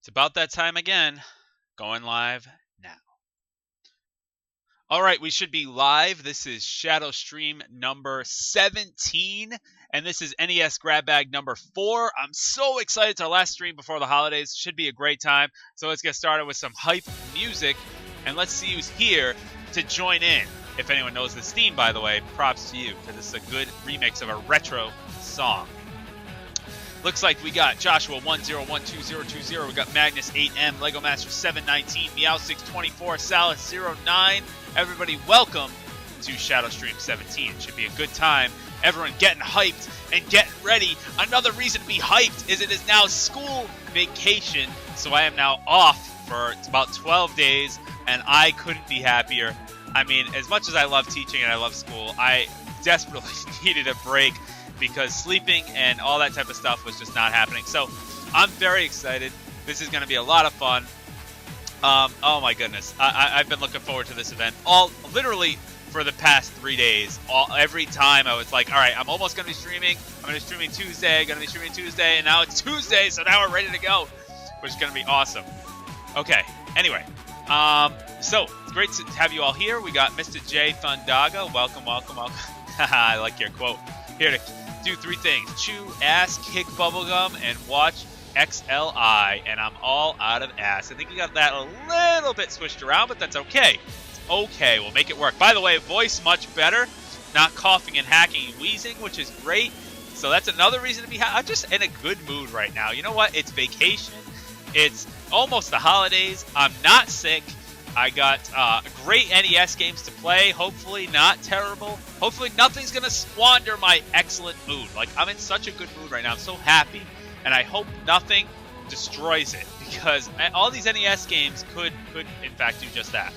It's about that time again. Going live now. All right, we should be live. This is Shadow Stream number 17, and this is NES Grab Bag number 4. I'm so excited. It's our last stream before the holidays. Should be a great time. So let's get started with some hype music, and let's see who's here to join in. If anyone knows this theme, by the way, props to you, because it's a good remix of a retro song. Looks like we got Joshua 1012020. We got Magnus 8M, Lego Master 719, Meow624, Salas 09. Everybody, welcome to Shadow Stream 17. It should be a good time. Everyone getting hyped and getting ready. Another reason to be hyped is it is now school vacation, so I am now off for about 12 days, and I couldn't be happier. I mean, as much as I love teaching and I love school, I desperately needed a break, because sleeping and all that type of stuff was just not happening. So I'm very excited. This is going to be a lot of fun. Oh my goodness. I've been looking forward to this event literally for the past 3 days. Every time I was like, all right, I'm almost going to be streaming. I'm going to be streaming Tuesday, and now it's Tuesday, so now we're ready to go, which is going to be awesome. Okay, anyway. So it's great to have you all here. We got Mr. J Thundaga. Welcome. I like your quote. Here to do 3 things: chew ass, kick bubblegum, and watch XLI. And I'm all out of ass. I think you got that a little bit switched around, but that's okay. It's okay. We'll make it work. By the way, voice much better. Not coughing and hacking and wheezing, which is great. So that's another reason to be I'm just in a good mood right now. You know what? It's vacation. It's almost the holidays. I'm not sick. I got great NES games to play, hopefully not terrible. Hopefully nothing's going to squander my excellent mood. Like, I'm in such a good mood right now. I'm so happy, and I hope nothing destroys it, because all these NES games could in fact, do just that.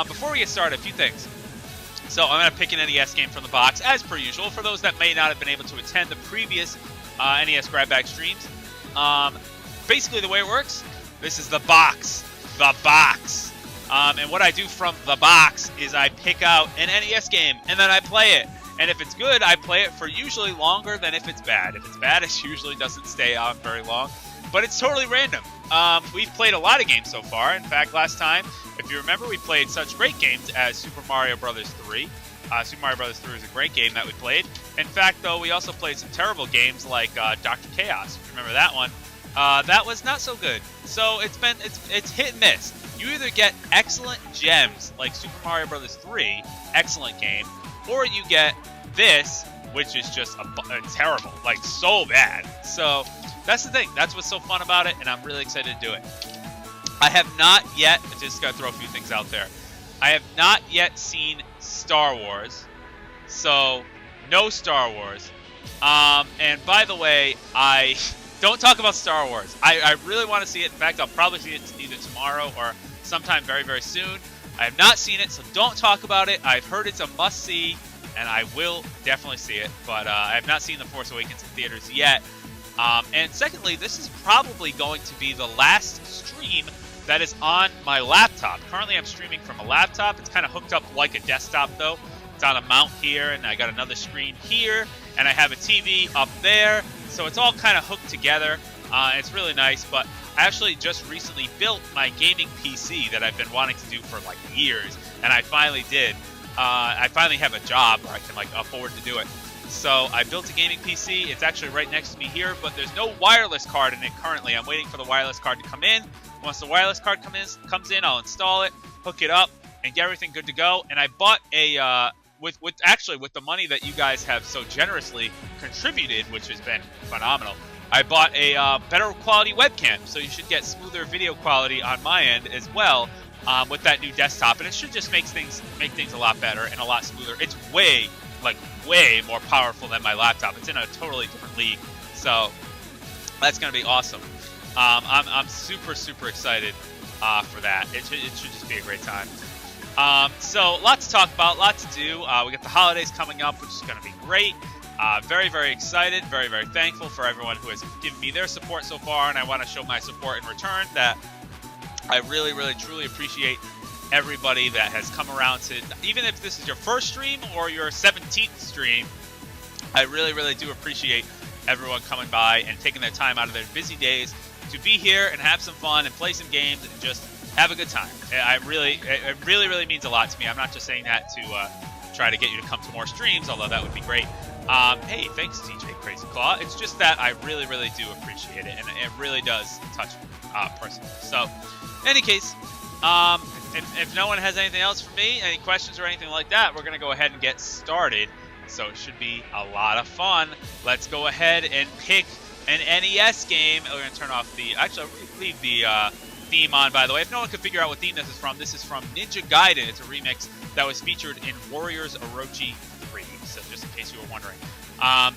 Before we get started, a few things. So I'm going to pick an NES game from the box, as per usual, for those that may not have been able to attend the previous NES Grab Bag streams. Basically, the way it works, this is the box. And what I do from the box is I pick out an NES game, and then I play it. And if it's good, I play it for usually longer than if it's bad. If it's bad, it usually doesn't stay on very long. But it's totally random. We've played a lot of games so far. In fact, last time, if you remember, we played such great games as Super Mario Bros. 3. Super Mario Bros. 3 is a great game that we played. In fact, though, we also played some terrible games like Dr. Chaos. If you remember that one. That was not so good. So it's hit and miss. You either get excellent gems like Super Mario Bros. 3, excellent game, or you get this, which is just terrible, like so bad. So that's the thing. That's what's so fun about it, and I'm really excited to do it. I have not yet, I just got to throw a few things out there. I have not yet seen Star Wars, so no Star Wars. And by the way, I don't talk about Star Wars. I really want to see it. In fact, I'll probably see it either tomorrow or sometime very, very soon. I have not seen it, so don't talk about it. I've heard it's a must-see, and I will definitely see it. But I have not seen The Force Awakens in theaters yet. And secondly, this is probably going to be the last stream that is on my laptop. Currently, I'm streaming from a laptop. It's kind of hooked up like a desktop, though. It's on a mount here, and I got another screen here, and I have a TV up there. So it's all kind of hooked together. It's really nice, but I actually just recently built my gaming PC that I've been wanting to do for like years, and I finally did. I finally have a job where I can like afford to do it. So I built a gaming PC. It's actually right next to me here, but there's no wireless card in it currently. I'm waiting for the wireless card to come in. Once the wireless card comes in, I'll install it, hook it up, and get everything good to go. And I bought a with the money that you guys have so generously contributed, which has been phenomenal. I bought a better quality webcam, so you should get smoother video quality on my end as well with that new desktop, and it should just make things a lot better and a lot smoother. It's way more powerful than my laptop. It's in a totally different league, so that's gonna be awesome. I'm super excited for that. It should just be a great time. So lots to talk about, lots to do. We got the holidays coming up, which is gonna be great. Very excited, very thankful for everyone who has given me their support so far, and I want to show my support in return. That I really truly appreciate everybody that has come around to, even if this is your first stream or your 17th stream, I really do appreciate everyone coming by and taking their time out of their busy days to be here and have some fun and play some games and just have a good time. It really means a lot to me. I'm not just saying that to try to get you to come to more streams, although that would be great. Hey, thanks, DJ Crazy Claw. It's just that I really do appreciate it, and it really does touch me personally. So, in any case, if no one has anything else for me, any questions or anything like that, we're going to go ahead and get started. So it should be a lot of fun. Let's go ahead and pick an NES game. We're going to turn off the... Actually, I'll leave the theme on, by the way. If no one can figure out what theme this is from Ninja Gaiden. It's a remix that was featured in Warriors Orochi 3. So just in case you were wondering.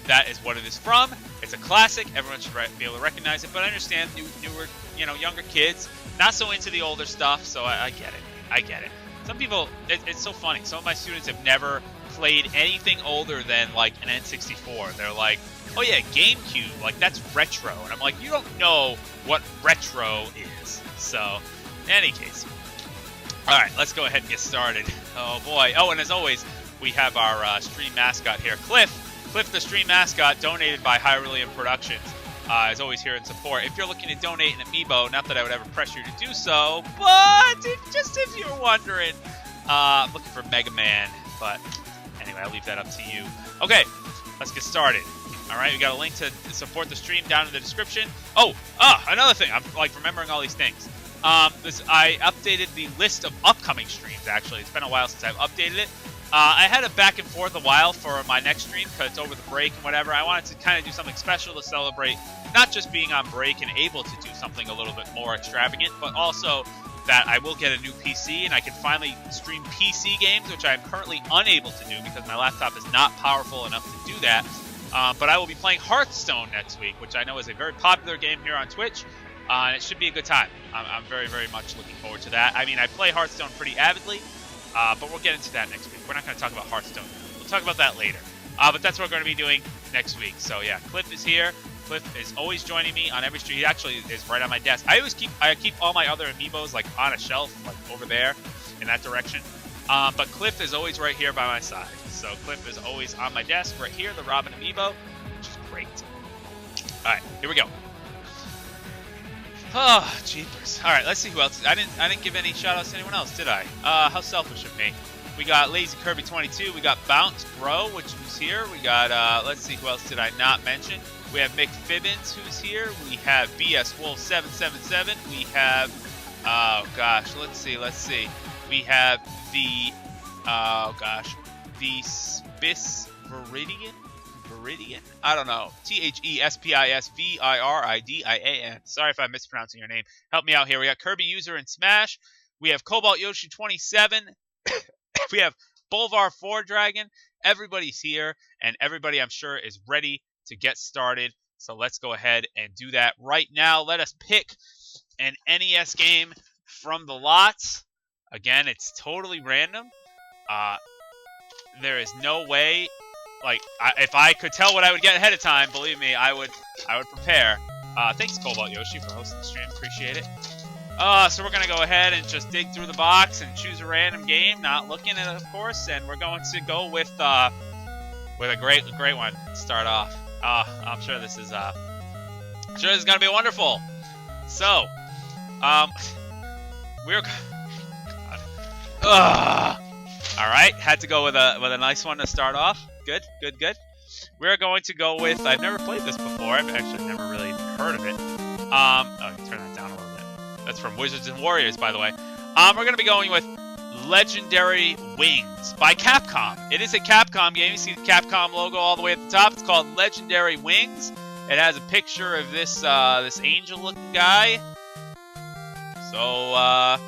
That is what it is from. It's a classic. Everyone should be able to recognize it. But I understand newer, younger kids, not so into the older stuff. So I get it. I get it. Some people, it's so funny. Some of my students have never played anything older than like an N64. They're like, oh yeah, GameCube, like that's retro. And I'm like, you don't know what retro is. So, in any case. Alright, let's go ahead and get started. Oh boy. Oh, and as always, we have our stream mascot here, Cliff. Cliff, the stream mascot, donated by Hyrulean Productions, is always here in support. If you're looking to donate an amiibo, not that I would ever pressure you to do so, but if you're wondering, I'm looking for Mega Man, but anyway, I'll leave that up to you. Okay, let's get started. Alright, we got a link to support the stream down in the description. Oh, another thing. I'm like remembering all these things. I updated the list of upcoming streams, actually. It's been a while since I've updated it. I had it back and forth a while for my next stream because it's over the break and whatever. I wanted to kind of do something special to celebrate not just being on break and able to do something a little bit more extravagant, but also that I will get a new PC and I can finally stream PC games, which I am currently unable to do because my laptop is not powerful enough to do that. But I will be playing Hearthstone next week, which I know is a very popular game here on Twitch, and it should be a good time. I'm very much looking forward to that. I mean, I play Hearthstone pretty avidly, but we'll get into that next week. We're not going to talk about Hearthstone. We'll talk about that later. But that's what we're going to be doing next week. So yeah, Cliff is here. Cliff is always joining me on every stream. He actually is right on my desk. I keep all my other amiibos like on a shelf, like over there in that direction. But Cliff is always right here by my side. So Cliff is always on my desk right here, the Robin amiibo, which is great. All right, here we go. Oh, jeepers. All right, let's see who else. I didn't give any shout-outs to anyone else, did I? How selfish of me. We got Lazy Kirby 22. We got Bounce Bro, which was here. We got, let's see, who else did I not mention? We have Mick Fibbins, who's here. We have BS Wolf 777. We have, oh gosh, let's see. We have the, oh gosh, the Spiss Viridian? I don't know. TheSpiSViridian. Sorry if I'm mispronouncing your name. Help me out here. We got Kirby User and Smash. We have Cobalt Yoshi 27. We have Bolvar 4 Dragon. Everybody's here, and everybody, I'm sure, is ready to get started. So let's go ahead and do that right now. Let us pick an NES game from the lots. Again, it's totally random. There is no way, like, if I could tell what I would get ahead of time, believe me, I would prepare. Thanks, Cobalt Yoshi, for hosting the stream. Appreciate it. So we're going to go ahead and just dig through the box and choose a random game, not looking at it, of course, and we're going to go with a great one to start off. I'm sure this is going to be wonderful. So, we're all right, had to go with a nice one to start off. Good. We're going to go with, I've never played this before. I've actually never really heard of it. Oh, turn that down a little bit. That's from Wizards and Warriors, by the way. We're going to be going with Legendary Wings by Capcom. It is a Capcom game. You see the Capcom logo all the way at the top. It's called Legendary Wings. It has a picture of this this angel-looking guy. So,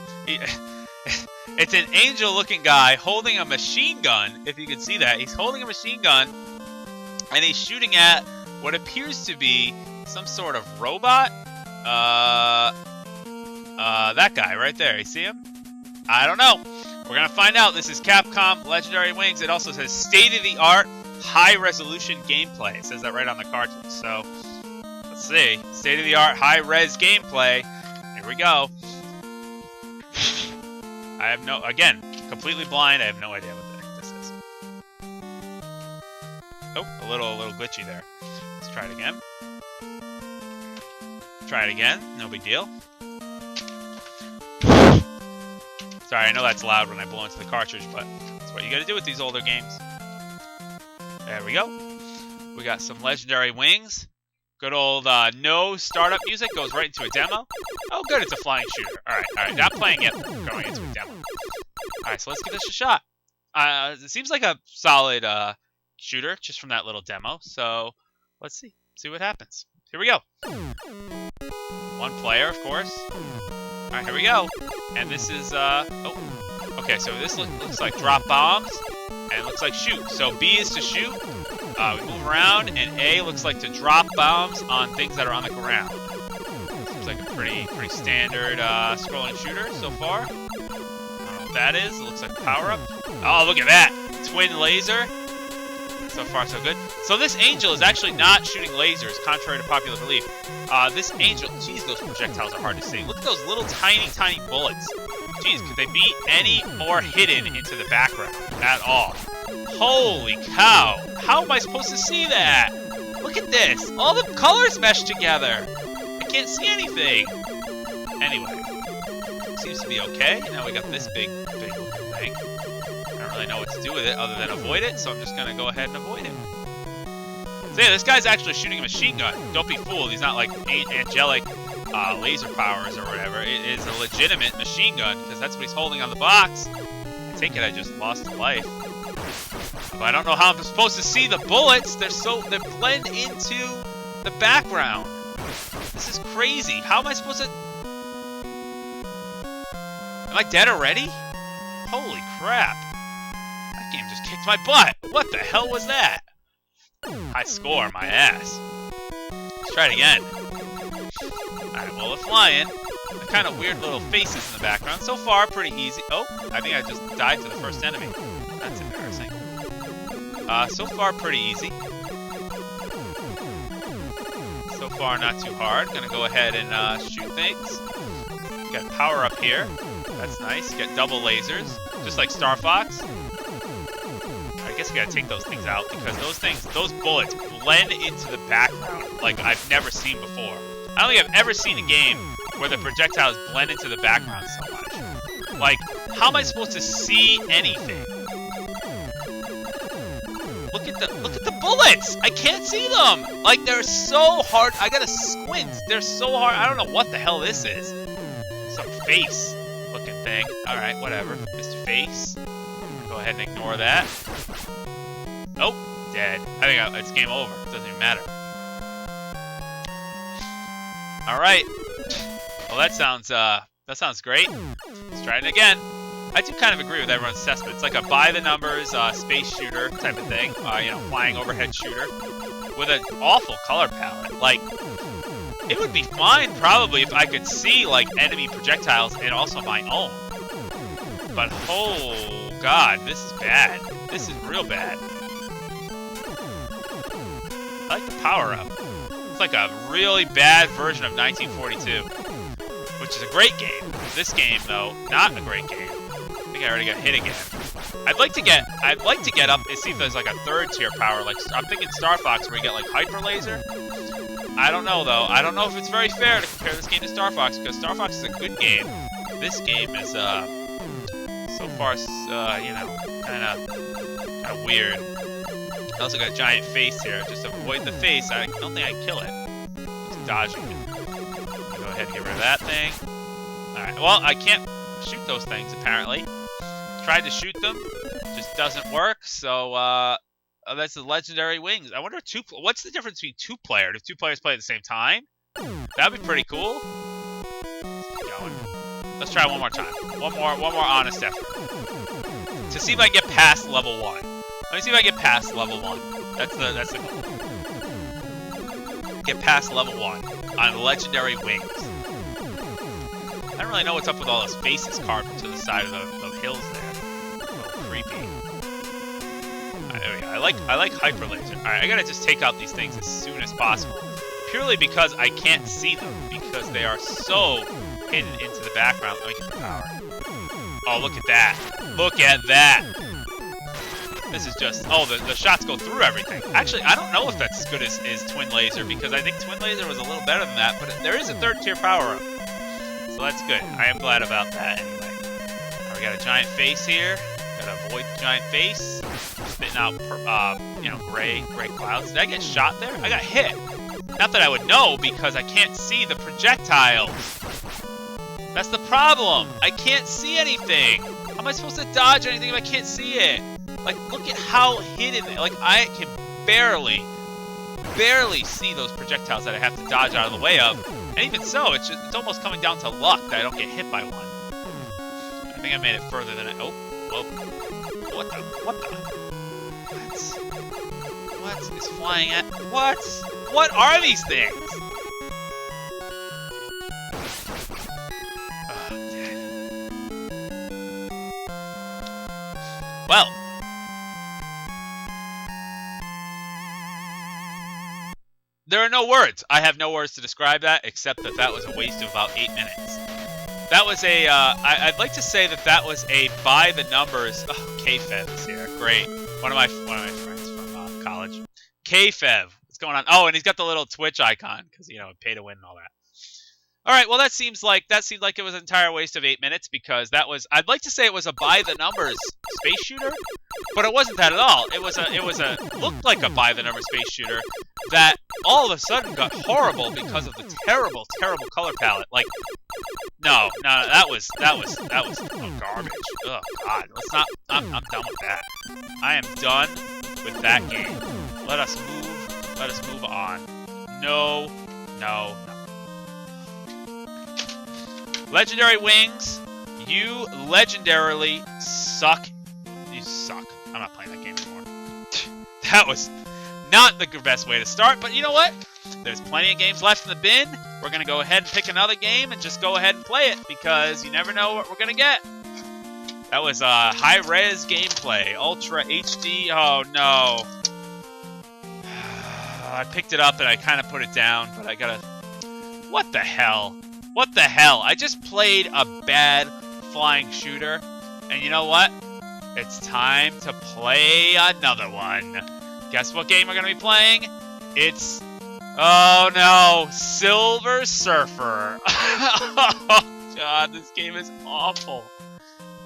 it's an angel-looking guy holding a machine gun, if you can see that. He's holding a machine gun, and he's shooting at what appears to be some sort of robot. That guy right there. You see him? I don't know. We're going to find out. This is Capcom Legendary Wings. It also says state-of-the-art, high-resolution gameplay. It says that right on the cartridge. So, let's see. State-of-the-art, high-res gameplay. Here we go. I have no, again, completely blind. I have no idea what the heck this is. Oh, a little glitchy there. Let's try it again. Try it again. No big deal. Sorry, I know that's loud when I blow into the cartridge, but that's what you gotta do with these older games. There we go. We got some legendary wings. Good old no startup music goes right into a demo. Oh, good, it's a flying shooter. Alright, not playing it, going into a demo. Alright, so let's give this a shot. It seems like a solid shooter just from that little demo, so let's see what happens. Here we go. One player, of course. Alright, here we go. And this is, oh, okay, so this looks like drop bombs, and it looks like shoot. So B is to shoot. We move around, and A looks like to drop bombs on things that are on the ground. Seems like a pretty standard scrolling shooter so far. I don't know what that is. It looks like a power-up. Oh, look at that! Twin laser. So far, so good. So this angel is actually not shooting lasers, contrary to popular belief. This angel, geez, those projectiles are hard to see. Look at those little tiny bullets. Geez, could they be any more hidden into the background at all? Holy cow! How am I supposed to see that? Look at this! All the colors meshed together! I can't see anything! Anyway, seems to be okay. Now we got this big looking thing. I don't really know what to do with it other than avoid it, so I'm just gonna go ahead and avoid it. So yeah, this guy's actually shooting a machine gun. Don't be fooled, he's not like angelic laser powers or whatever. It is a legitimate machine gun, because that's what he's holding on the box. I take it I just lost a life. But I don't know how I'm supposed to see the bullets. They blend into the background. This is crazy. How am I supposed to... Am I dead already? Holy crap. That game just kicked my butt. What the hell was that? High score, my ass. Let's try it again. Alright, well, we're flying. The kind of weird little faces in the background. So far, pretty easy. Oh, I think I just died to the first enemy. That's embarrassing. So far, pretty easy. So far, not too hard. Gonna go ahead and shoot things. Got power up here. That's nice. Get double lasers, just like Star Fox. I guess you gotta take those things out because those bullets blend into the background like I've never seen before. I don't think I've ever seen a game where the projectiles blend into the background so much. Like, how am I supposed to see anything? Look at the bullets! I can't see them! Like, they're so hard. I gotta squint. They're so hard. I don't know what the hell this is. Some face looking thing. Alright, whatever. Mr. Face. Go ahead and ignore that. Nope. Dead. I think it's game over. It doesn't even matter. Alright. Well, that sounds great. Let's try it again. I do kind of agree with everyone's assessment. It's like a by-the-numbers space shooter type of thing. You know, flying overhead shooter with an awful color palette. Like, it would be fine probably if I could see like enemy projectiles and also my own. But oh god, this is bad. This is real bad. I like the power-up. It's like a really bad version of 1942, which is a great game. This game, though, not a great game. I think I already got hit again. I'd like to get up and see if there's like a third tier power. Like I'm thinking Star Fox, where you get like hyper laser. I don't know though. I don't know if it's very fair to compare this game to Star Fox because Star Fox is a good game. This game is so far you know, kind of weird. I also got a giant face here. Just avoid the face. I don't think I can kill it. Just dodging it. Go ahead and get rid of that thing. Alright, well, I can't shoot those things, apparently. Tried to shoot them. Just doesn't work, so, that's the legendary wings. I wonder what's the difference between two players? If two players play at the same time? That'd be pretty cool. Let's keep going. Let's try one more time. One more honest effort. To see if I can get past level 1. Let me see if I get past level 1. That's the goal. Get past level 1 on legendary wings. I don't really know what's up with all those faces carved into the side of the hills there. A little creepy. Alright, there we go. I like hyper laser. Alright, I gotta just take out these things as soon as possible. Purely because I can't see them, because they are so hidden into the background. Let me get the power. Oh, look at that. Look at that. This is just, oh, the shots go through everything. Actually, I don't know if that's as good as Twin Laser, because I think Twin Laser was a little better than that, but there is a 3rd tier power-up. So that's good. I am glad about that anyway. Right, we got a giant face here. Gotta avoid the giant face. Spitting out, gray clouds. Did I get shot there? I got hit. Not that I would know, because I can't see the projectiles. That's the problem. I can't see anything. How am I supposed to dodge anything if I can't see it? Like, look at how hidden. Like, I can barely see those projectiles that I have to dodge out of the way of. And even so, it's almost coming down to luck that I don't get hit by one. I think I made it further than I. Oh. What is flying at? What are these things? Well, there are no words. I have no words to describe that, except that was a waste of about 8 minutes. That was a, I'd like to say that was a by the numbers. Oh, K-Fev is here. Great. One of my friends from college. K-Fev. What's going on? Oh, and he's got the little Twitch icon because, pay to win and all that. All right, well, that seemed like it was an entire waste of 8 minutes, because I'd like to say it was a by the numbers space shooter, but it wasn't that at all. It looked like a by the numbers space shooter that all of a sudden got horrible because of the terrible color palette. Like, no, that was garbage. Oh God, I'm done with that. I am done with that game. Let us move on. No. Legendary Wings, you legendarily suck. You suck. I'm not playing that game anymore. That was not the best way to start, but you know what? There's plenty of games left in the bin. We're going to go ahead and pick another game and just go ahead and play it, because you never know what we're going to get. That was high-res gameplay, Ultra HD. Oh, no. I picked it up and I kind of put it down, but I got to... What the hell? What the hell? I just played a bad flying shooter, and you know what? It's time to play another one. Guess what game we're going to be playing? It's, oh no, Silver Surfer. Oh God, this game is awful.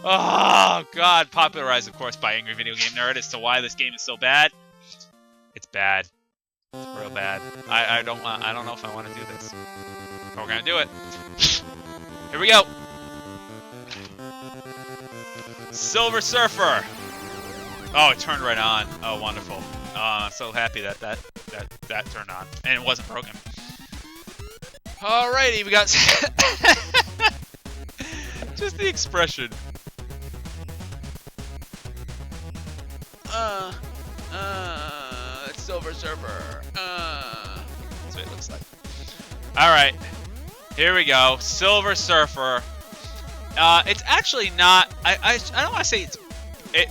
Oh God, popularized of course by Angry Video Game Nerd as to why this game is so bad. It's bad. It's real bad. I don't know if I want to do this. But we're gonna do it. Here we go. Silver Surfer. Oh, it turned right on. Oh, wonderful. I'm so happy that turned on and it wasn't broken. Alrighty, we got just the expression. It's Silver Surfer. That's what it looks like. Alright, here we go. Silver Surfer. It's actually not. I don't want to say it's.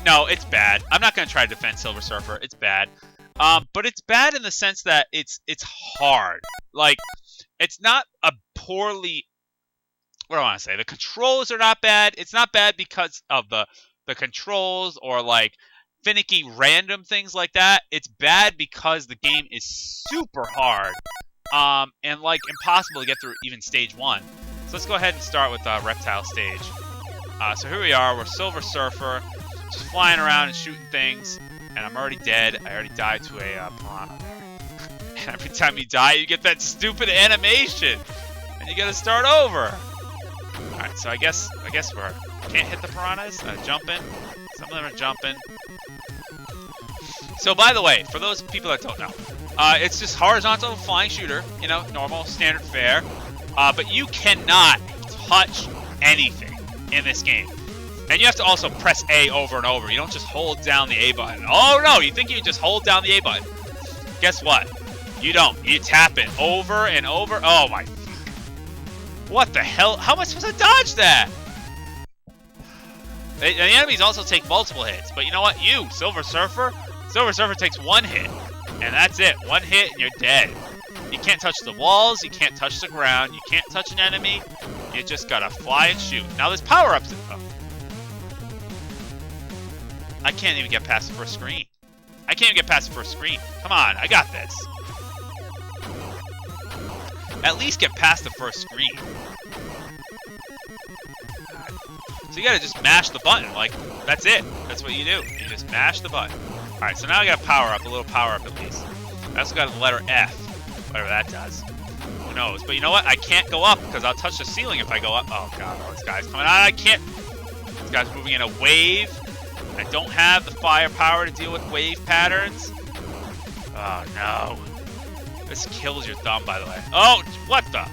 No, it's bad. I'm not going to try to defend Silver Surfer. It's bad. But it's bad in the sense that it's hard. Like, it's not a poorly. What do I want to say? The controls are not bad. It's not bad because of the controls or like finicky random things like that. It's bad because the game is super hard. And like impossible to get through even stage 1. So let's go ahead and start with Reptile stage. So here we are. We're Silver Surfer. Just flying around and shooting things, and I'm already dead. I already died to a piranha. And every time you die, you get that stupid animation, and you gotta start over. All right, so I guess we're can't hit the piranhas. Jumping. Some of them are jumping. So by the way, for those people that don't know, it's just horizontal flying shooter. You know, normal, standard fare. But you cannot touch anything in this game. And you have to also press A over and over. You don't just hold down the A button. Oh no, you think you just hold down the A button. Guess what? You don't. You tap it over and over. Oh my. What the hell? How am I supposed to dodge that? And the enemies also take multiple hits. But you know what? You, Silver Surfer takes 1 hit. And that's it. 1 hit and you're dead. You can't touch the walls. You can't touch the ground. You can't touch an enemy. You just gotta fly and shoot. Now there's power-ups. Oh. I can't even get past the first screen. I can't even get past the first screen. Come on, I got this. At least get past the first screen. So you gotta just mash the button. Like, that's it. That's what you do. You just mash the button. Alright, so now I got a power up, a little power up at least. I also got the letter F, whatever that does. Who knows? But you know what? I can't go up because I'll touch the ceiling if I go up. Oh god, all this guy's coming out. I can't. This guy's moving in a wave. I don't have the firepower to deal with wave patterns. Oh no. This kills your thumb, by the way. Oh, what the?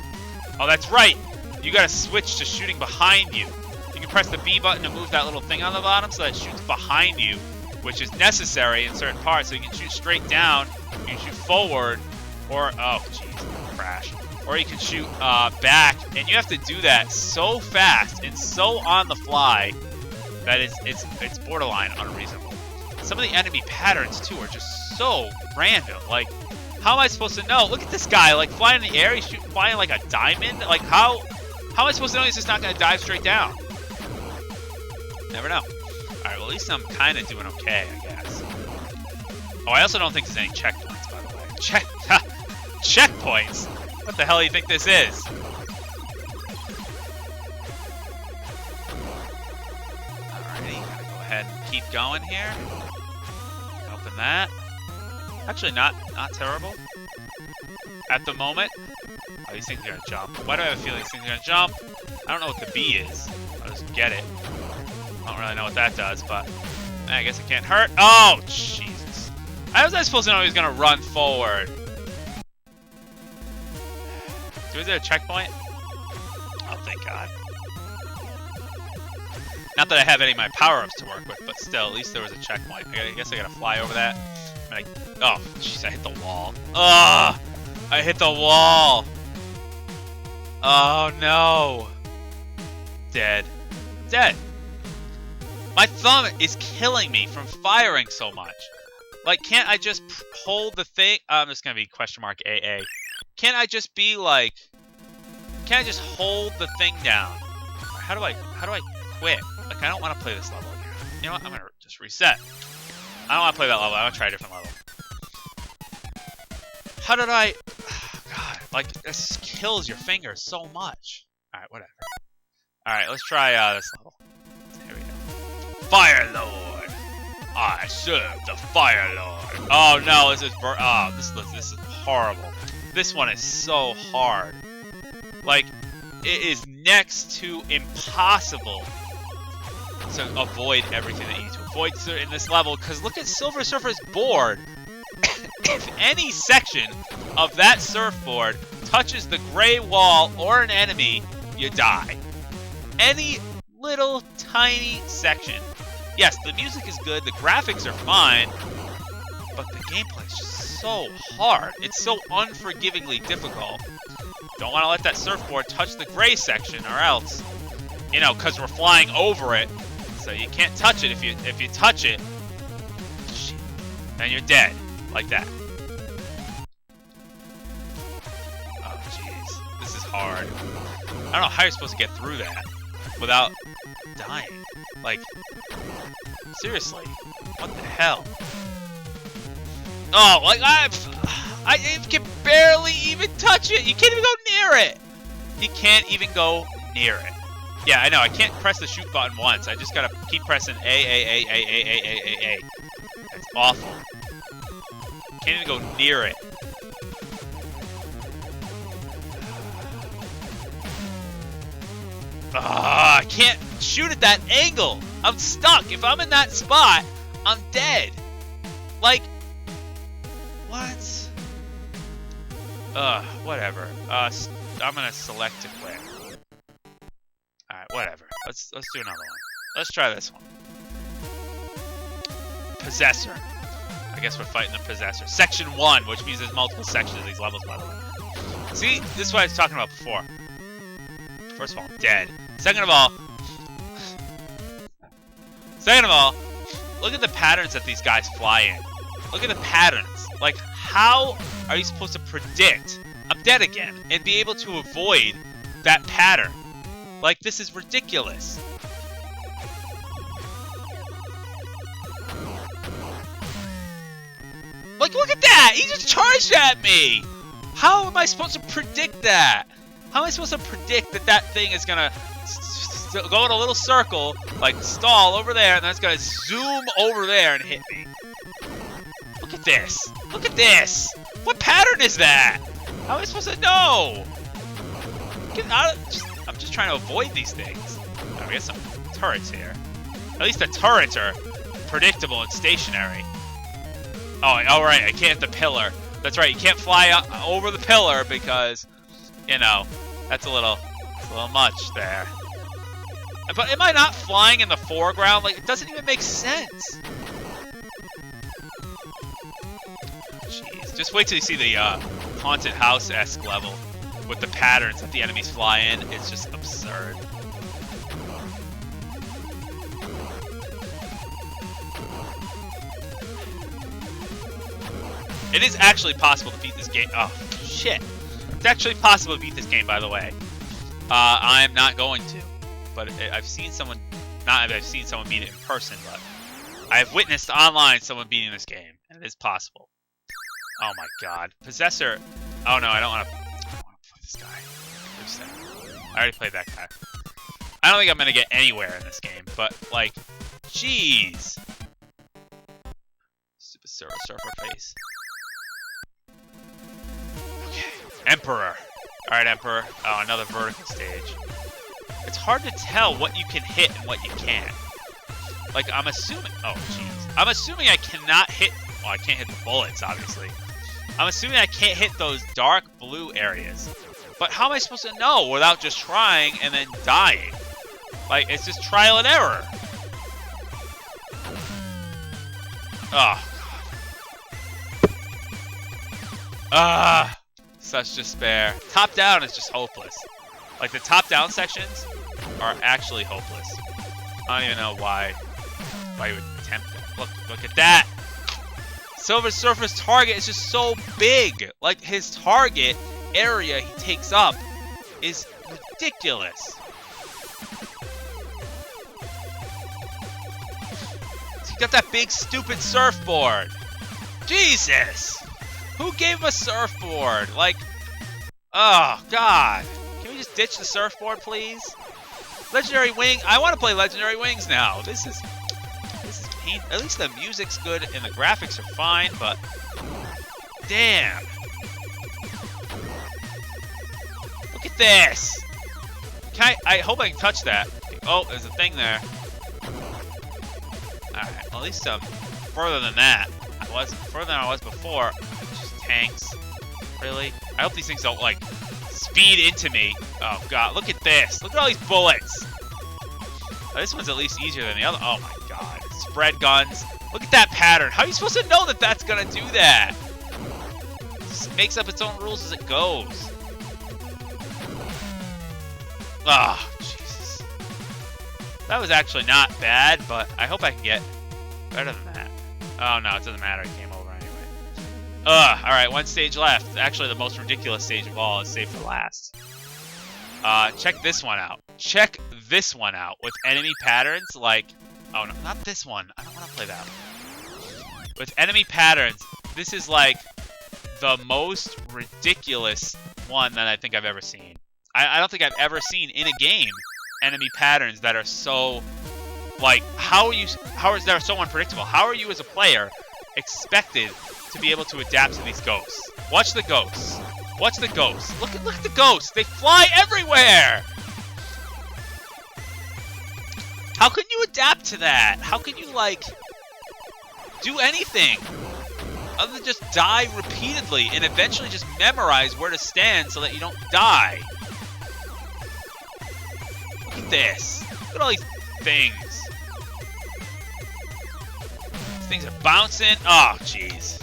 Oh, that's right. You gotta switch to shooting behind you. You can press the B button to move that little thing on the bottom so that it shoots behind you, which is necessary in certain parts. So you can shoot straight down, you can shoot forward, or, oh jeez, crash. Or you can shoot back, and you have to do that so fast and so on the fly that it's borderline unreasonable. Some of the enemy patterns too are just so random. Like, how am I supposed to know? Look at this guy, like flying in the air. He's flying like a diamond. Like, how am I supposed to know he's just not gonna dive straight down? Never know. All right, well at least I'm kind of doing okay, I guess. Oh, I also don't think there's any checkpoints, by the way. Checkpoints? What the hell do you think this is? Alrighty, gotta go ahead and keep going here. Open that. Actually, not terrible. At the moment. Oh, these things are gonna jump. Why do I have a feeling these things are gonna jump? I don't know what the B is. I'll just get it. I don't really know what that does, but I guess it can't hurt. Oh, Jesus. How was I supposed to know he was gonna run forward? Is there a checkpoint? Oh, thank God. Not that I have any of my power-ups to work with, but still, at least there was a checkpoint. I guess I gotta fly over that. Oh, jeez, I hit the wall. Ugh! I hit the wall! Oh, no! Dead. Dead! My thumb is killing me from firing so much. Like, can't I just hold the thing? I'm just gonna be question mark AA. Can't I just be like... Can't I just hold the thing down? How do I quit? Like, I don't want to play this level again. You know what? I'm gonna just reset. I don't want to play that level. I want to try a different level. How did I... Oh, God, like, this just kills your fingers so much. Alright, whatever. Alright, let's try this level. Here we go. Fire Lord! I serve the Fire Lord. Oh, no, this is... Oh, this is horrible. This one is so hard. Like, it is next to impossible to avoid everything that you need to avoid in this level, because look at Silver Surfer's board. If any section of that surfboard touches the gray wall or an enemy, you die. Any little tiny section. Yes, the music is good, the graphics are fine, but the gameplay is just so hard. It's so unforgivingly difficult. Don't want to let that surfboard touch the gray section, or else, you know, because we're flying over it, so you can't touch it. If you touch it, then you're dead, like that. Oh, jeez, this is hard. I don't know how you're supposed to get through that without dying. Like, seriously, what the hell? Oh, like I can barely even touch it. You can't even go near it. You can't even go near it. Yeah, I know. I can't press the shoot button once. I just gotta keep pressing A. That's awful. Can't even go near it. I can't shoot at that angle. I'm stuck. If I'm in that spot, I'm dead. Like, what? Whatever. I'm gonna select to quit. Alright, whatever. Let's do another one. Let's try this one. Possessor. I guess we're fighting the Possessor. Section 1, which means there's multiple sections of these levels, by the way. See? This is what I was talking about before. First of all, I'm dead. Second of all, look at the patterns that these guys fly in. Look at the patterns. Like, how are you supposed to predict I'm dead again and be able to avoid that pattern? Like, this is ridiculous. look at that! He just charged at me! How am I supposed to predict that? How am I supposed to predict that that thing is gonna go in a little circle, like stall over there, and then it's gonna zoom over there and hit me? Look at this! Look at this! What pattern is that? How am I supposed to know? I'm just trying to avoid these things. Oh, we got some turrets here. At least the turrets are predictable and stationary. Oh, alright, I can't hit the pillar. That's right, you can't fly over the pillar because, you know, that's a little much there. But am I not flying in the foreground? Like, it doesn't even make sense. Jeez, just wait till you see the haunted house-esque level with the patterns that the enemies fly in. It's just absurd. It is actually possible to beat this game. Oh, shit. It's actually possible to beat this game, by the way. I'm not going to. But I've seen someone... Not that I've seen someone beat it in person, but... I've witnessed online someone beating this game. And it is possible. Oh my god. Possessor... Oh no, I don't want to play this guy. I already played that guy. I don't think I'm going to get anywhere in this game, but, like... Jeez! Super surfer face. Emperor. Alright, Emperor. Oh, another vertical stage. It's hard to tell what you can hit and what you can't. Like, I'm assuming... Oh, jeez. I'm assuming I cannot hit... Well, I can't hit the bullets, obviously. I'm assuming I can't hit those dark blue areas. But how am I supposed to know without just trying and then dying? Like, it's just trial and error. Oh, God. Such despair. Top down is just hopeless. Like, the top down sections are actually hopeless. I don't even know why you would attempt that. Look at that. Silver Surfer's target is just so big. Like, his target area he takes up is ridiculous. He's got that big stupid surfboard. Jesus. Who gave him a surfboard? Like, oh, God. Can we just ditch the surfboard, please? Legendary Wing. I want to play Legendary Wings now. This is pain. At least the music's good and the graphics are fine, but damn. Look at this. I hope I can touch that. Oh, there's a thing there. Alright, well, at least I'm further than that. Further than I was before. Tanks. Really? I hope these things don't, like, speed into me. Oh, God. Look at this. Look at all these bullets. Oh, this one's at least easier than the other. Oh, my God. Spread guns. Look at that pattern. How are you supposed to know that that's going to do that? It just makes up its own rules as it goes. Oh, Jesus. That was actually not bad, but I hope I can get better than that. Oh, no. It doesn't matter. It came over. Alright, one stage left. Actually, the most ridiculous stage of all is saved for last. Check this one out. Check this one out with enemy patterns like... Oh, no, not this one. I don't want to play that one. With enemy patterns, this is like the most ridiculous one that I think I've ever seen. I don't think I've ever seen in a game enemy patterns that are so... Like, how is that so unpredictable? How are you as a player expected to be able to adapt to these ghosts? Watch the ghosts. Watch the ghosts. Look at the ghosts. They fly everywhere. How can you adapt to that? How can you, like, do anything other than just die repeatedly and eventually just memorize where to stand so that you don't die? Look at this. Look at all these things. These things are bouncing. Oh, jeez.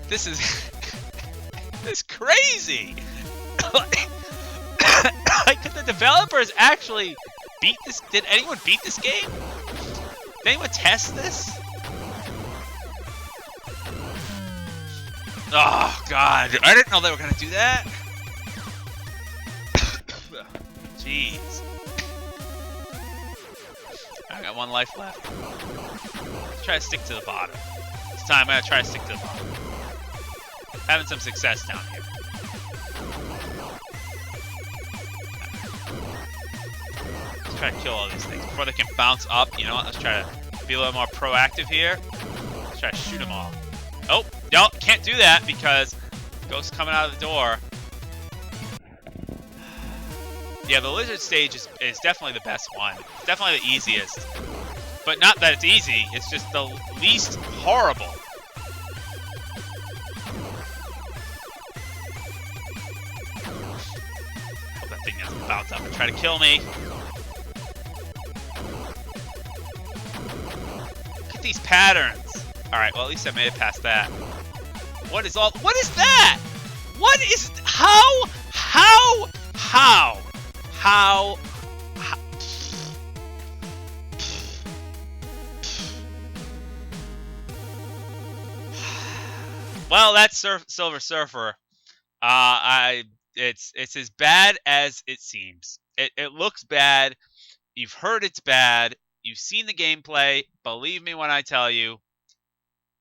This is this is crazy. Like, did the developers actually beat this? Did anyone beat this game? Did anyone test this? Oh God, I didn't know they were gonna do that. Jeez. I got one life left. Let's try to stick to the bottom. of the time, I'm gonna try to stick to the bomb. Having some success down here. Let's try to kill all these things before they can bounce up. You know what? Let's try to be a little more proactive here. Let's try to shoot them all. Oh, no, can't do that because Ghost's coming out of the door. Yeah, the lizard stage is definitely the best one. It's definitely the easiest. But not that it's easy, it's just the least horrible. Hope that thing doesn't bounce up and try to kill me. Look at these patterns. Alright, well at least I made it past that. What is that? What is, how? Well, that's Silver Surfer. It's as bad as it seems. It looks bad. You've heard it's bad. You've seen the gameplay. Believe me when I tell you,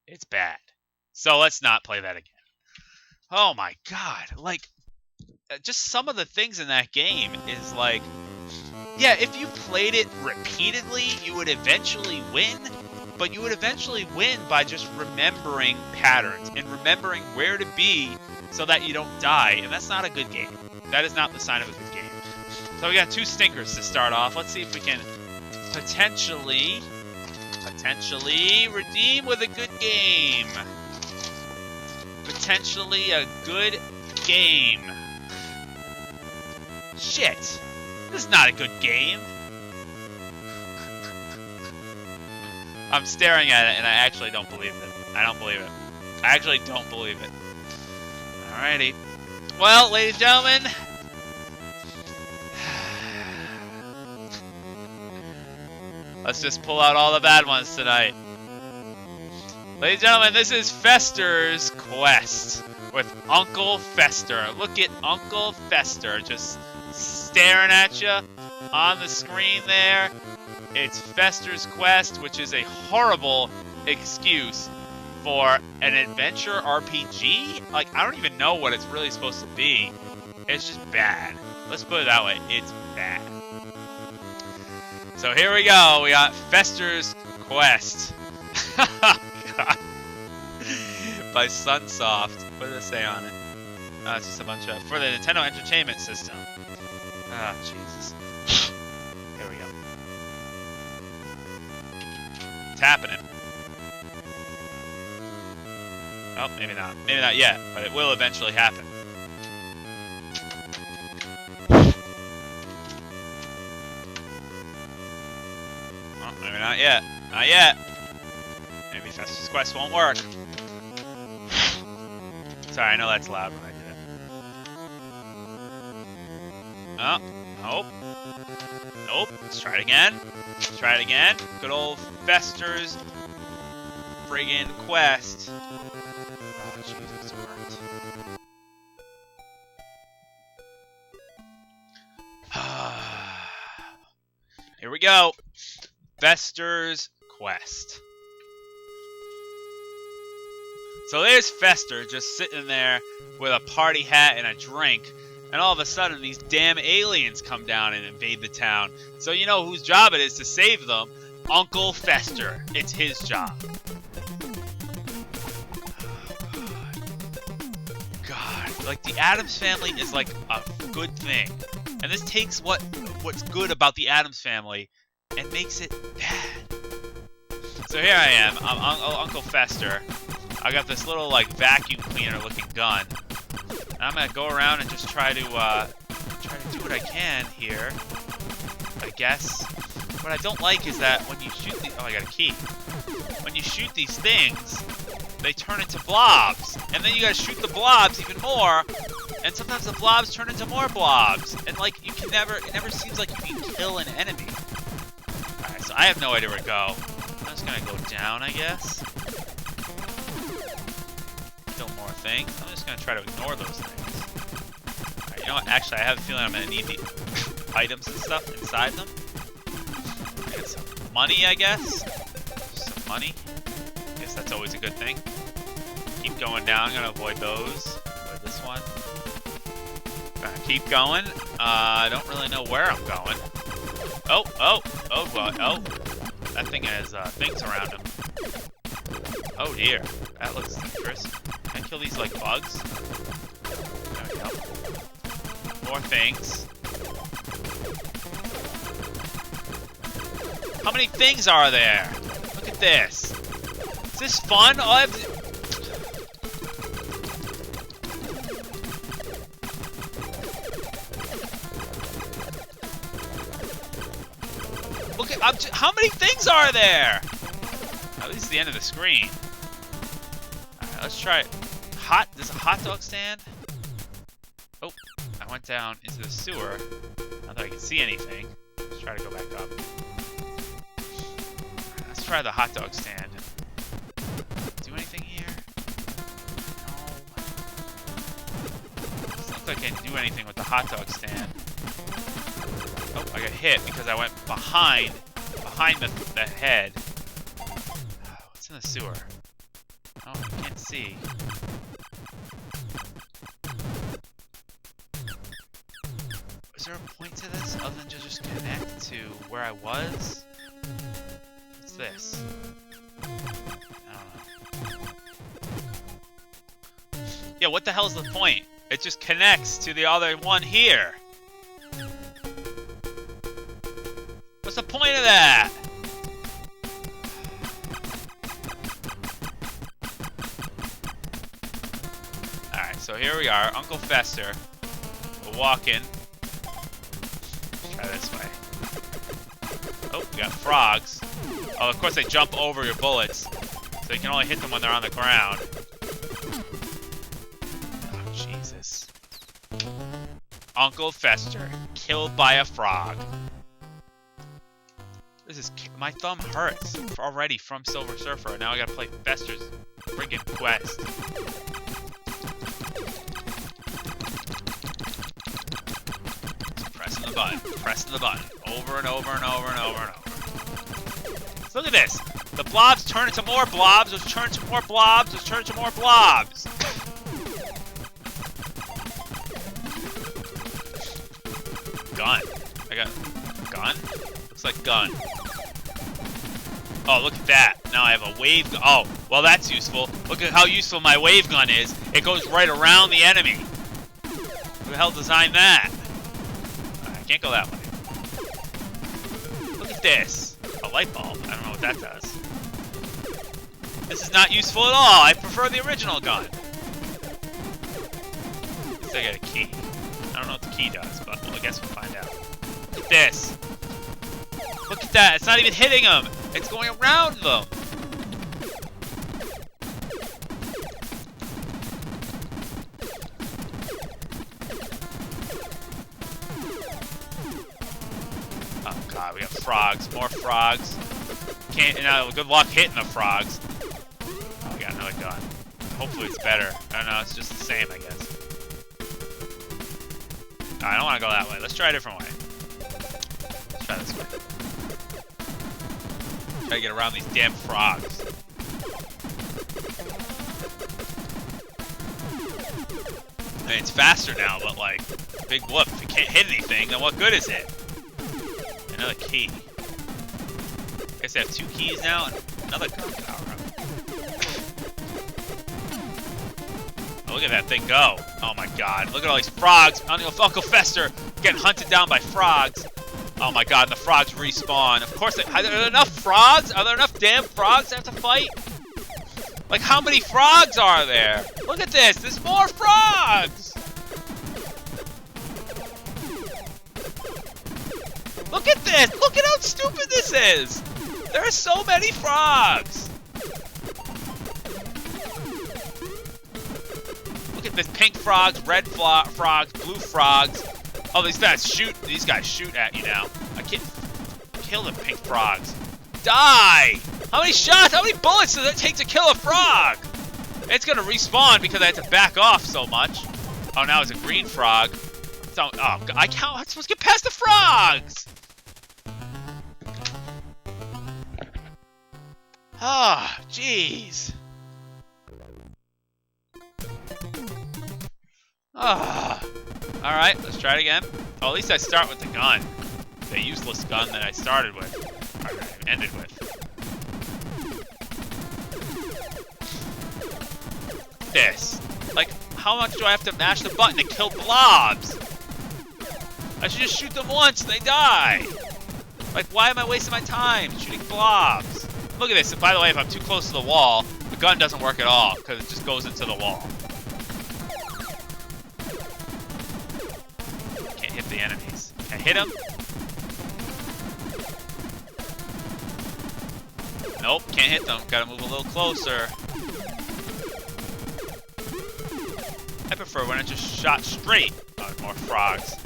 it's bad. So let's not play that again. Oh my god. Like, just some of the things in that game is like, yeah, if you played it repeatedly, you would eventually win. But you would eventually win by just remembering patterns and remembering where to be so that you don't die. And that's not a good game. That is not the sign of a good game. So we got 2 stinkers to start off. Let's see if we can potentially redeem with a good game. Potentially a good game. Shit. This is not a good game. I'm staring at it and I actually don't believe it. I don't believe it. I actually don't believe it. Alrighty. Well, ladies and gentlemen. Let's just pull out all the bad ones tonight. Ladies and gentlemen, this is Fester's Quest with Uncle Fester. Look at Uncle Fester just staring at you on the screen there. It's Fester's Quest, which is a horrible excuse for an adventure RPG. Like, I don't even know what it's really supposed to be. It's just bad. Let's put it that way. It's bad. So here we go. We got Fester's Quest. God. By Sunsoft. What does it say on it? It's just a bunch of... For the Nintendo Entertainment System. Ah, Jesus. Here we go. It's happening. Oh, maybe not. Maybe not yet, but it will eventually happen. Oh, maybe not yet. Not yet. Maybe Fester's Quest won't work. Sorry, I know that's loud when I did it. Oh, nope. Nope. Let's try it again. Let's try it again. Good old Fester's friggin' Quest. Oh, Jesus, it worked. Here we go. Fester's Quest. So there's Fester just sitting there with a party hat and a drink, and all of a sudden these damn aliens come down and invade the town. So you know whose job it is to save them? Uncle Fester. It's his job. God. Like, the Addams Family is like a good thing. And this takes what's good about the Addams Family and makes it bad. So here I am. I'm Uncle Fester. I got this little, like, vacuum cleaner looking gun. And I'm gonna go around and just try to do what I can here, I guess. What I don't like is that when you shoot these... Oh, I got a key. When you shoot these things, they turn into blobs. And then you gotta shoot the blobs even more. And sometimes the blobs turn into more blobs. And, like, you can never... It never seems like you can kill an enemy. Alright, so I have no idea where to go. I'm just gonna go down, I guess. Kill more things. I'm just gonna try to ignore those things. Alright, you know what? Actually, I have a feeling I'm gonna need the items and stuff inside them. Get some money, I guess. Some money. Get frogs. That's always a good thing. Keep going down. I'm gonna avoid those. Avoid this one. Keep going. I don't really know where I'm going. Oh, well, oh. That thing has things around him. Oh dear. That looks dangerous. Can I kill these like bugs? There we go. More things. How many things are there? Look at this. Is this fun? All I have to... Look at... how many things are there? Oh, this is the end of the screen. Alright, let's try it. There's a hot dog stand? Oh, I went down into the sewer. Not that I can see anything. Let's try to go back up. Let's try the hot dog stand. Do anything here? No. Doesn't look like I can do anything with the hot dog stand. Oh, I got hit because I went behind the head. What's in the sewer? Oh, I can't see. Is there a point to this other than to just connect to where I was? What's this? I don't know. Yeah, what the hell's the point? It just connects to the other one here. What's the point of that? Alright, so here we are, Uncle Fester. We're walking. Let's try this way. Oh, we got frogs. Oh, of course they jump over your bullets. So you can only hit them when they're on the ground. Oh, Jesus. Uncle Fester, killed by a frog. This is... my thumb hurts already from Silver Surfer. Now I gotta play Fester's friggin' quest. Just pressing the button. Pressing the button. Over and over and over and over and over. So look at this. The blobs turn into more blobs. Those turn into more blobs. Those turn into more blobs. Gun. I got... gun? Looks like gun. Oh, look at that. Now I have a wave gun. Oh, well, that's useful. Look at how useful my wave gun is. It goes right around the enemy. Who the hell designed that? I can't go that way. Look at this. A light bulb. I don't know what that does. This is not useful at all. I prefer the original gun. At least I got a key. I don't know what the key does, but well, I guess we'll find out. Look at this. Look at that. It's not even hitting them. It's going around them. Oh god, we have frogs. More frogs. Good luck hitting the frogs. Oh, we got another gun. Hopefully it's better. I don't know, it's just the same, I guess. I don't want to go that way. Let's try a different way. Let's try this way. Try to get around these damn frogs. I mean, it's faster now, but like, big whoop. If you can't hit anything, then what good is it? Another key. I guess I have 2 keys now and another gun power up. Oh, look at that thing go. Oh my god. Look at all these frogs. Uncle Fester getting hunted down by frogs. Oh my god, the frogs respawn. Of course, are there enough frogs? Are there enough damn frogs to have to fight? Like, how many frogs are there? Look at this, there's more frogs! Look at this, look at how stupid this is! There are so many frogs! Look at this, pink frogs, red frogs, blue frogs. Oh, these guys shoot at you now. I can't kill the pink frogs. Die! How many shots, how many bullets does it take to kill a frog? It's gonna respawn because I had to back off so much. Oh, now it's a green frog. So, oh, I'm supposed to get past the frogs! Ah, jeez. Ah. Alright, let's try it again. Oh, at least I start with the gun. The useless gun that I started with. Or I ended with. This. Like, how much do I have to mash the button to kill blobs? I should just shoot them once and they die. Like, why am I wasting my time shooting blobs? Look at this. And by the way, if I'm too close to the wall, the gun doesn't work at all because it just goes into the wall. Can't hit the enemies. Can I hit them? Nope, can't hit them. Gotta move a little closer. I prefer when it just shot straight. Oh, more frogs.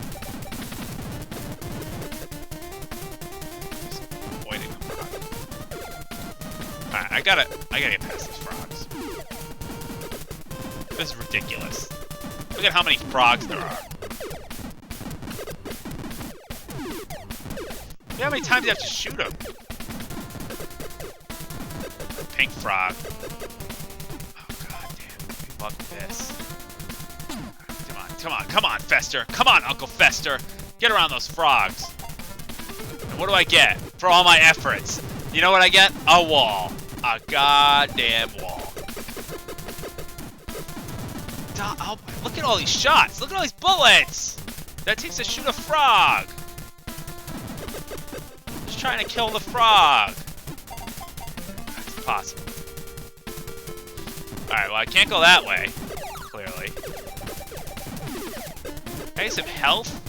Just avoiding them. Alright, I gotta get past these frogs. This is ridiculous. Look at how many frogs there are. Look how many times you have to shoot them. Pink frog. Oh god damn. Fuck this. Come on, Fester. Come on, Uncle Fester. Get around those frogs. And what do I get for all my efforts? You know what I get? A wall. A goddamn wall. Oh, look at all these shots. Look at all these bullets. That takes to shoot a frog. Just trying to kill the frog. That's impossible. Alright, well, I can't go that way. Clearly. Hey, some health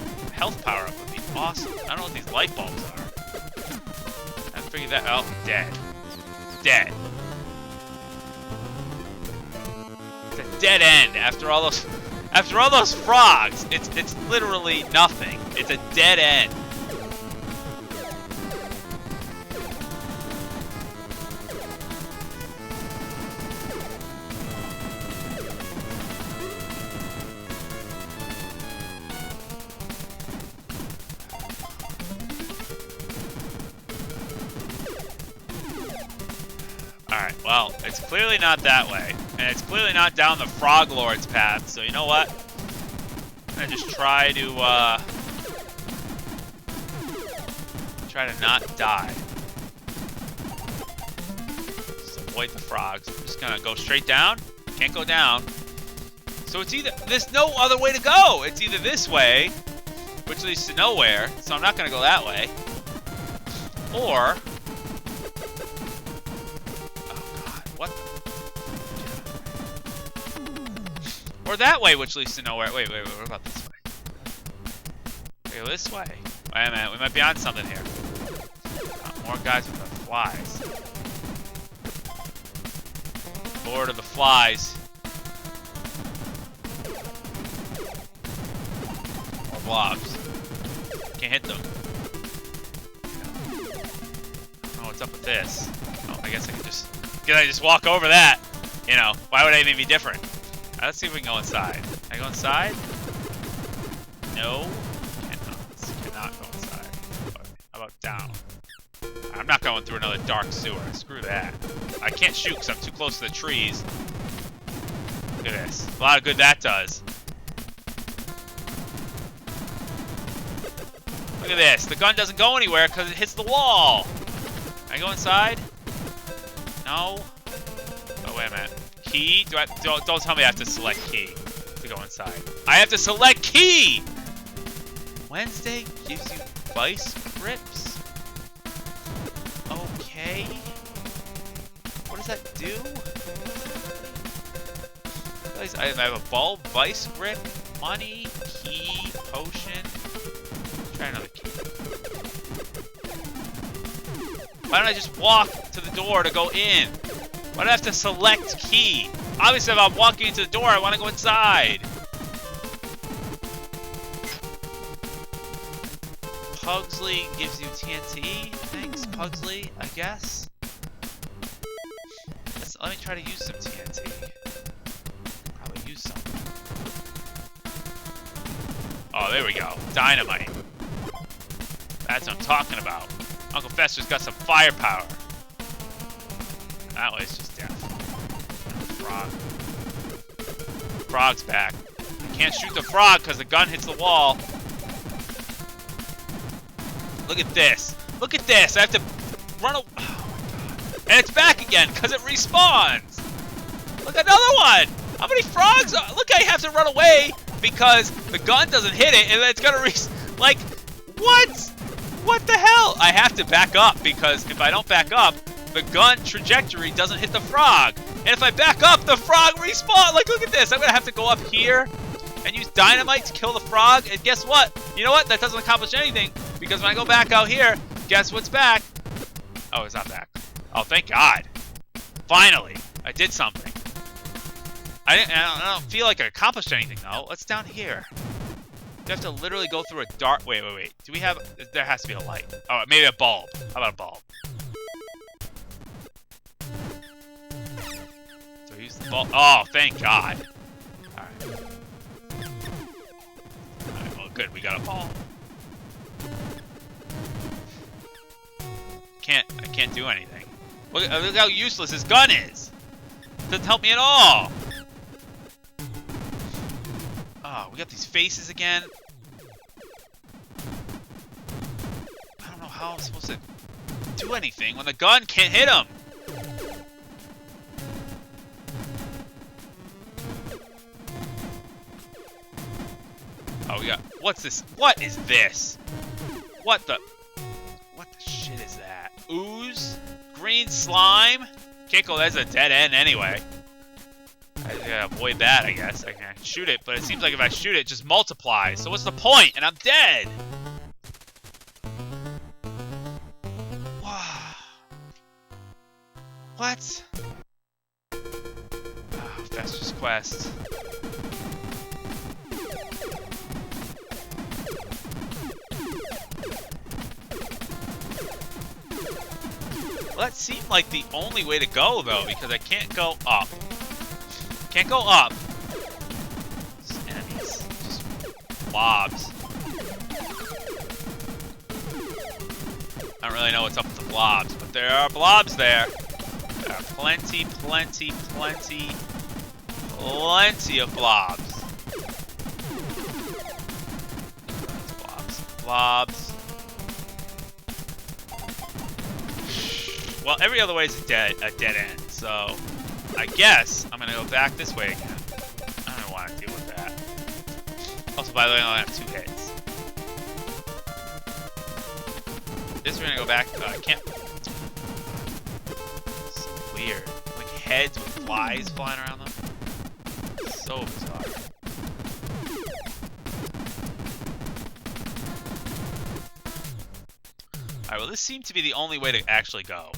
power-up would be awesome. I don't know what these light bulbs are. I figured that out. Dead. Dead. It's a dead end after all those frogs. It's literally nothing. It's a dead end. Alright, well, it's clearly not that way. And it's clearly not down the Frog Lord's path, so you know what? I'm gonna just try to not die. Just avoid the frogs. I'm just gonna go straight down. Can't go down. So it's either, there's no other way to go. It's either this way, which leads to nowhere, so I'm not gonna go that way. Or, or that way, which leads to nowhere. Wait, what about this way? Okay, this way. Wait a minute, we might be on something here. More guys with the flies. Lord of the flies. More blobs. Can't hit them. Oh, what's up with this? Oh, I guess I can just walk over that. You know, why would anything be different? Let's see if we can go inside. Can I go inside? No. Cannot go inside. How about down? I'm not going through another dark sewer. Screw that. I can't shoot because I'm too close to the trees. Look at this. A lot of good that does. Look at this. The gun doesn't go anywhere because it hits the wall. Can I go inside? No. Oh, wait a minute. Key? Don't tell me I have to select key to go inside. I have to select key! Wednesday gives you vice grips? Okay. What does that do? I have a bulb, vice grip, money, key, potion. Let's try another key. Why don't I just walk to the door to go in? Why do I have to select key? Obviously, if I'm walking into the door, I want to go inside. Pugsley gives you TNT. Thanks, Pugsley, I guess. Let me try to use some TNT. Probably use some. Oh, there we go. Dynamite. That's what I'm talking about. Uncle Fester's got some firepower. That way it's just death. Frog. Frog's back. I can't shoot the frog because the gun hits the wall. Look at this. Look at this. I have to run away. Oh my god. And it's back again because it respawns. Look, another one. How many frogs? Look, I have to run away because the gun doesn't hit it and then it's going to like, what? What the hell? I have to back up because if I don't back up, the gun trajectory doesn't hit the frog. And if I back up, the frog respawns. Like, look at this. I'm going to have to go up here and use dynamite to kill the frog. And guess what? You know what? That doesn't accomplish anything because when I go back out here, guess what's back? Oh, it's not back. Oh, thank God. Finally, I did something. I don't feel like I accomplished anything, though. What's down here? You have to literally go through a dark... Wait. Do we have... There has to be a light. Oh, maybe a bulb. How about a bulb? So use the bulb. Oh, thank God. Alright. Alright, well, good. We got a bulb. I can't do anything. Look how useless his gun is. Doesn't help me at all. Oh, we got these faces again. I don't know how I'm supposed to do anything when the gun can't hit him. Oh, we got... What's this? What is this? What the shit is that? Ooze? Green slime? Kickle, that's a dead end anyway. I gotta avoid that, I guess. I can shoot it, but it seems like if I shoot it, it just multiplies. So what's the point? And I'm dead! What? Oh, Fester's Quest. Well, that seemed like the only way to go, though, because I can't go up. Can't go up. Just enemies. Just blobs. I don't really know what's up with the blobs, but there are blobs there. There are plenty of blobs. Blobs. Well, every other way is a dead end, so I guess I'm gonna go back this way again. I don't want to deal with that. Also, by the way, I only have 2 hits. This we're gonna go back. I can't. So weird. Like heads with flies flying around them. So bizarre. Alright, well, this seemed to be the only way to actually go.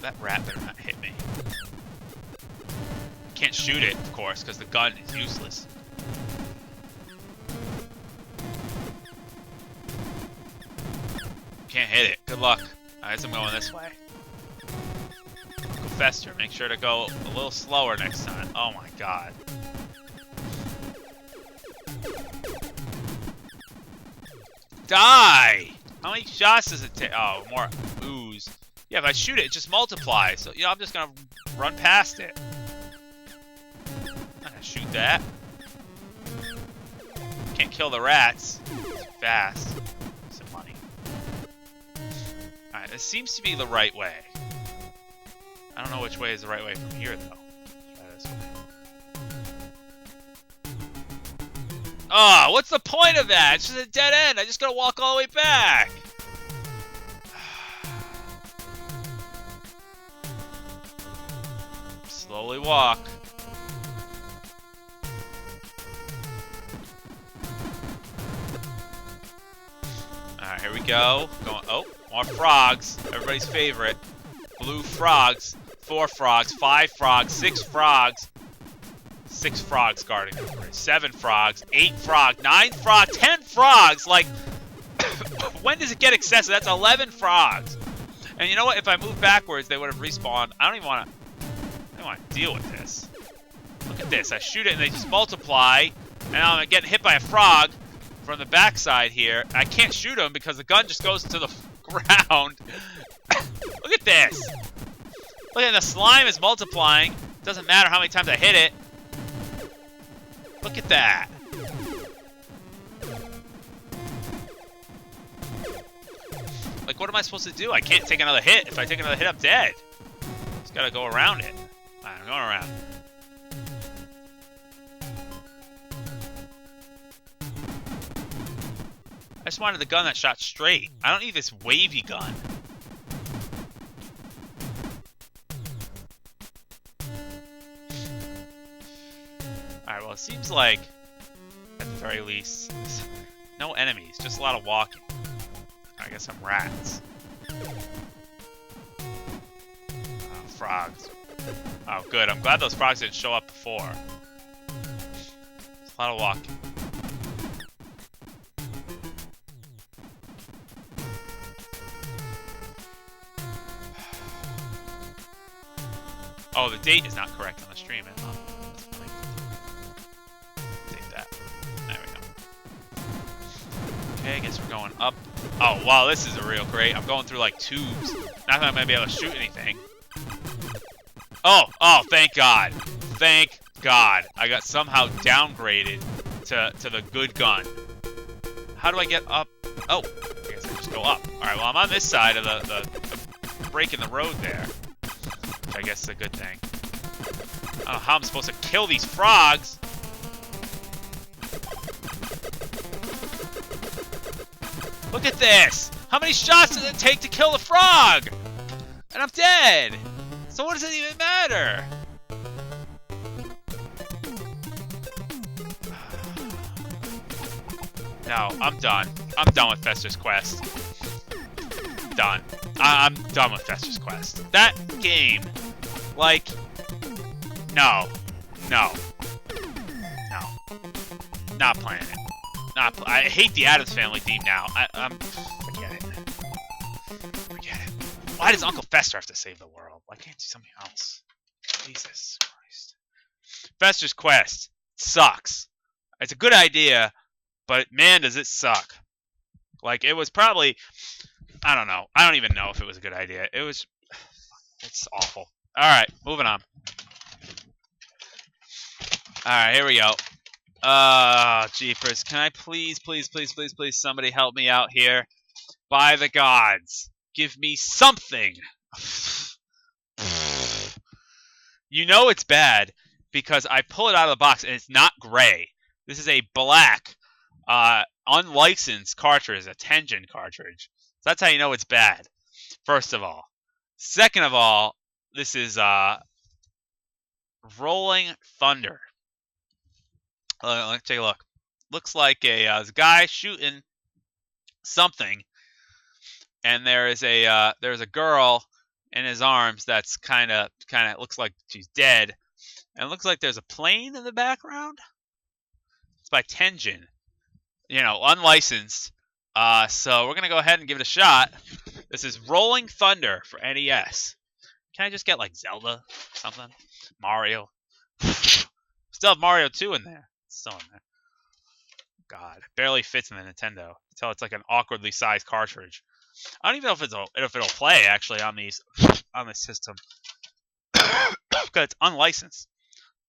That rat better not hit me. Can't shoot it, of course, because the gun is useless. Can't hit it. Good luck. I guess I'm going this way. Go Fester. Make sure to go a little slower next time. Oh my god. Die! How many shots does it take? Oh, more ooze. Yeah, if I shoot it, it just multiplies. So, you know, I'm just gonna run past it. I'm not gonna shoot that. Can't kill the rats. It's fast. Some money. Alright, this seems to be the right way. I don't know which way is the right way from here, though. Try this way. Oh, what's the point of that? It's just a dead end. I just gotta walk all the way back. Slowly walk. Alright, here we go. Going. Oh, more frogs. Everybody's favorite. Blue frogs. 4 frogs. 5 frogs. 6 frogs. 6 frogs guarding them. 7 frogs. 8 frogs. 9 frogs. 10 frogs. Like, when does it get excessive? That's 11 frogs. And you know what? If I move backwards, they would have respawned. I don't want to deal with this. Look at this. I shoot it and they just multiply. And I'm getting hit by a frog from the backside here. I can't shoot him because the gun just goes into the ground. Look at this! Look at the slime is multiplying. Doesn't matter how many times I hit it. Look at that. Like, what am I supposed to do? I can't take another hit. If I take another hit, I'm dead. Just gotta go around it. Alright, I'm going around. I just wanted the gun that shot straight. I don't need this wavy gun. Alright, well, it seems like, at the very least, no enemies, just a lot of walking. I guess some rats. Frogs. Oh, good. I'm glad those frogs didn't show up before. It's a lot of walking. Oh, the date is not correct on the stream. Take that. There we go. Okay, I guess we're going up. Oh, wow, this is a real great. I'm going through, like, tubes. Not that I'm going to be able to shoot anything. Oh, thank God. Thank God. I got somehow downgraded to the good gun. How do I get up? Oh, I guess I just go up. All right, well, I'm on this side of the break in the road there. Which I guess is a good thing. I don't know how I'm supposed to kill these frogs. Look at this! How many shots does it take to kill the frog? And I'm dead! So what does it even matter? No, I'm done. I'm done with Fester's Quest. Done. I'm done with Fester's Quest. That game, like, no. Not playing it. I hate the Addams Family theme now. Forget it. Why does Uncle Fester have to save the world? Why can't do something else? Jesus Christ. Fester's Quest sucks. It's a good idea, but man, does it suck. Like, it was probably, I don't know. I don't even know if it was a good idea. It's awful. Alright, moving on. Alright, here we go. Jeepers. Can I please, somebody help me out here? By the gods. Give me something. You know it's bad because I pull it out of the box and it's not gray. This is a black, unlicensed cartridge, a Tengen cartridge. So that's how you know it's bad, first of all. Second of all, this is Rolling Thunder. Let's take a look. Looks like there's a guy shooting something, and there's a girl in his arms that's kind of looks like she's dead, and it looks like there's a plane in the background. It's by Tengen, unlicensed. So we're gonna go ahead and give it a shot. This is Rolling Thunder for NES. Can I just get like Zelda, something, Mario? Still have Mario 2 in there. Still in there. God, barely fits in the Nintendo. Until it's like an awkwardly sized cartridge. I don't even know if it'll play actually on this system because it's unlicensed.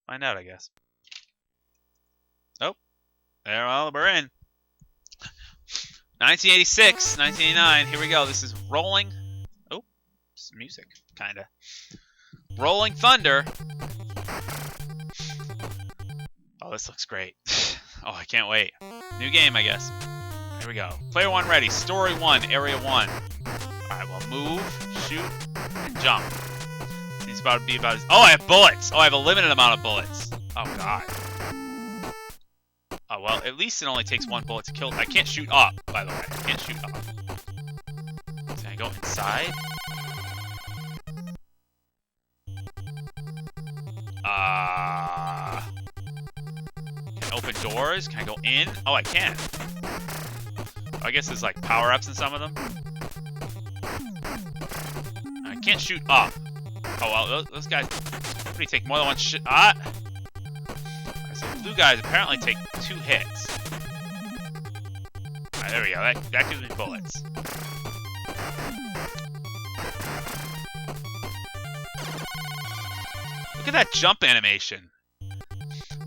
Find out, I guess. Oh, there, well, we're in. 1986, 1989. Here we go. This is Rolling. Oh, some music, kinda. Rolling Thunder. Oh, this looks great. Oh, I can't wait. New game, I guess. Here we go. Player 1 ready. Story 1, Area 1. Alright, well, move, shoot, and jump. He's about to be about his... Oh, I have bullets! Oh, I have a limited amount of bullets. Oh, God. Oh, well, at least it only takes one bullet to kill. I can't shoot up, by the way. I can't shoot up. Can I go inside? Can I open doors? Can I go in? Oh, I can. I guess there's like power-ups in some of them. I can't shoot up. Oh, well, those guys pretty take more than one shot. So the blue guys apparently take 2 hits. Alright, there we go. That gives me bullets. Look at that jump animation.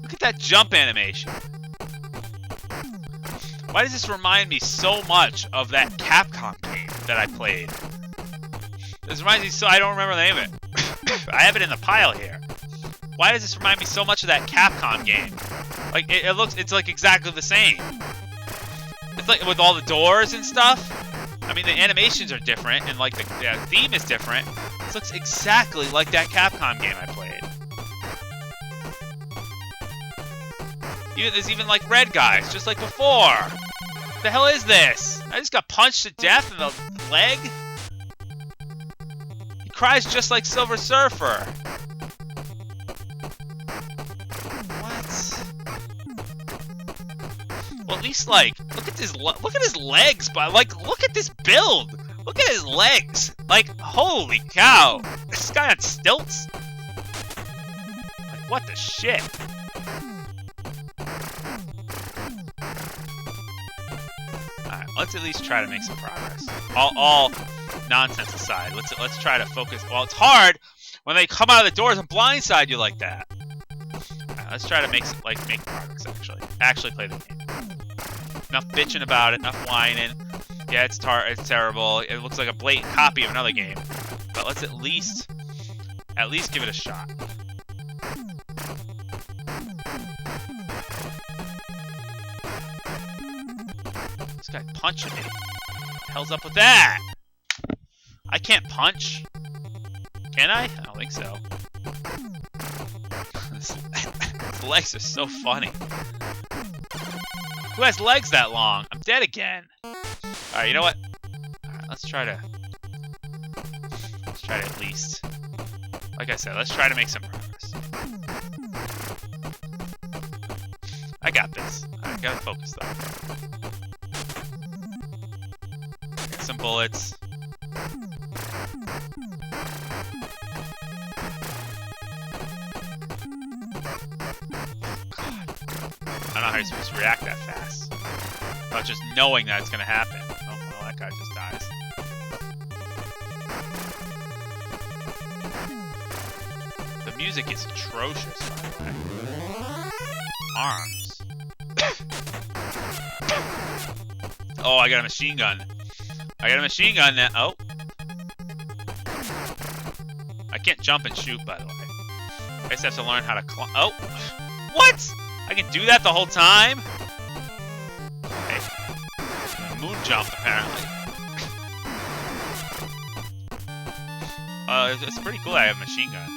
Look at that jump animation. Why does this remind me so much of that Capcom game that I played? This reminds me so I don't remember the name of it. I have it in the pile here. Why does this remind me so much of that Capcom game? Like it's like exactly the same. It's like with all the doors and stuff. I mean, the animations are different and like the theme is different. This looks exactly like that Capcom game I played. There's even like red guys, just like before. What the hell is this? I just got punched to death in the leg? He cries just like Silver Surfer. What? Well, at least like, look at his legs, but like, look at this build. Look at his legs. Like, holy cow. This guy on stilts? Like, what the shit? Let's at least try to make some progress. All nonsense aside, let's try to focus. Well, it's hard when they come out of the doors and blindside you like that. Right, let's try to make progress. Actually play the game. Enough bitching about it. Enough whining. Yeah, it's terrible. It looks like a blatant copy of another game. But let's at least give it a shot. This guy punching me. What the hell's up with that? I can't punch. Can I? I don't think so. His legs are so funny. Who has legs that long? I'm dead again. Alright, you know what? Alright, let's try to at least, like I said, let's try to make some progress. I got this. Alright, gotta focus though. Get some bullets. I don't know how you're supposed to react that fast. Without just knowing that it's gonna happen. Oh, well, that guy just dies. The music is atrocious, by the way. Arms. Oh, I got a machine gun. I got a machine gun now. Oh. I can't jump and shoot, by the way. I guess I have to learn how to climb. Oh! What?! I can do that the whole time? Okay. Moon jump, apparently. It's pretty cool I have a machine gun.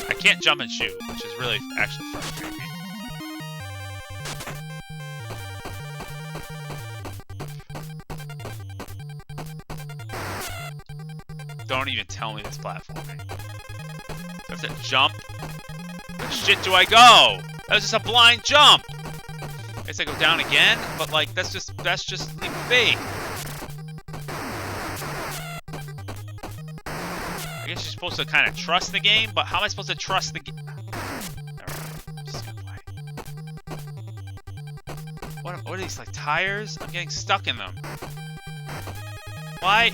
I can't jump and shoot, which is really actually frustrating. Don't even tell me this platforming. I have to jump. Where shit do I go? That was just a blind jump. I guess I go down again, but like that's just leap of faith. I guess you're supposed to kind of trust the game, but how am I supposed to trust the game? Just gonna play. What are these, like tires? I'm getting stuck in them. Why?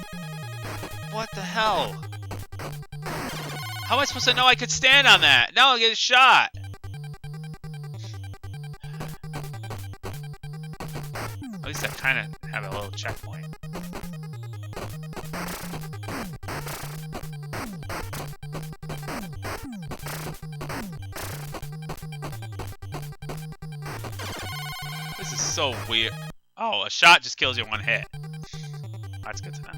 What the hell? How am I supposed to know I could stand on that? Now I'll get a shot. At least I kind of have a little checkpoint. This is so weird. Oh, a shot just kills you in one hit. That's good to know.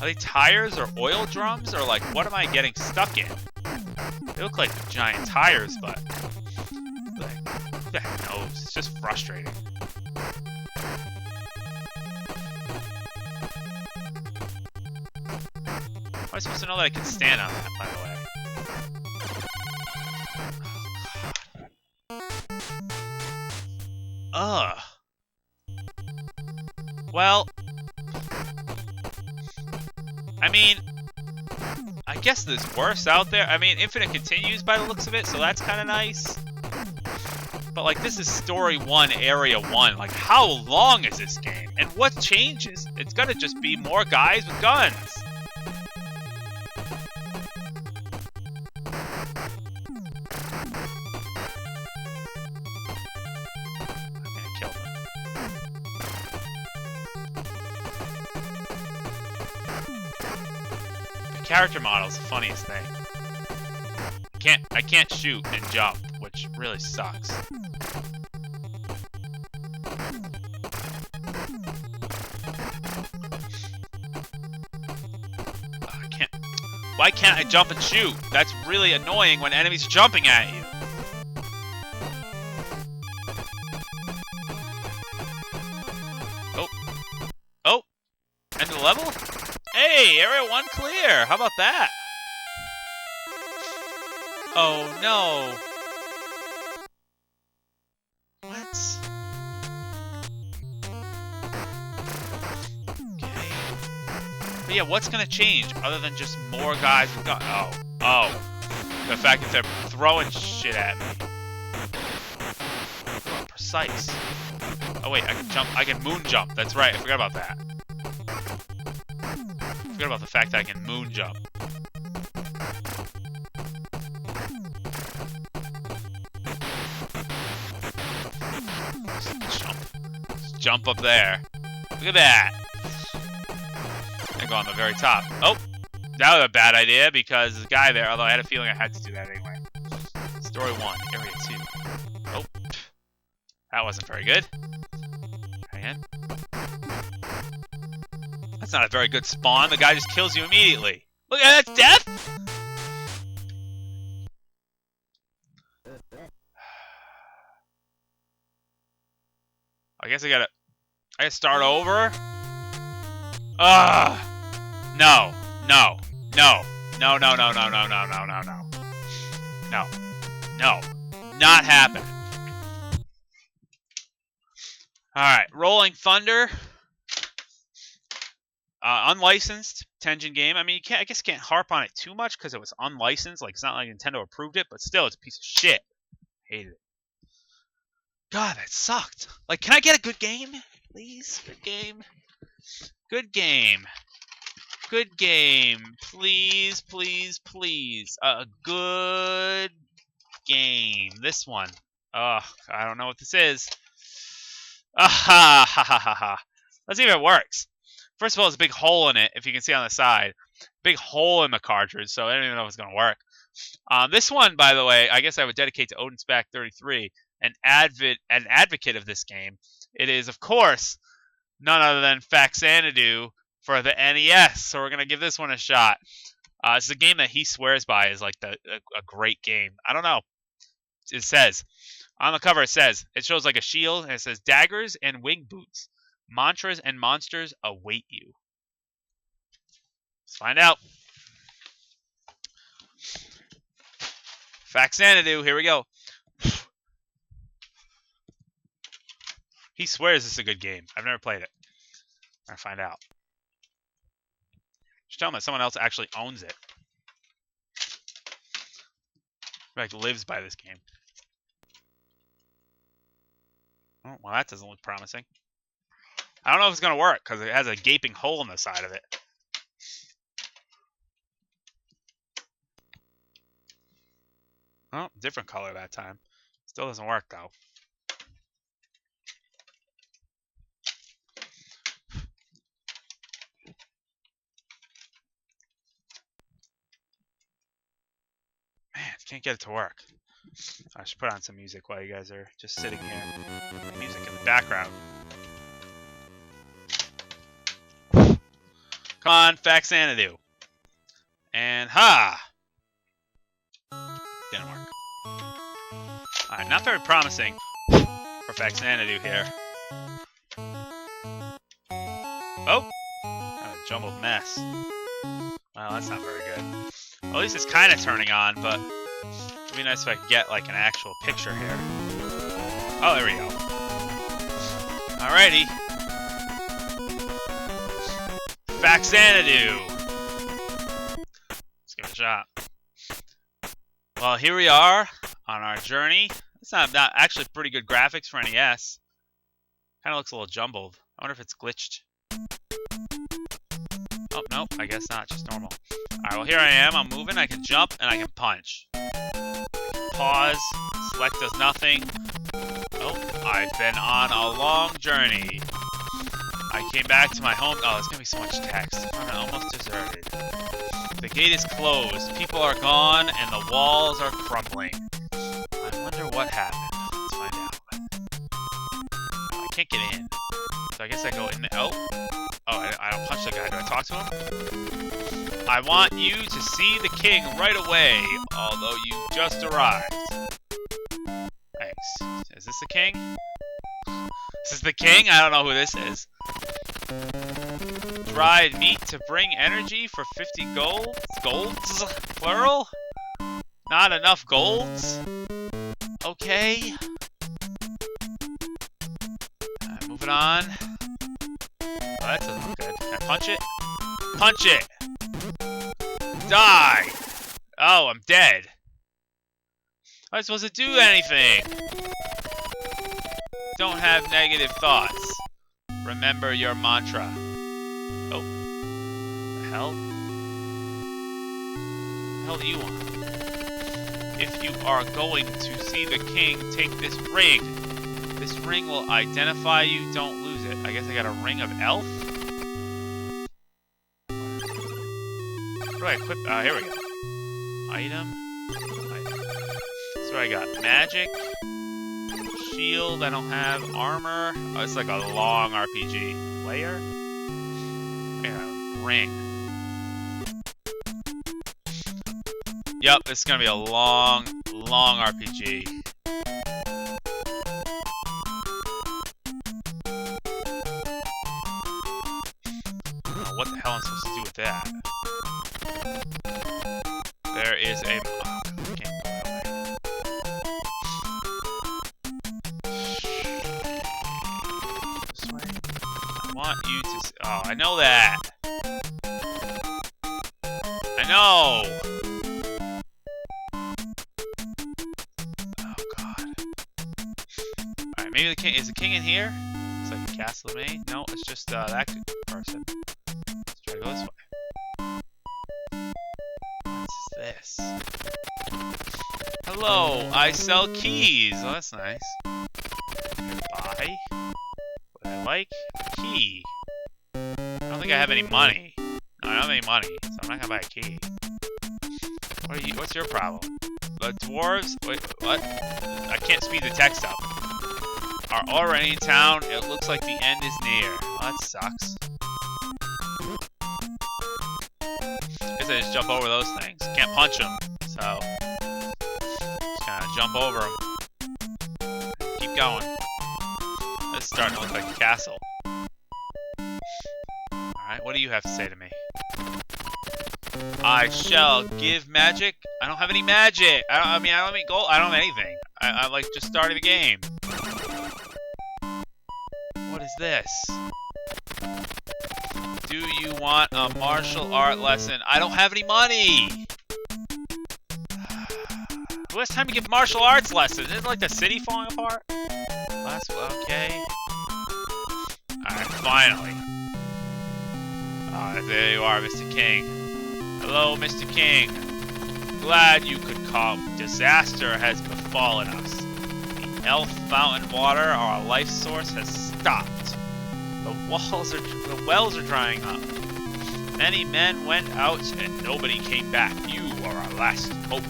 Are they tires or oil drums or like what am I getting stuck in? They look like giant tires, but like, who the heck knows? It's just frustrating. How am I supposed to know that I can stand on that, by the way? Ugh. Well, I mean, I guess there's worse out there. I mean, Infinite continues by the looks of it, so that's kind of nice. But, like, this is Story 1, Area 1. Like, how long is this game? And what changes? It's gonna just be more guys with guns. I'm gonna kill them. The character model is the funniest thing. I can't shoot and jump, which really sucks. Why can't I jump and shoot? That's really annoying when enemies are jumping at you. Oh. Oh! End of the level? Hey, Area 1 clear! How about that? Oh no! What? Okay. But yeah, what's gonna change other than just more guys with guns? Oh. The fact that they're throwing shit at me. Oh, precise. Oh wait, I can jump. I can moon jump. That's right, I forgot about that. I forgot about the fact that I can moon jump. Jump up there. Look at that. I go on the very top. Oh, that was a bad idea because there's a guy there, although I had a feeling I had to do that anyway. Story 1, Area 2. Oh, that wasn't very good. Again. That's not a very good spawn. The guy just kills you immediately. Look at that, death! I guess I gotta start over? No. No. No. No, no, no, no, no, no, no, no, no. No. No. Not happening. Alright, Rolling Thunder. Unlicensed Tengen game. I mean, I guess you can't harp on it too much because it was unlicensed. Like, it's not like Nintendo approved it, but still, it's a piece of shit. Hated it. God, that sucked. Like, can I get a good game? Please? Good game? Good game. Good game. Please, please, please. A good game. This one. Ugh, I don't know what this is. Ha ha ha ha ha. Let's see if it works. First of all, there's a big hole in it, if you can see on the side. Big hole in the cartridge, so I don't even know if it's going to work. This one, by the way, I guess I would dedicate to OdinSpack33. An advocate of this game. It is, of course, none other than Faxanadu for the NES. So we're gonna give this one a shot. It's a game that he swears by is like a great game. I don't know. It says on the cover. It shows like a shield and it says daggers and wing boots. Mantras and monsters await you. Let's find out. Faxanadu. Here we go. He swears it's a good game. I've never played it. I'm gonna find out. Just tell him that someone else actually owns it. Like lives by this game. Oh, well, that doesn't look promising. I don't know if it's gonna work because it has a gaping hole in the side of it. Oh, different color that time. Still doesn't work though. Can't get it to work. I should put on some music while you guys are just sitting here. Music in the background. Come on, Faxanadu. And ha! Didn't work. Alright, not very promising for Faxanadu here. Oh! Kind of a jumbled mess. Well, that's not very good. Well, at least it's kind of turning on, but it'd be nice if I could get like an actual picture here. Oh, there we go. Alrighty. Faxanadu. Let's give it a shot. Well, here we are on our journey. It's not actually pretty good graphics for NES. Kind of looks a little jumbled. I wonder if it's glitched. Oh, nope, I guess not, just normal. Alright, well here I am, I'm moving, I can jump, and I can punch. Pause, select does nothing. Oh, I've been on a long journey. I came back to my home. Oh, there's gonna be so much text. I'm almost deserted. The gate is closed, people are gone, and the walls are crumbling. I wonder what happened. Let's find out. I can't get in. So I guess I go in. Oh, I don't punch the guy. Do I talk to him? I want you to see the king right away, although you just arrived. Thanks. Is this the king? Is this the king? I don't know who this is. Dried meat to bring energy for 50 golds? Golds? Plural? Not enough golds? Okay. Moving on. Oh, that doesn't look good. Can I punch it? Punch it! Die! Oh, I'm dead. Am I supposed to do anything? Don't have negative thoughts. Remember your mantra. Oh. The hell? The hell do you want? If you are going to see the king, take this ring. This ring will identify you. Don't lose it. I guess I got a ring of elf? What do I equip? Here we go. Item. So I got magic. Shield. I don't have armor. Oh, it's like a long RPG. Player? Yeah, ring. Yep, it's gonna be a long RPG. What the hell am I supposed to do with that? There is a... Oh, I can't go that way. This way. I want you to... Oh, I know that! I know! Oh, God. Alright, maybe the king... Is the king in here? It's like a castle of me. No, it's just that person. Let's try to go this way. What's this? Hello, I sell keys. Oh, that's nice. Buy. What I like? Key. I don't think I have any money. No, I don't have any money, so I'm not gonna buy a key. What are you? What's your problem? The dwarves? Wait, what? I can't speed the text up. Are already in town. It looks like the end is near. Oh, that sucks. Guess I just jump over those things. Can't punch them, so just kind of jump over them. Keep going. This is starting to look like a castle. Alright, what do you have to say to me? I shall give magic. I don't have any magic. I don't have any gold. I don't have anything. I like just started the game. What is this? Do you want a martial art lesson? I don't have any money! Who has time to give martial arts lessons? Isn't it like the city falling apart? That's okay. Alright, finally. There you are, Mr. King. Hello, Mr. King. Glad you could come. Disaster has befallen us. The elf fountain water, our life source, has stopped. The wells are drying up. Many men went out and nobody came back. You are our last hope.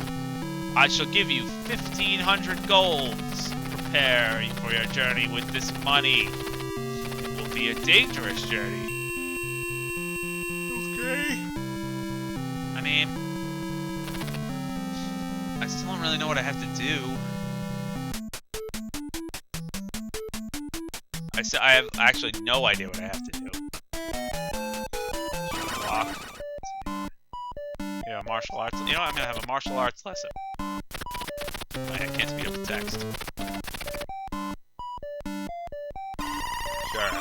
I shall give you 1,500 golds. Prepare for your journey with this money. It will be a dangerous journey. Okay. I mean, I still don't really know what I have to do. I have actually no idea what I have to do. Walk. Yeah, martial arts. You know what? I'm gonna have a martial arts lesson. I can't speed up the text. Sure.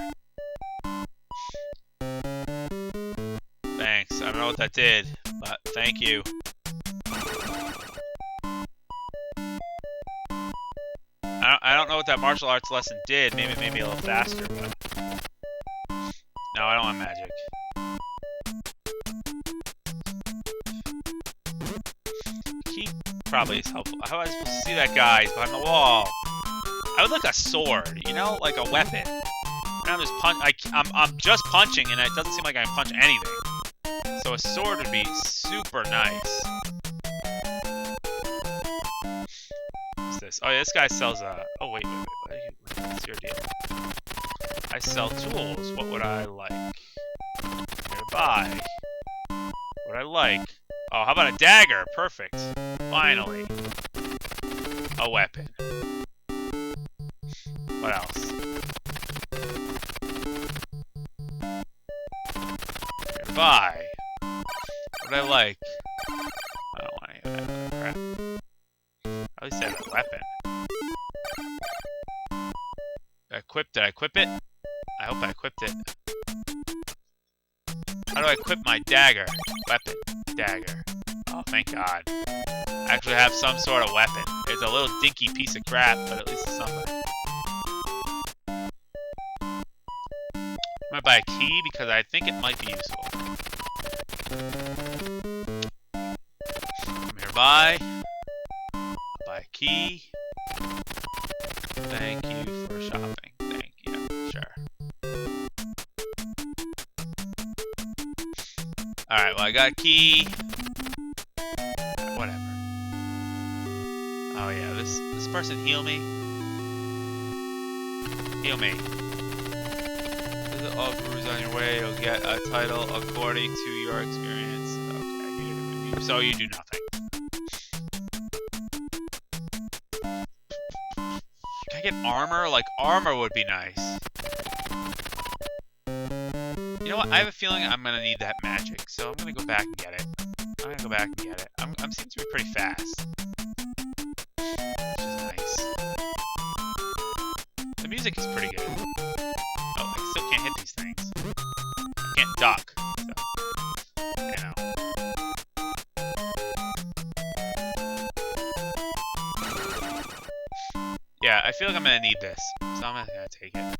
Thanks. I don't know what that did, but thank you. that martial arts lesson did. Maybe it made me a little faster, but... No, I don't want magic. Key probably is helpful. How am I supposed to see that guy? He's behind the wall. I would like a sword, you know? Like a weapon. And I'm just I'm just punching, and it doesn't seem like I can punch anything. So a sword would be super nice. What's this? Oh, yeah, this guy sells a... Oh, wait. What's your deal? I sell tools. What would I like? Here to buy. What would I like? Oh, how about a dagger? Perfect. Finally. A weapon. What else? Here to buy. What would I like? I don't want any of that crap. At least I have a weapon. Did I equip it? I hope I equipped it. How do I equip my dagger? Weapon. Dagger. Oh, thank God. I actually have some sort of weapon. It's a little dinky piece of crap, but at least it's something. I'm gonna buy a key because I think it might be useful. Come here, buy. Buy a key. Thank you for shopping. Thank you. Sure. Alright, well, I got a key. Whatever. Oh, yeah, this person heal me. Heal me. Visit all gurus on your way. You'll get a title according to your experience. Okay, so you do nothing. Can I get armor? Like, armor would be nice. You know what? I have a feeling I'm gonna need that magic, so I'm gonna go back and get it. I'm seem to be pretty fast. Which is nice. The music is pretty good. Oh, I still can't hit these things. I can't duck, so... You know. Yeah, I feel like I'm gonna need this, so I'm gonna take it.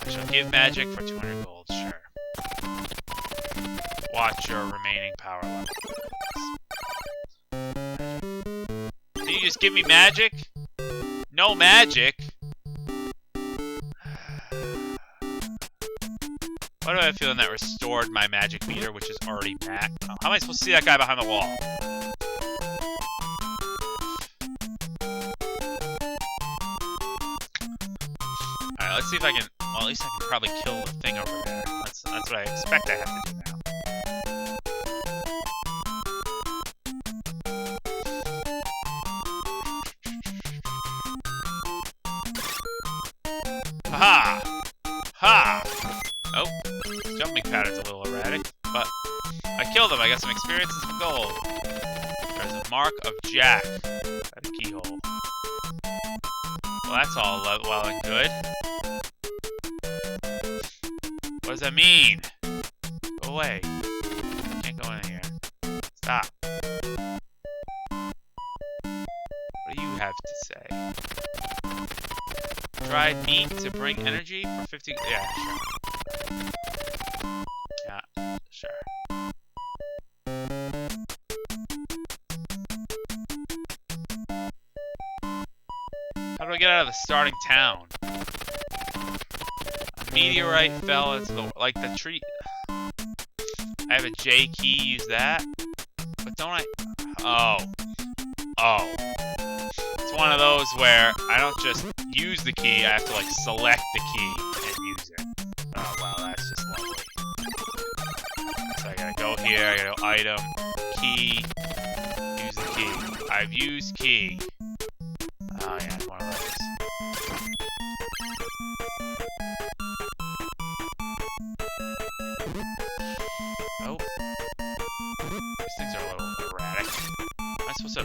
I shall give magic for 200 gold, sure. Watch your remaining power level. Can you just give me magic? No magic? Why do I have a feeling that restored my magic meter, which is already maxed? Oh, how am I supposed to see that guy behind the wall? Alright, let's see if I can... Well, at least I can probably kill the thing over there. That's what I expect I have to do now. Ha! Ha! Oh, jumping pattern's a little erratic, but I killed him. I got some experience and some gold. There's a mark of Jack at a keyhole. Well, that's all well and good. What does that mean? Go away. Can't go in here. Stop. What do you have to say? Dried meat to bring energy for 50... Yeah, sure. Yeah, sure. How do I get out of the starting town? A meteorite fell into the... Like, the tree... I have a J key, use that? But don't I... Oh. Oh. It's one of those where I don't just use the key, I have to, like, select the key and use it. Oh, wow, that's just lovely. So I gotta go here, I gotta go item, key, use the key. I've used key. Oh, yeah, it's one of those. Oh. These things are a little erratic. Am I supposed to...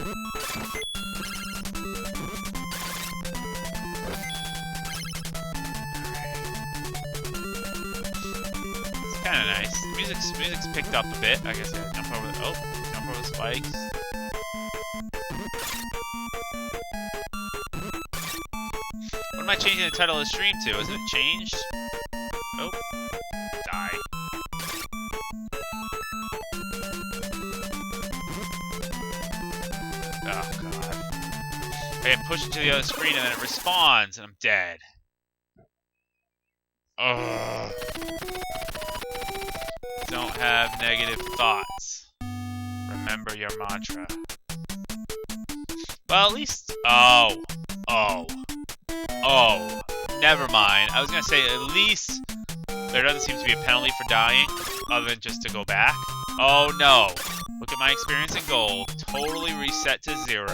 Kind of nice. Music's picked up a bit. I guess I gotta jump over the... Oh, jump over the spikes. am I changing the title of the stream to? Isn't it changed? Oh. Die. Oh, God. I get pushed to the other screen and then it respawns and I'm dead. Ugh. Don't have negative thoughts. Remember your mantra. Well, at least... Oh. Never mind. I was gonna say, at least there doesn't seem to be a penalty for dying, other than just to go back. Oh, no. Look at my experience in gold. Totally reset to 0.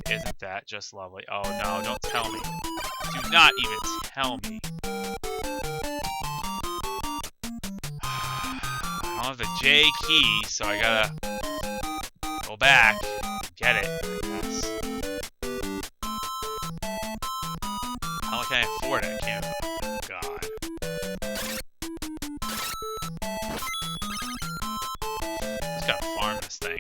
Isn't that just lovely? Oh, no. Don't tell me. Do not even tell me. I don't have the J key, so I gotta go back and get it, I guess. How much can I afford it? I can't. Oh, God. Just gotta farm this thing.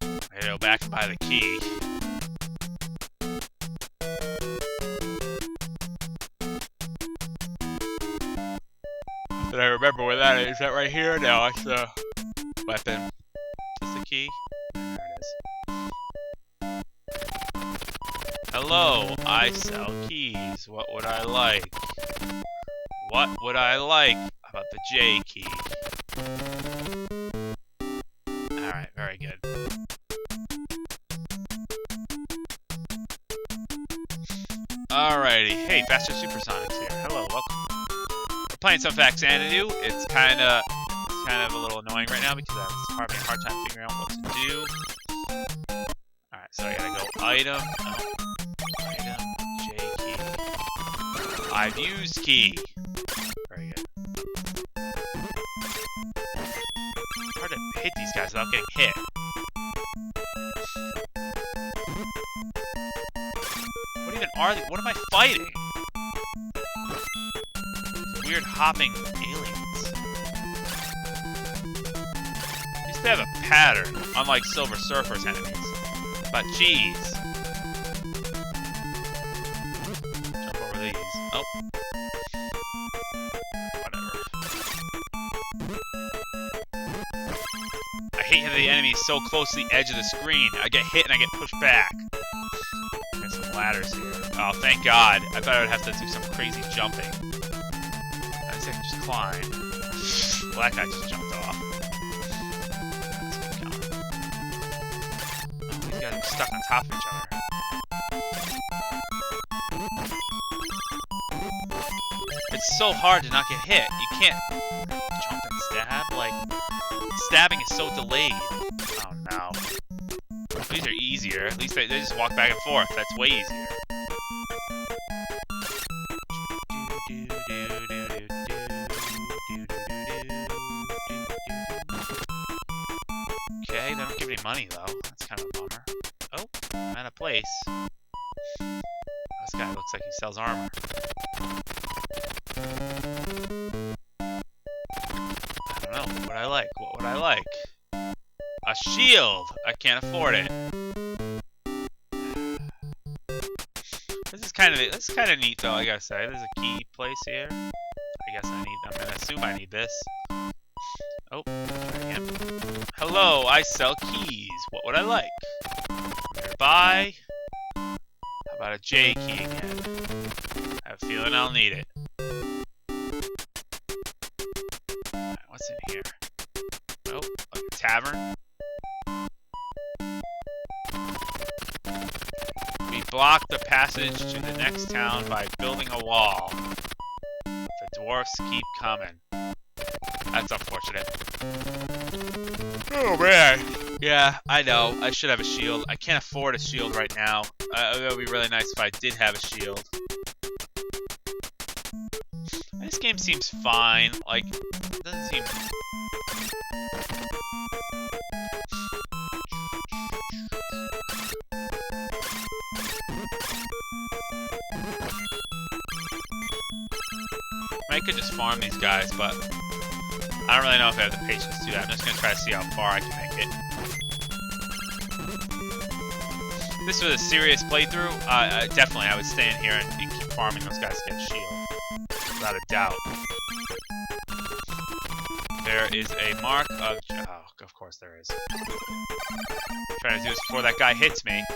I gotta go back and buy the key. Did I remember where that is? Is that right here? No, it's the weapon. Is this the key? There it is. Hello, I sell keys. What would I like? What would I like about the J key? Alright, very good. Alrighty. Hey, Faster Supersonics here. Hello, welcome. We're playing some Faxanadu. It's kind of a little annoying right now because I'm having a hard time figuring out what to do. Alright, so I gotta go item, J key. I've used key. Very good. It's hard to hit these guys without getting hit. What even are they? What am I fighting? These weird hopping aliens. At least they have a pattern, unlike Silver Surfer's enemies. But jeez. Jump over these. Oh. Whatever. I hate how the enemy is so close to the edge of the screen. I get hit and I get pushed back. There's some ladders here. Oh, thank God. I thought I would have to do some crazy jumping. I guess I can just climb. Well, that guy just jumped off. Let's keep going. Oh, these guys are stuck on top of each other. It's so hard to not get hit. You can't jump and stab. Like, stabbing is so delayed. Oh, no. These are easier. At least they just walk back and forth. That's way easier. Okay, they don't give any money though. That's kind of a bummer. Oh, I'm at a place. This guy looks like he sells armor. I don't know. What would I like? What would I like? A shield! I can't afford it. This is kind of neat though, I gotta say. There's a key place here. I'm gonna assume I need this. Oh, try again. Hello, I sell keys. What would I like? Nearby. How about a J key again? I have a feeling I'll need it. Alright, what's in here? Oh, a tavern. We block the passage to the next town by building a wall. But the dwarfs keep coming. That's unfortunate. Oh man. Yeah, I know. I should have a shield. I can't afford a shield right now. It would be really nice if I did have a shield. This game seems fine. Like, it doesn't seem... I could just farm these guys, but I don't really know if I have the patience to do that. I'm just going to try to see how far I can make it. this was a serious playthrough, definitely I would stay in here and keep farming those guys to get a shield. Without a doubt. There is a mark of... Oh, of course there is. Trying to do this before that guy hits me. Of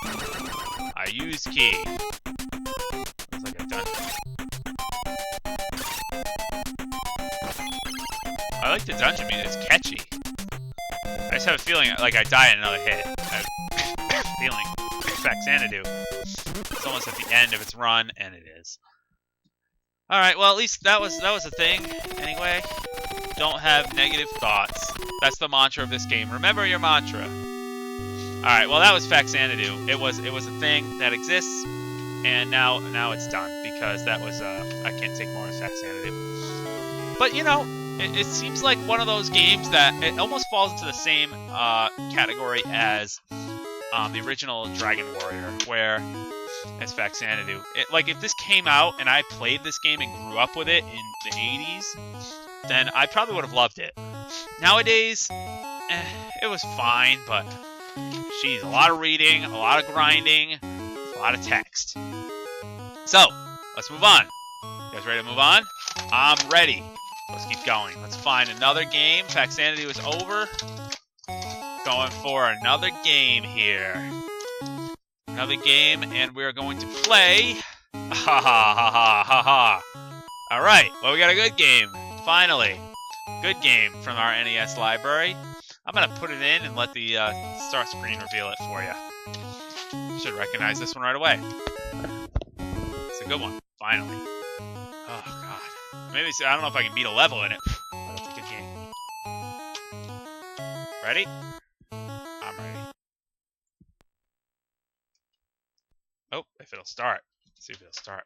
course I can. I use key. Looks like a dungeon. I like the dungeon music. It's catchy. I just have a feeling like I die in another hit. I have a feeling Faxanadu. It's almost at the end of its run, and it is. Alright, well at least that was a thing. Anyway, don't have negative thoughts. That's the mantra of this game. Remember your mantra. Alright, well that was Faxanadu. It was a thing that exists, and now it's done because that was I can't take more of Faxanadu. But you know, it seems like one of those games that it almost falls into the same category as the original Dragon Warrior, where it's Faxanadu. Like, if this came out and I played this game and grew up with it in the 80s, then I probably would have loved it. Nowadays, it was fine, but geez, a lot of reading, a lot of grinding, a lot of text. So, let's move on. You guys ready to move on? I'm ready. Let's keep going. Let's find another game. Faxanadu is over. Going for another game here. Another game, and we're going to play. Ha ha ha ha ha ha. Alright, well, we got a good game. Finally. Good game from our NES library. I'm going to put it in and let the start screen reveal it for you. Should recognize this one right away. It's a good one. Finally. Oh, God. Maybe, I don't know if I can beat a level in it, but it's a good game. Ready? I'm ready. Oh, if it'll start. Let's see if it'll start.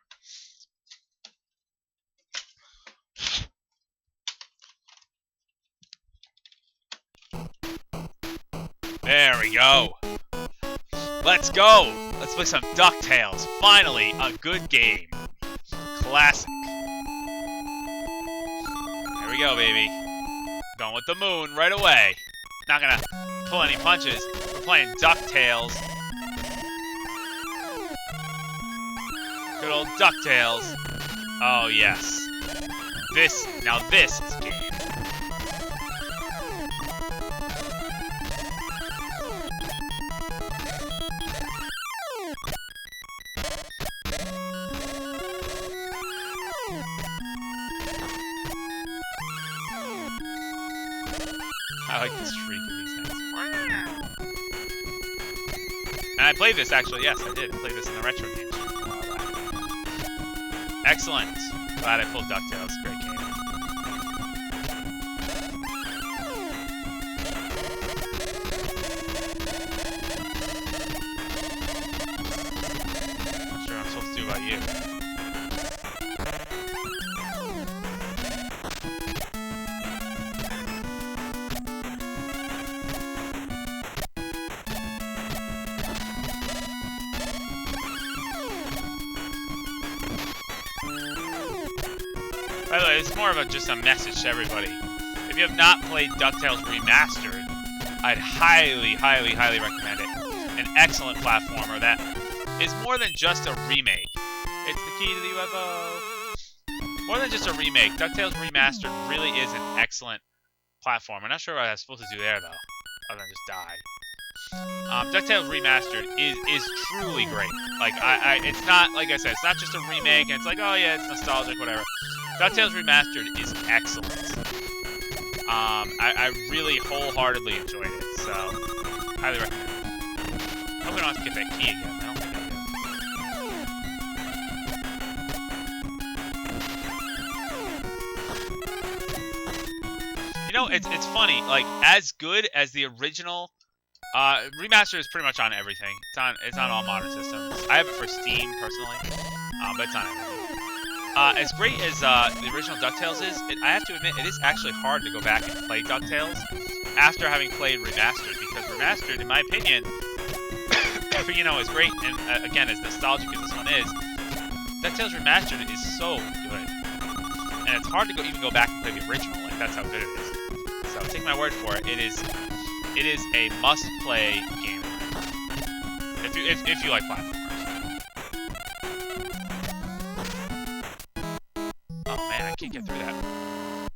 There we go. Let's go. Let's play some DuckTales. Finally, a good game. Classic. Here we go, baby. Going with the moon right away. Not gonna pull any punches. We're playing DuckTales. Good old DuckTales. Oh, yes. Now this is game. I like the shriek of these things. And I played this, actually. Yes, I did. I played this in the retro game. Excellent. Glad I pulled DuckTales. Great game. Not sure what I'm supposed to do about you. By the way, it's more of just a message to everybody. If you have not played DuckTales Remastered, I'd highly, highly, highly recommend it. An excellent platformer that is more than just a remake. It's the key to the UFO. More than just a remake, DuckTales Remastered really is an excellent platform. I'm not sure what I was supposed to do there, though, other than just die. DuckTales Remastered is truly great. Like, it's not, like I said, it's not just a remake, and it's like, oh yeah, it's nostalgic, whatever. DuckTales Remastered is excellent. I really wholeheartedly enjoyed it, so highly recommend it. I hope we don't have to get that key again. I don't think I do. You know, it's funny. Like, as good as the original, Remastered is pretty much on everything. It's on all modern systems. I have it for Steam personally, but it's on everything. As great as the original DuckTales is, I have to admit, it is actually hard to go back and play DuckTales after having played Remastered, because Remastered, in my opinion, you know, is great, and again, as nostalgic as this one is, DuckTales Remastered is so good. And it's hard to even go back and play the original, like, that's how good it is. So, take my word for it, it is a must-play game. if you like platformers. Oh man, I can't get through that.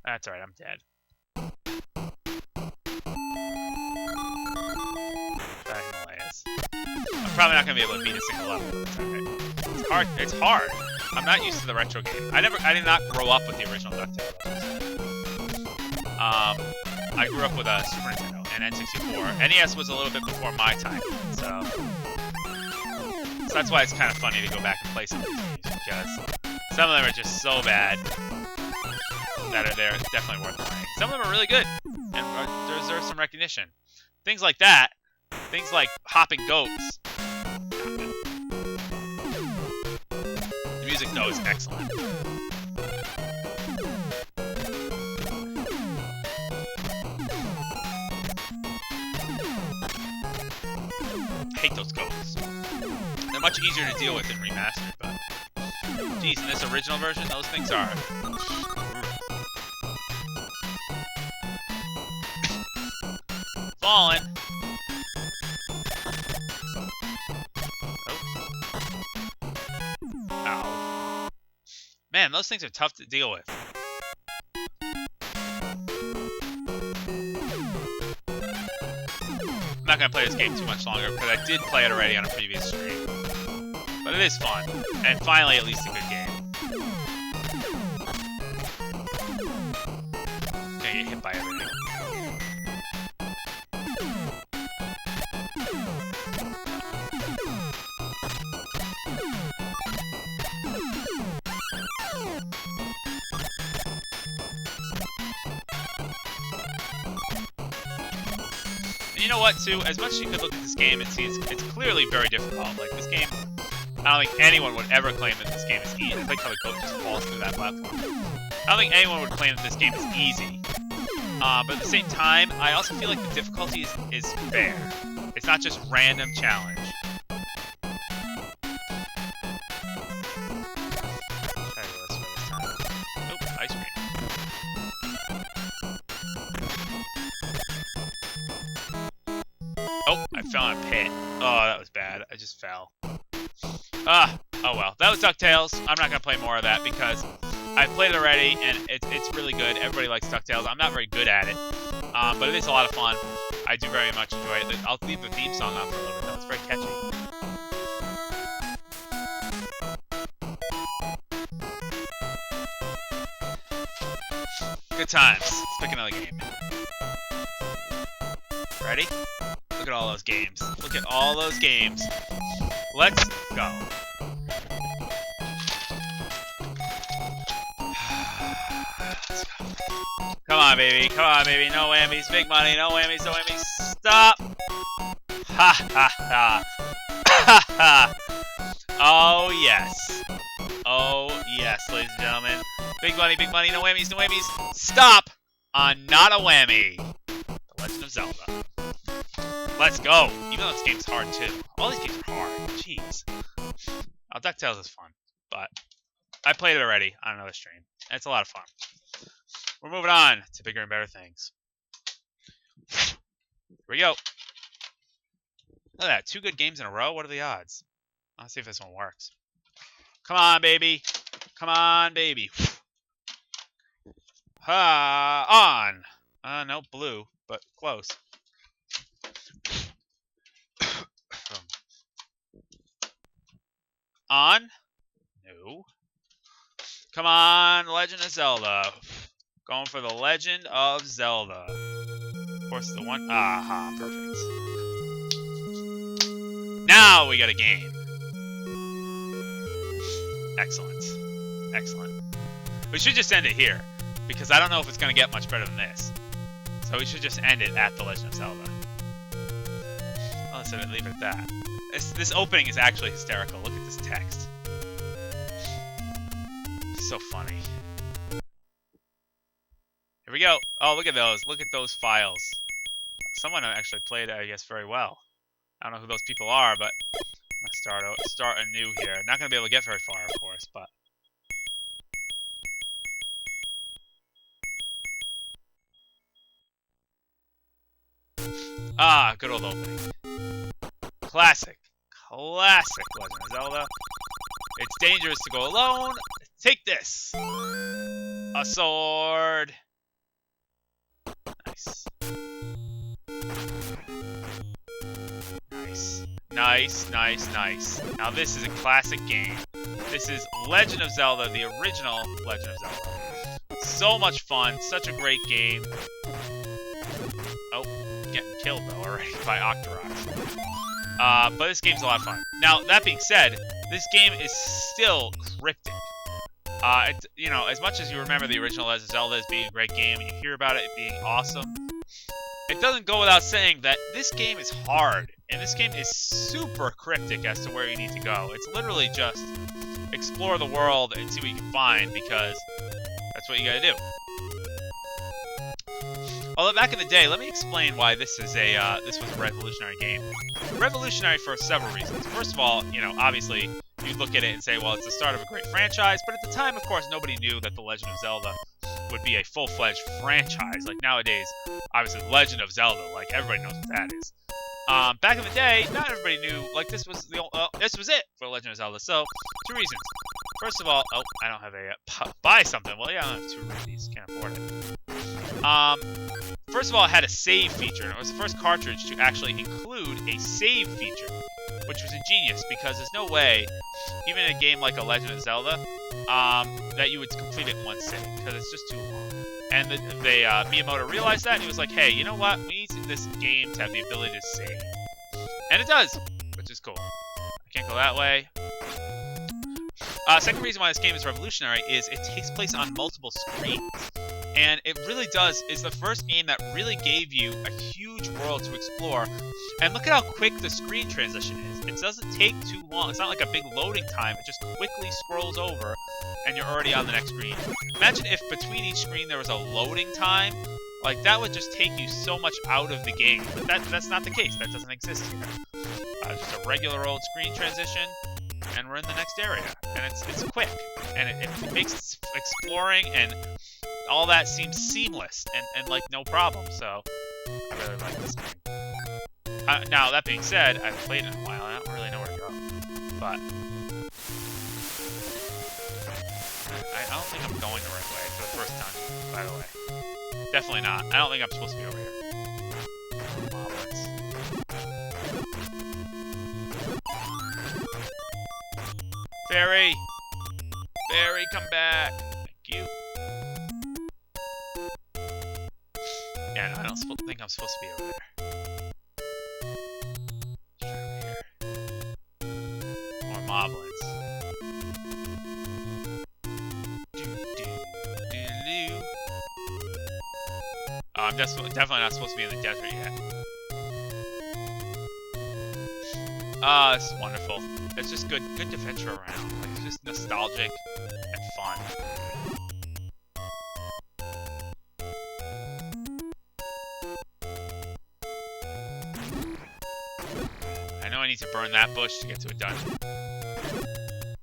That's alright, I'm dead. Himalayas. I'm probably not gonna be able to beat a single level. It's alright. It's hard. It's hard. I'm not used to the retro game. I did not grow up with the original DuckTales. I grew up with a Super Nintendo and N64. NES was a little bit before my time, so that's why it's kind of funny to go back and play some of these games, because some of them are just so bad that they're definitely worth playing. Some of them are really good and deserve some recognition. Things like that, things like Hopping Goats. The music, though, is excellent. I hate those goats. They're much easier to deal with than remastered, but geez, in this original version, those things are. Fallen. Oh. Ow. Man, those things are tough to deal with. I'm not going to play this game too much longer because I did play it already on a previous stream. But it is fun. And finally, at least a good game. Gonna get hit by everything. You know what, too? As much as you could look at this game and see it's clearly very difficult. Like, this game, I don't think anyone would ever claim that this game is easy. I like how the goat just falls through that platform. I don't think anyone would claim that this game is easy. But at the same time, I also feel like the difficulty is fair. It's not just random challenge. Try to go this way this time. Oh, ice cream. Oh, I fell in a pit. Oh, that was bad. I just fell. Oh well. That was DuckTales. I'm not going to play more of that because I've played it already, and it's really good. Everybody likes DuckTales. I'm not very good at it, but it is a lot of fun. I do very much enjoy it. I'll leave the theme song on for a little bit, though. It's very catchy. Good times. Let's pick another game. Ready? Look at all those games. Look at all those games. Let's go. Come on, baby. Come on, baby. No whammies. Big money. No whammies. No whammies. Stop. Ha, ha, ha. Ha, ha. Oh, yes. Oh, yes, ladies and gentlemen. Big money. Big money. No whammies. No whammies. Stop on not a whammy. The Legend of Zelda. Let's go! Even though this game's hard, too. All these games are hard. Jeez. Oh, DuckTales is fun. But I played it already on another stream. It's a lot of fun. We're moving on to bigger and better things. Here we go. Look at that. 2 good games in a row? What are the odds? Let's see if this one works. Come on, baby. Come on, baby. Ha! On! No, blue, but close. On? No. Come on, Legend of Zelda. Going for the Legend of Zelda. Of course, the one. Aha, perfect. Now we got a game. Excellent. Excellent. We should just end it here, because I don't know if it's going to get much better than this. So we should just end it at the Legend of Zelda. Oh, so leave it at that. This opening is actually hysterical. Look at this text. It's so funny. Here we go. Oh, look at those. Look at those files. Someone actually played it, I guess, very well. I don't know who those people are, but I'm going to start anew here. Not going to be able to get very far, of course, but... Ah, good old opening. Classic. Classic Legend of Zelda. It's dangerous to go alone. Take this. A sword. Nice. Nice. Nice, nice, nice. Now this is a classic game. This is Legend of Zelda, the original Legend of Zelda. So much fun, such a great game. Oh, getting killed though already by Octoroks. But this game's a lot of fun. Now, that being said, this game is still cryptic. You know, as much as you remember the original Legend of Zelda as being a great game, and you hear about it being awesome, it doesn't go without saying that this game is hard, and this game is super cryptic as to where you need to go. It's literally just explore the world and see what you can find, because that's what you gotta do. Although back in the day, let me explain why this was a revolutionary game. Revolutionary for several reasons. First of all, you know, obviously you look at it and say, well, it's the start of a great franchise, but at the time, of course, nobody knew that The Legend of Zelda would be a full-fledged franchise. Like nowadays, obviously, Legend of Zelda, like everybody knows what that is. Back in the day, not everybody knew. Like this was it for Legend of Zelda. So, two reasons. First of all, oh, I don't have a buy something. Well, yeah, I don't have two of these. Can't afford it. First of all, it had a save feature, and it was the first cartridge to actually include a save feature, which was ingenious because there's no way, even in a game like a Legend of Zelda, that you would complete it in one sitting because it's just too long. And Miyamoto realized that, and he was like, hey, you know what? We need this game to have the ability to save. And it does, which is cool. I can't go that way. Second reason why this game is revolutionary is it takes place on multiple screens. And it really does, is the first game that really gave you a huge world to explore. And look at how quick the screen transition is. It doesn't take too long. It's not like a big loading time. It just quickly scrolls over, and you're already on the next screen. Imagine if between each screen there was a loading time. Like, that would just take you so much out of the game. But that's not the case. That doesn't exist here. Just a regular old screen transition, and we're in the next area. And it's quick. And it makes exploring and all that seems seamless and like no problem. So I really like this game. Now, that being said, I've played it in a while, and I don't really know where to go. But I don't think I'm going the right way for the first time, by the way. Definitely not. I don't think I'm supposed to be over here. Moblins. Fairy! Fairy, come back! Thank you. Yeah, no, I don't think I'm supposed to be over there. Over here. More moblins. I'm definitely not supposed to be in the desert yet. This is wonderful. It's just good to venture around. Like, it's just nostalgic and fun. I know I need to burn that bush to get to a dungeon.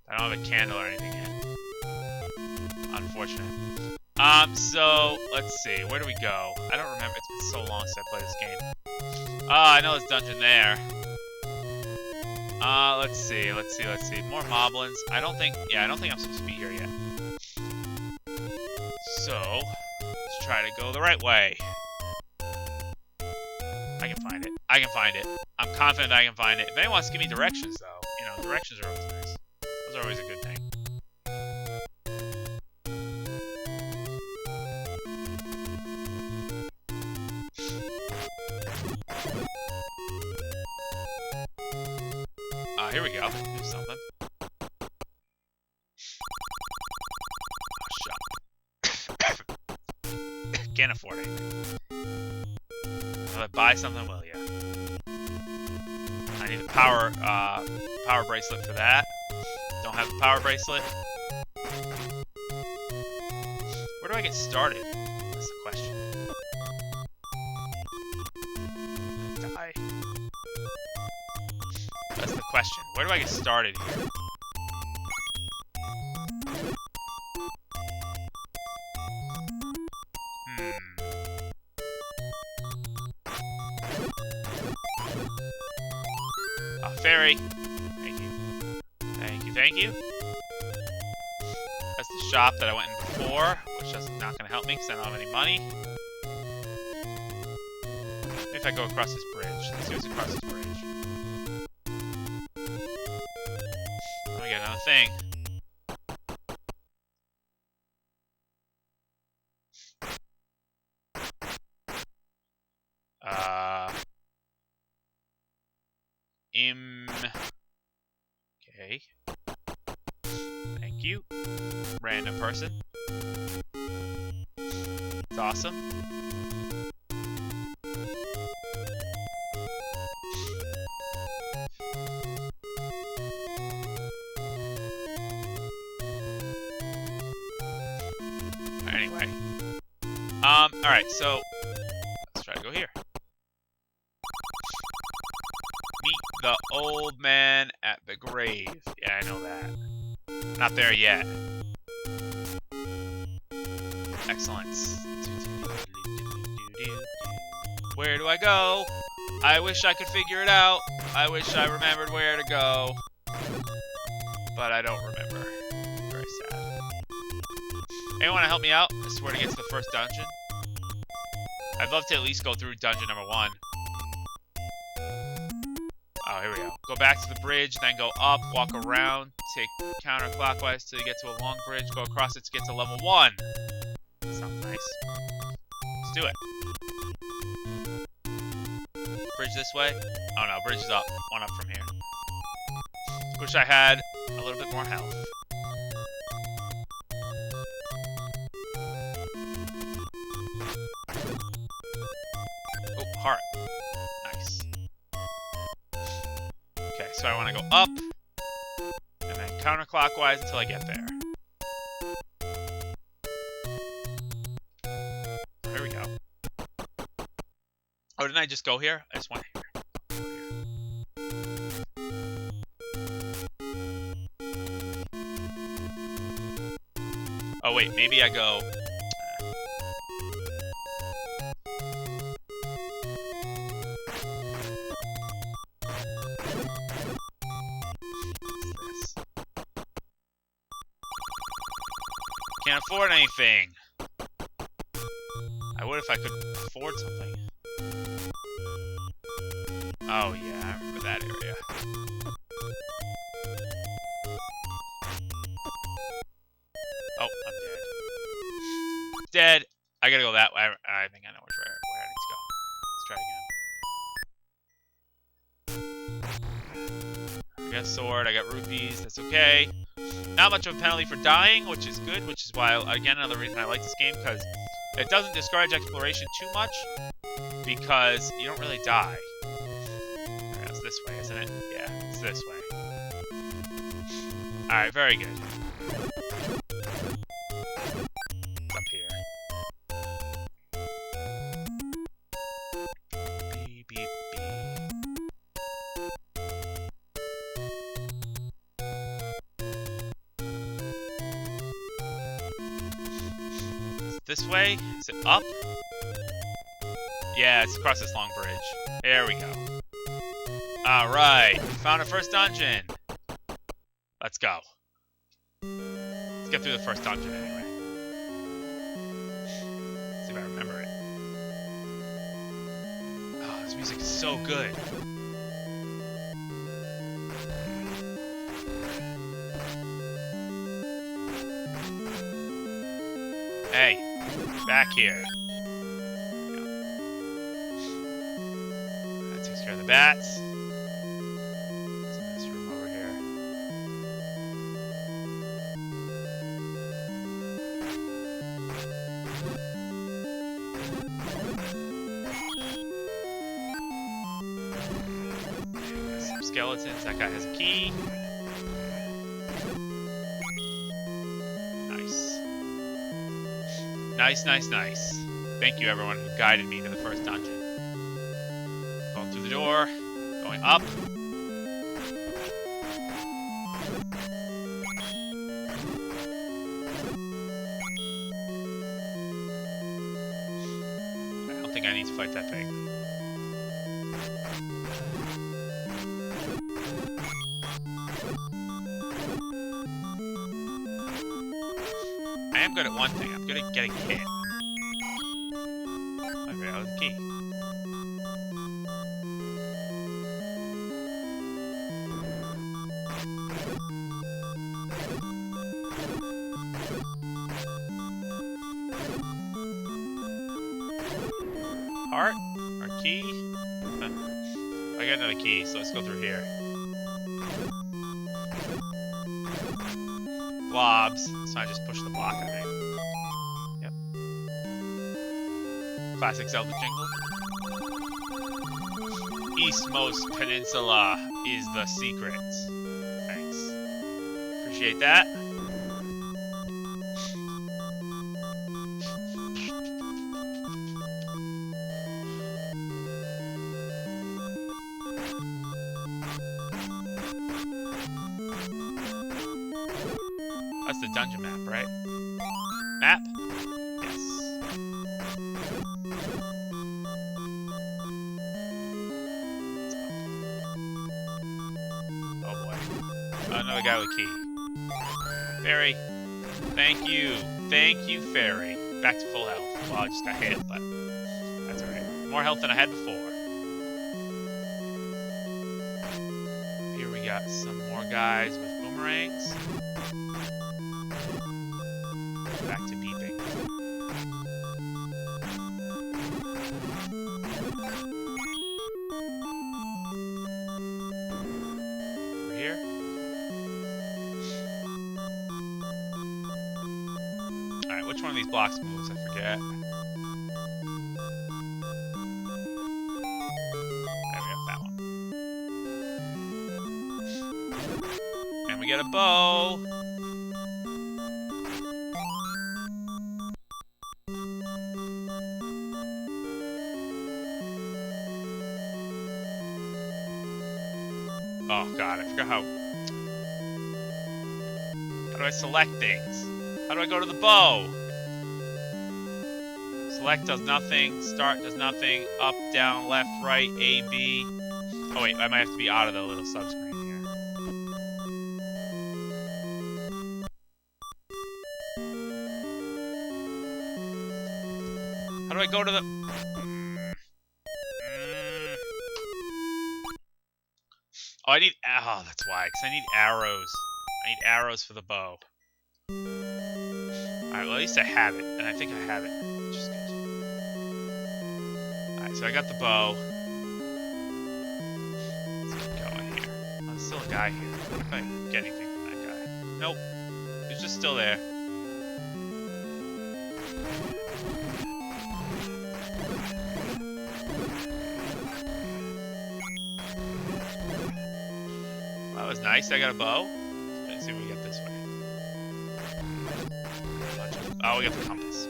I don't have a candle or anything yet. Unfortunate. So, let's see. Where do we go? I don't remember. It's been so long since I played this game. I know this dungeon there. Let's see. More moblins. I don't think I'm supposed to be here yet. So, let's try to go the right way. I can find it. I'm confident I can find it. If anyone wants to give me directions, though, you know, directions are always nice. Those are always a good thing. Here we go. Here's something. Oh, shut. Can't afford anything. If I buy something, well, yeah. I need a power bracelet for that. Don't have the power bracelet. Where do I get started? That's the question. Die. That's the question. Where do I get started here? Fairy. thank you. That's the shop that I went in before, which is not going to help me because I don't have any money. Maybe if I go across this bridge. Let's see what's across this bridge. Let me get another thing. Okay. Thank you. Random person. It's awesome. Anyway. Alright, so let's try to go here. Meet the old man at the grave. Yeah, I know that. Not there yet. Excellent. Where do I go? I wish I could figure it out. I wish I remembered where to go. But I don't remember. Very sad. Anyone want to help me out? I swear to get to the first dungeon. I'd love to at least go through dungeon number 1. Oh, here we go. Go back to the bridge, then go up, walk around, take counterclockwise till you get to a long bridge, go across it to get to level 1. That sounds nice. Let's do it. Bridge this way? Oh no, bridge is up. One up from here. Wish I had a little bit more health. Oh, heart. Nice. Okay, so I want to go up, and then counterclockwise until I get there. There we go. Oh, didn't I just go here? I just went here. Oh wait, maybe I go... Can't afford anything. I would if I could afford something. Oh yeah, I remember that area. Oh, I'm dead. Dead. I gotta go that way. I think I know where I need to go. Let's try it again. I got a sword. I got rupees. That's okay. Not much of a penalty for dying, which is good, which is why, again, another reason I like this game, because it doesn't discourage exploration too much, because you don't really die. Alright, it's this way, isn't it? Yeah, it's this way. Alright, very good. It's up here. Beep, beep, beep. This way? Is it up? Yeah, it's across this long bridge. There we go. Alright, found a first dungeon. Let's go. Let's get through the first dungeon anyway. See if I remember it. Oh, this music is so good. Hey. Back here. That takes care of the bats. What's in this room over here? Some skeletons. That guy has a key. Nice, nice, nice. Thank you, everyone who guided me to the first dungeon. Going through the door. Going up. I don't think I need to fight that thing. good at one thing. I'm good at getting hit. Okay, that was the key. Heart? Or key? Huh. I got another key, so let's go through here. Blobs. So I just push the block, I think. Yep. Classic Zelda jingle. Eastmost Peninsula is the secret. Thanks. Appreciate that. That's the dungeon map, right? Map? Yes. Oh boy. Another guy with a key. Fairy. Thank you. Thank you, Fairy. Back to full health. Well, I just got hit, but that's alright. More health than I had before. Here we got some more guys with boomerangs. Back to beeping. Over here. Alright, which one of these blocks moves? I forget. There we go, that one. And we get a bow. Oh god, I forgot how do I select things? How do I go to the bow? Select does nothing, start does nothing, up, down, left, right, A, B. Oh wait, I might have to be out of the little subscreen here. How do I go to the... Oh, I need... Oh, that's why. Because I need arrows. I need arrows for the bow. Alright, well, at least I have it. And I think I have it. Which is good. Alright, so I got the bow. Let's keep going here. Oh, there's still a guy here. What if I get anything from that guy? Nope. He's just still there. That was nice. I got a bow. Let's see what we get this way. Oh, we got the compass.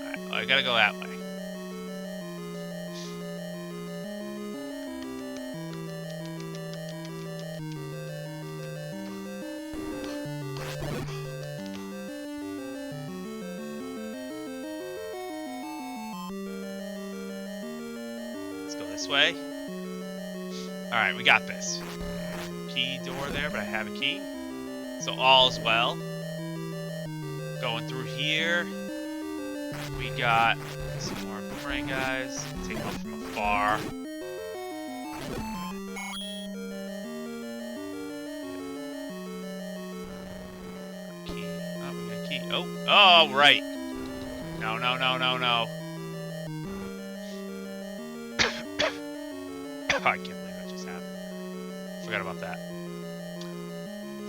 Alright, well, I gotta go that way. This way. Alright, we got this. Key door there, but I have a key. So all's well. Going through here. We got some more boomerang guys. Take them off from afar. Key. Oh, we got a key. Oh, right. No, no, no, no, no. I can't believe that just happened. Forgot about that.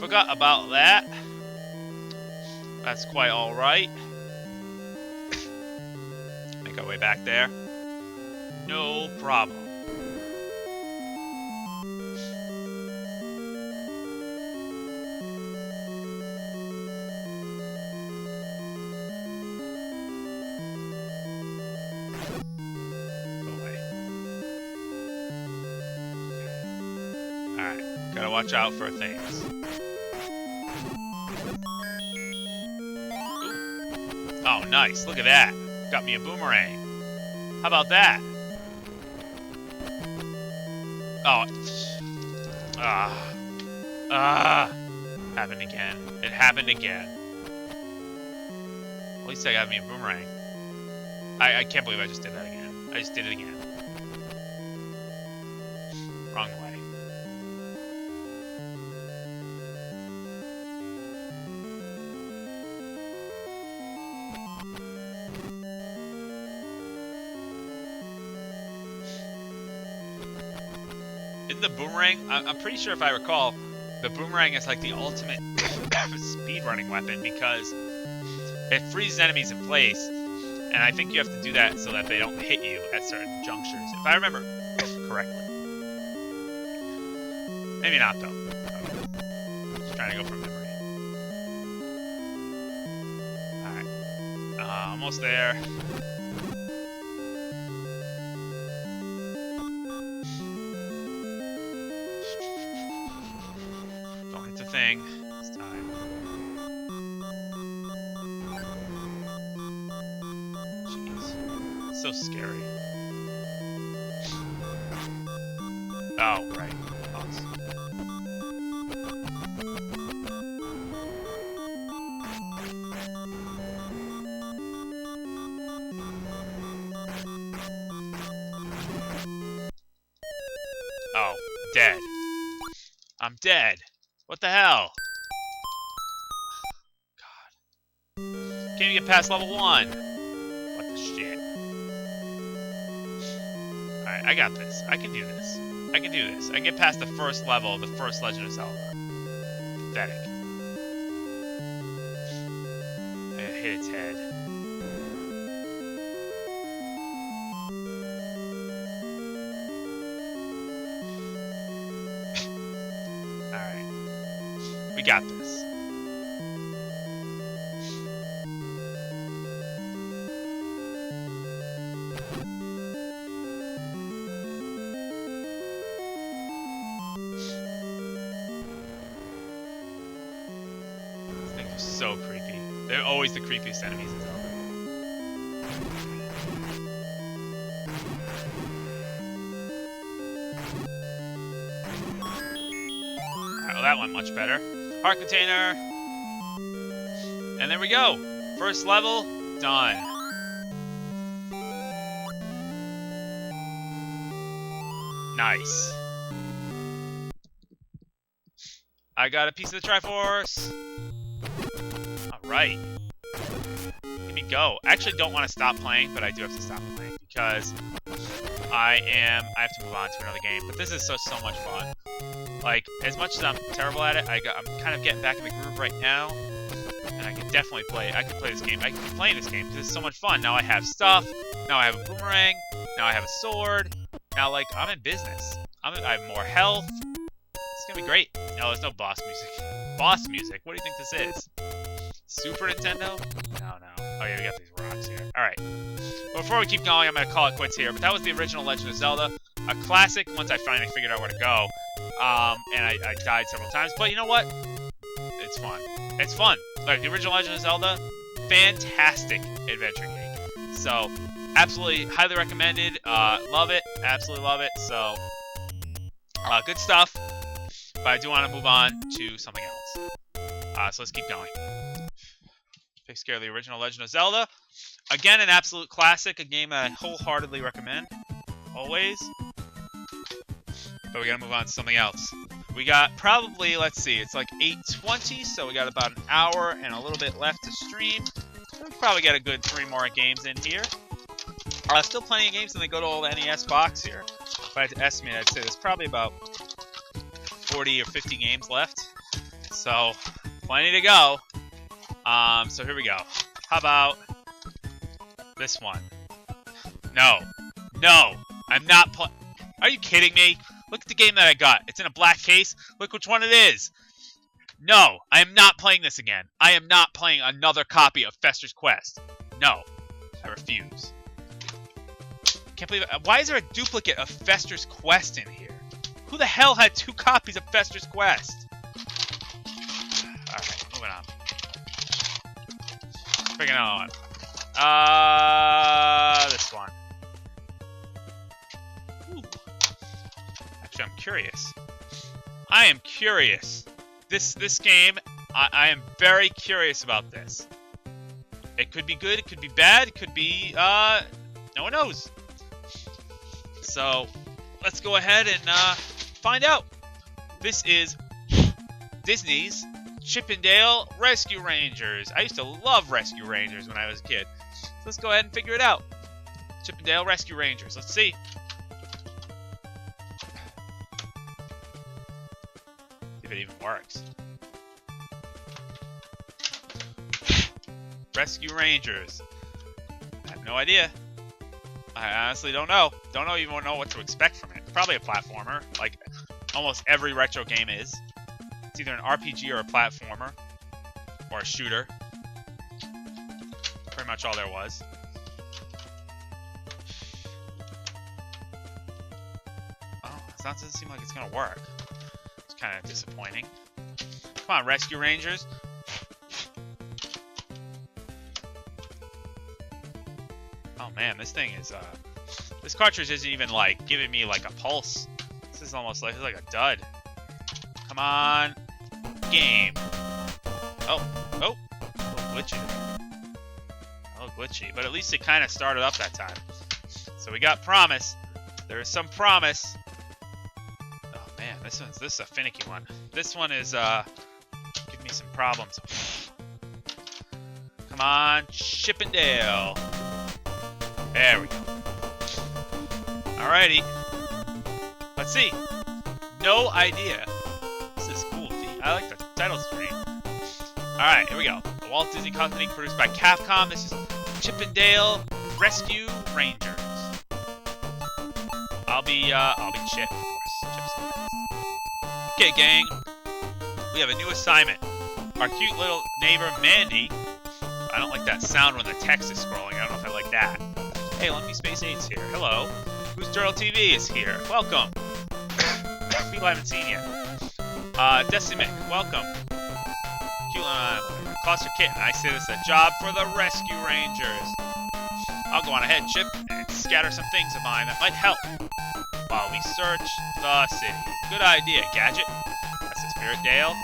Forgot about that. That's quite alright. Make our way back there. No problem. Gotta watch out for things. Ooh. Oh, nice. Look at that. Got me a boomerang. How about that? Oh. Happened again. It happened again. At least I got me a boomerang. I can't believe I just did that again. I just did it again. Wrong way. Isn't the boomerang? I'm pretty sure if I recall, the boomerang is like the ultimate speedrunning weapon because it freezes enemies in place, and I think you have to do that so that they don't hit you at certain junctures, if I remember correctly. Maybe not, though. Just trying to go from memory. Alright. Almost there. Don't hit the thing. This time. Jeez. It's so scary. Oh, right. Oh, dead. I'm dead. What the hell? God. Can't even get past level 1. What the shit? Alright, I got this. I can do this. I can do this. I can get past the first level of the first Legend of Zelda. Pathetic. I hit its head. Alright. We got this. So creepy. They're always the creepiest enemies in Zelda. Alright, well that went much better. Heart container. And there we go. First level, done. Nice. I got a piece of the Triforce. Right. Let me go. I actually don't want to stop playing, but I do have to stop playing because I have to move on to another game. But this is so much fun. Like, as much as I'm terrible at it, I'm kind of getting back in the groove right now. And I can definitely play. I can play this game. I can keep playing this game because it's so much fun. Now I have stuff. Now I have a boomerang. Now I have a sword. Now, like, I'm in business. I have more health. It's going to be great. No, there's no boss music. Boss music? What do you think this is? Super Nintendo? No. Oh yeah, we got these rocks here. Alright. Well, before we keep going, I'm going to call it quits here. But that was the original Legend of Zelda. A classic once I finally figured out where to go. And I died several times. But you know what? It's fun. It's fun. Like, the original Legend of Zelda, fantastic adventure game. So, absolutely highly recommended. Love it. Absolutely love it. So, good stuff. But I do want to move on to something else. So let's keep going. Takes care of the original Legend of Zelda. Again, an absolute classic, a game that I wholeheartedly recommend. Always. But we gotta move on to something else. We got probably, let's see, it's like 8:20, so we got about an hour and a little bit left to stream. So we probably get a good 3 more games in here. Still plenty of games, and they go to all the NES box here. If I had to estimate, I'd say there's probably about 40 or 50 games left. So, plenty to go. So here we go. How about this one? No, I'm not Are you kidding me? Look at the game that I got. It's in a black case. Look which one it is. No, I am not playing this again. I am not playing another copy of Fester's Quest. No, I refuse. Can't believe it. Why is there a duplicate of Fester's Quest in here? Who the hell had 2 copies of Fester's Quest? Alright, moving on. Picking another one. This one. Ooh. Actually, I'm curious. I am curious. This game, I am very curious about this. It could be good, it could be bad, it could be, no one knows. So, let's go ahead and find out. This is Disney's Chip 'n Dale Rescue Rangers. I used to love Rescue Rangers when I was a kid. So let's go ahead and figure it out. Chip 'n Dale Rescue Rangers. Let's see. If it even works. Rescue Rangers. I have no idea. I honestly don't know. Don't even know what to expect from it. Probably a platformer, like almost every retro game is. It's either an RPG or a platformer. Or a shooter. Pretty much all there was. Oh, it doesn't seem like it's gonna work. It's kind of disappointing. Come on, Rescue Rangers. Oh man, this thing is, this cartridge isn't even, like, giving me, like, a pulse. This is almost like a dud. Come on. Game. Oh. A little glitchy. A little glitchy, but at least it kind of started up that time. So we got promise. There is some promise. Oh man, this is a finicky one. This one is, giving me some problems. Come on, Chip 'n Dale. There we go. Alrighty. Let's see. No idea. This is cool. I like the title screen. Alright, here we go. The Walt Disney Company, produced by Capcom. This is Chip 'n Dale Rescue Rangers. I'll be Chip, of course. Chip's the best. Okay, gang. We have a new assignment. Our cute little neighbor, Mandy. I don't like that sound when the text is scrolling. I don't know if I like that. Hey, Lumpy Space 8's here. Hello. Who's Turtle TV is here. Welcome. People I haven't seen yet. Decimic, welcome. Cute Foster Kitten. I say this is a job for the Rescue Rangers. I'll go on ahead, Chip, and scatter some things of mine that might help while we search the city. Good idea, Gadget. That's the spirit, Dale.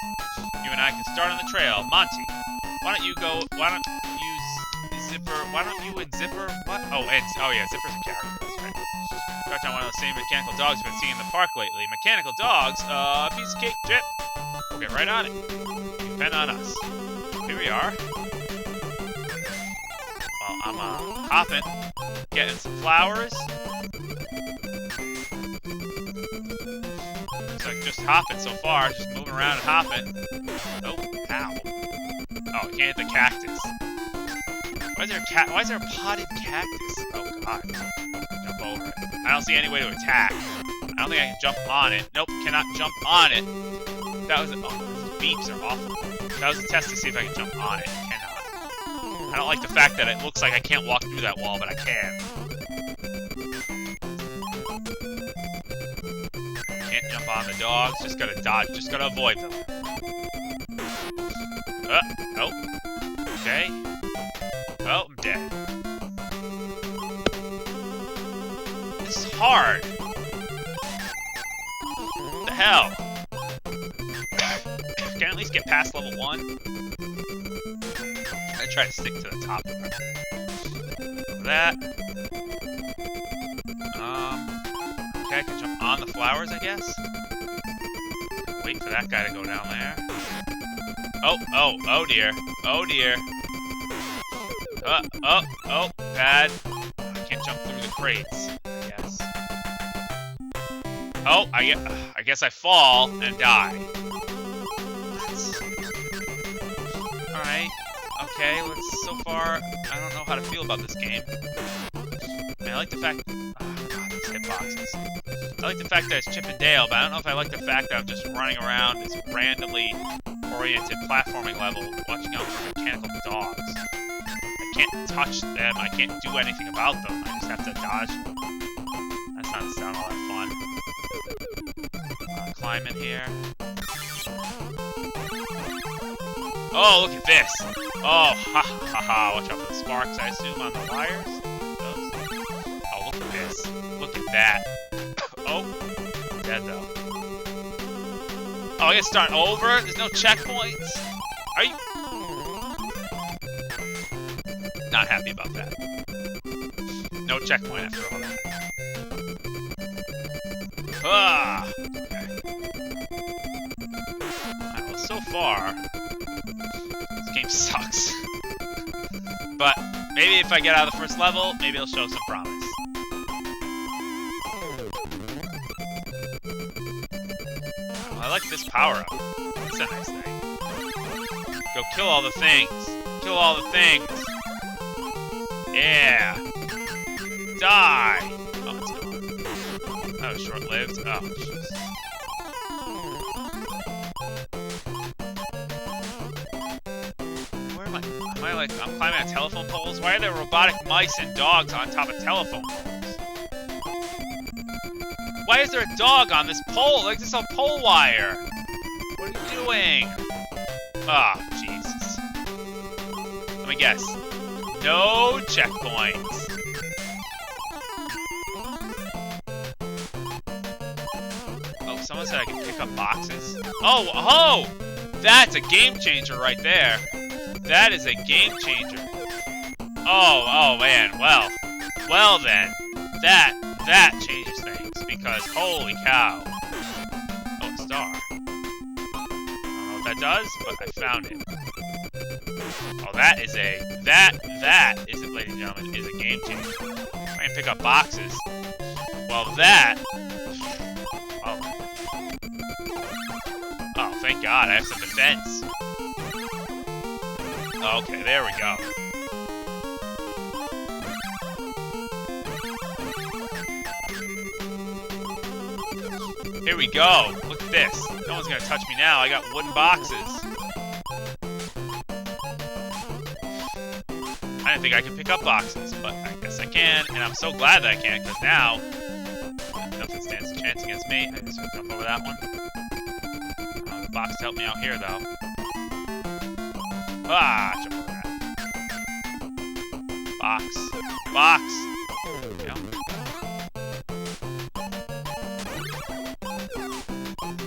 You and I can start on the trail. Monty, why don't you and Zipper, what? Oh yeah, Zipper's a character, that's right. Crouch on one of those same mechanical dogs we've been seeing in the park lately. Mechanical dogs? Piece of cake, Chip. We'll get right on it. Depend on us. Here we are. Well, I'm, hopping. Getting some flowers. Looks like just hopping so far. Just moving around and hopping. Oh, ow. Oh, I can't hit the cactus. Why is there a potted cactus? Oh god. Jump over it. I don't see any way to attack. I don't think I can jump on it. Nope, cannot jump on it. That was those beeps are awful. That was a test to see if I can jump on it. Cannot. I don't like the fact that it looks like I can't walk through that wall, but I can. Can't jump on the dogs, just gotta dodge, just gotta avoid them. Oh. Okay. Well, I'm dead. This is hard. What the hell? Can I at least get past level 1? I try to stick to the top of it. That. Okay, I can jump on the flowers, I guess. Wait for that guy to go down there. Oh dear. Oh dear. Oh, bad. I can't jump through the crates, I guess. Oh, I guess I fall and die. Alright. Okay, so far, I don't know how to feel about this game. I mean, I like the fact... Oh, God, these hitboxes. I like the fact that it's Chip 'n Dale, but I don't know if I like the fact that I'm just running around this randomly oriented platforming level, watching out for mechanical dogs. I can't touch them, I can't do anything about them, I just have to dodge them. That doesn't sound all that fun. Climb in here. Oh, look at this! Oh, ha ha ha, watch out for the sparks, I assume, on the wires? Those? Oh, look at this. Look at that. Oh, dead though. Oh, I gotta start over? There's no checkpoints? Are you... Not happy about that. No checkpoint after all that. Ah! Okay. Alright, well, so far, this game sucks. But maybe if I get out of the first level, maybe it'll show some promise. Well, I like this power-up. It's a nice thing. Go kill all the things. Kill all the things. Yeah. Die. Oh, it's gone. That was short-lived. Oh, jeez. Where am I? Am I like, I'm climbing on telephone poles? Why are there robotic mice and dogs on top of telephone poles? Why is there a dog on this pole? Like, this is a pole wire. What are you doing? Ah, oh, Jesus. Let me guess. No checkpoints. Oh, someone said I could pick up boxes. Oh, oh! That's a game changer right there. That is a game changer. Oh, man. Well then. That changes things. Because, holy cow. Oh, a star. I don't know what that does, but I found it. Oh, that is, ladies and gentlemen, is a game changer. I can pick up boxes. Well, that... Oh. Oh, thank God, I have some defense. Oh, okay, there we go. Here we go. Look at this. No one's gonna touch me now. I got wooden boxes. I didn't think I could pick up boxes, but I guess I can, and I'm so glad that I can, because now nothing stands a chance against me. I just jump over that one. The box helped me out here, though. Ah, jump over that. Box. Box! There we go.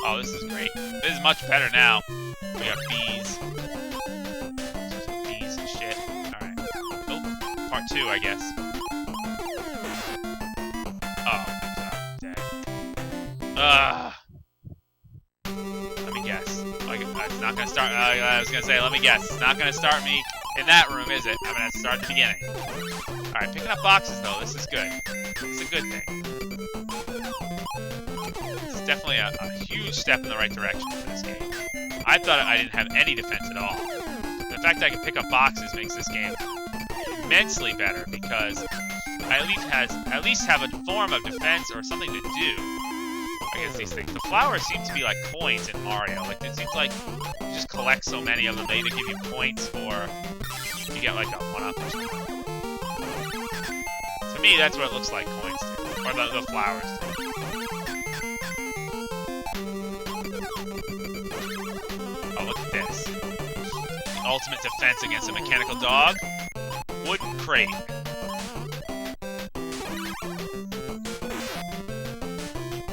Oh, this is great. This is much better now. We got bees. Some bees and shit. Alright. Oh, part 2, I guess. Oh, dead. Let me guess. It's not gonna start. I was gonna say, let me guess. It's not gonna start me in that room, is it? I'm gonna start at the beginning. Alright, picking up boxes, though. This is good. This is a good thing. It's definitely a huge step in the right direction for this game. I thought I didn't have any defense at all. The fact that I can pick up boxes makes this game immensely better because I at least have a form of defense or something to do against these things. The flowers seem to be like coins in Mario. Like, it seems like you just collect so many of them, they either give you points or you get like a 1-up or something. To me, that's what it looks like coins do. Or the flowers do. Oh, look at this. The ultimate defense against a mechanical dog. Wooden crate.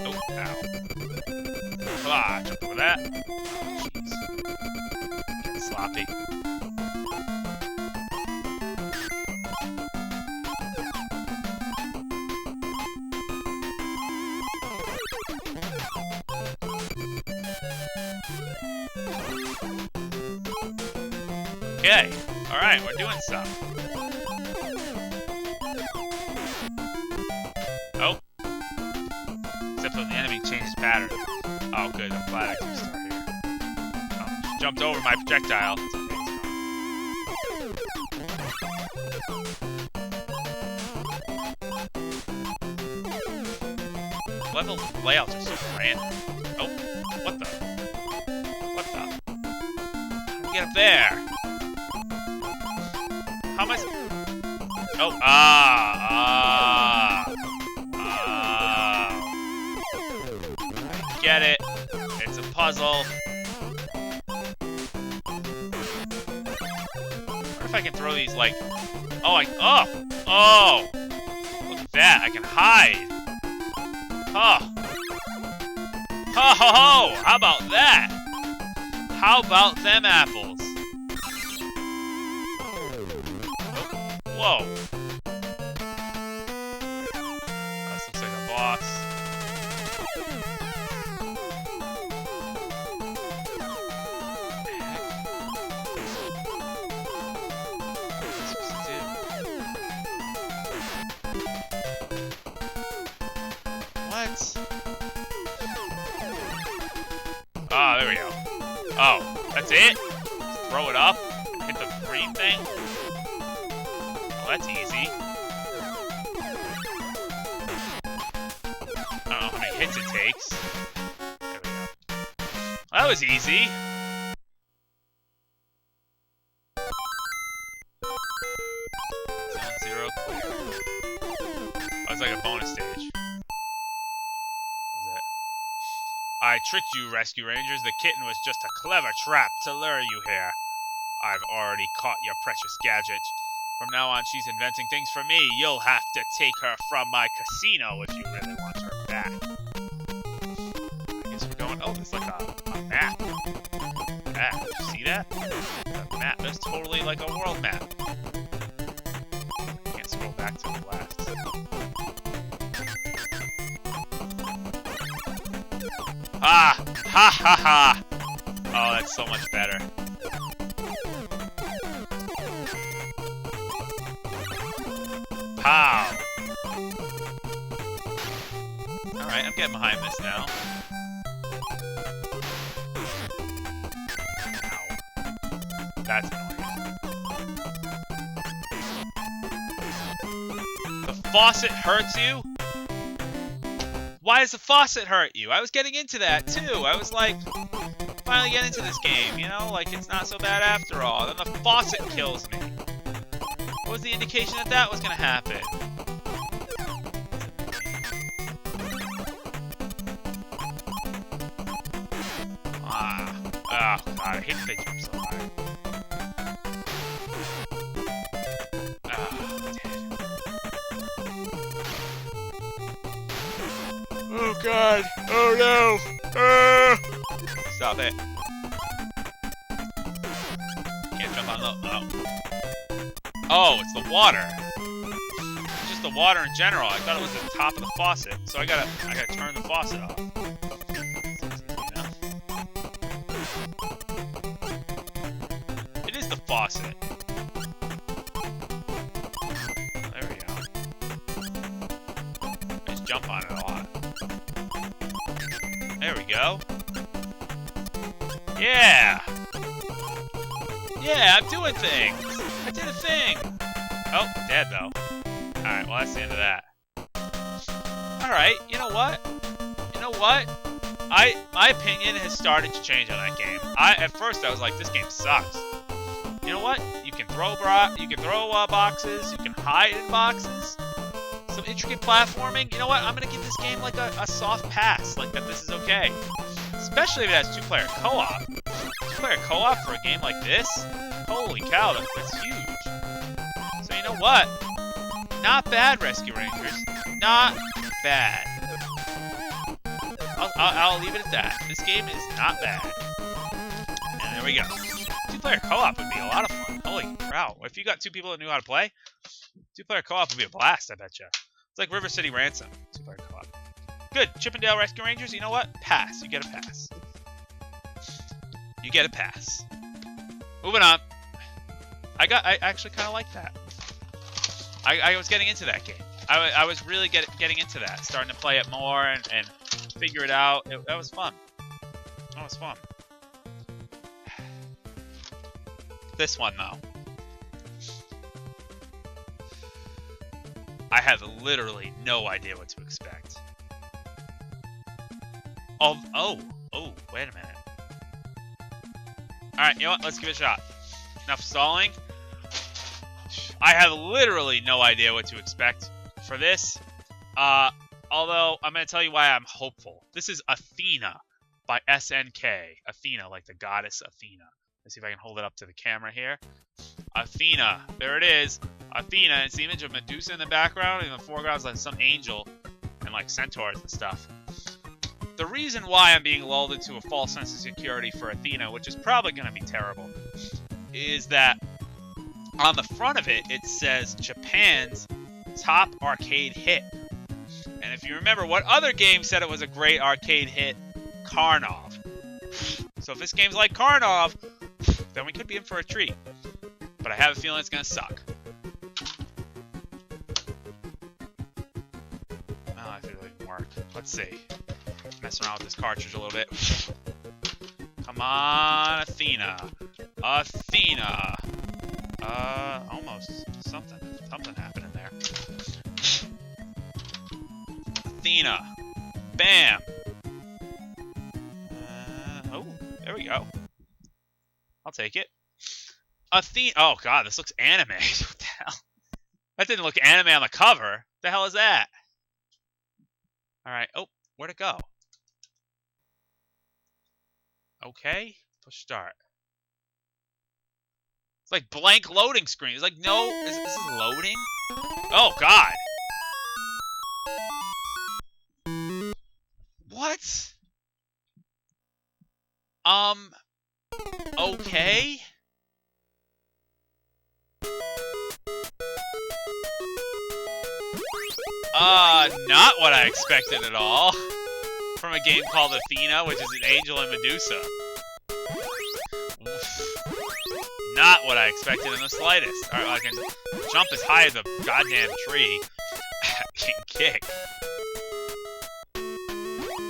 Oh, ow. Ah, jump over that. Oh, jeez. Getting sloppy. Okay. Alright, we're doing stuff. Oh. Except when the enemy changes pattern. Oh, good. I'm glad I can start here. Oh, just jumped over my projectile. It's okay, it's gone. Level layouts are so random. Oh, what the? What the? How do we get up there? How am I? Oh, I get it. It's a puzzle. I wonder if I can throw these like. Oh, oh! Look at that! I can hide. Oh. Ho ho ho! How about that? How about them apples? Whoa. This looks like a boss. What? Ah, there we go. Oh, that's it? Just throw it up? Hit the green thing? Well, that's easy. I don't know how many hits it takes. There we go. That was easy. Zone 0 clear. That was like a bonus stage. I tricked you, Rescue Rangers. The kitten was just a clever trap to lure you here. I've already caught your precious gadget. From now on, she's inventing things for me. You'll have to take her from my casino if you really want her back. I guess we're going... Oh, there's like a map. Yeah, did you see that? A map. That's totally like a world map. Can't scroll back to the left. Ah! Ha ha ha! Oh, that's so much better. Pow! Alright, I'm getting behind this now. Ow. That's annoying. The faucet hurts you? Why does the faucet hurt you? I was getting into that, too. I was like, finally get into this game, you know? Like, it's not so bad after all. Then the faucet kills me. What was the indication that that was going to happen? Ah. Oh, God. I hate that they jump so high. Oh God! Oh no! Stop it! Can't jump on the. Oh, it's the water. It's just the water in general. I thought it was the top of the faucet, so I gotta turn the faucet off. It is the faucet. There we go. I just jump on it a lot. There we go. Yeah! Yeah, I'm doing things! I did a thing! Oh, dead though. Alright, well that's the end of that. Alright, you know what? You know what? My opinion has started to change on that game. At first I was like, this game sucks. You know what? You can throw boxes, you can hide in boxes. Some intricate platforming. You know what? I'm gonna give this game like a soft pass. Like that this is okay. Especially if it has two-player co-op. Two-player co-op for a game like this? Holy cow, that's huge. So you know what? Not bad, Rescue Rangers. Not bad. I'll leave it at that. This game is not bad. And there we go. Two-player co-op would be a lot of fun. Holy cow. If you got two people that knew how to play, two-player co-op would be a blast, I betcha. It's like River City Ransom. Two-player co-op. Good. Chippendale Rescue Rangers, you know what? Pass. You get a pass. You get a pass. Moving on. I actually kind of like that. I was getting into that game. I was really getting into that. Starting to play it more and figure it out. That was fun. That was fun. This one, though. I have literally no idea what to expect. Oh, wait a minute. Alright, you know what? Let's give it a shot. Enough stalling. I have literally no idea what to expect for this. Although, I'm going to tell you why I'm hopeful. This is Athena by SNK. Athena, like the goddess Athena. Let's see if I can hold it up to the camera here. Athena. There it is. Athena. It's the image of Medusa in the background. In the foreground is like some angel and like centaurs and stuff. the reason why I'm being lulled into a false sense of security for Athena, which is probably going to be terrible, is that on the front of it, it says Japan's top arcade hit. And if you remember what other game said it was a great arcade hit, Karnov. So if this game's like Karnov, then we could be in for a treat. But I have a feeling it's going to suck. Oh, if it'll even work. Let's see. Mess around with this cartridge a little bit. Come on, Athena. Athena. Almost. Something happening there. Athena. Bam. Oh, there we go. I'll take it. Athena. Oh, God, this looks anime. What the hell? That didn't look anime on the cover. What the hell is that? All right. Oh, where'd it go? Okay. Push start. It's like blank loading screen. It's like, no, this is loading? Oh, God. What? Okay. Not what I expected at all. From a game called Athena, which is an angel and Medusa. Not what I expected in the slightest. Alright, I can jump as high as a goddamn tree. I can kick.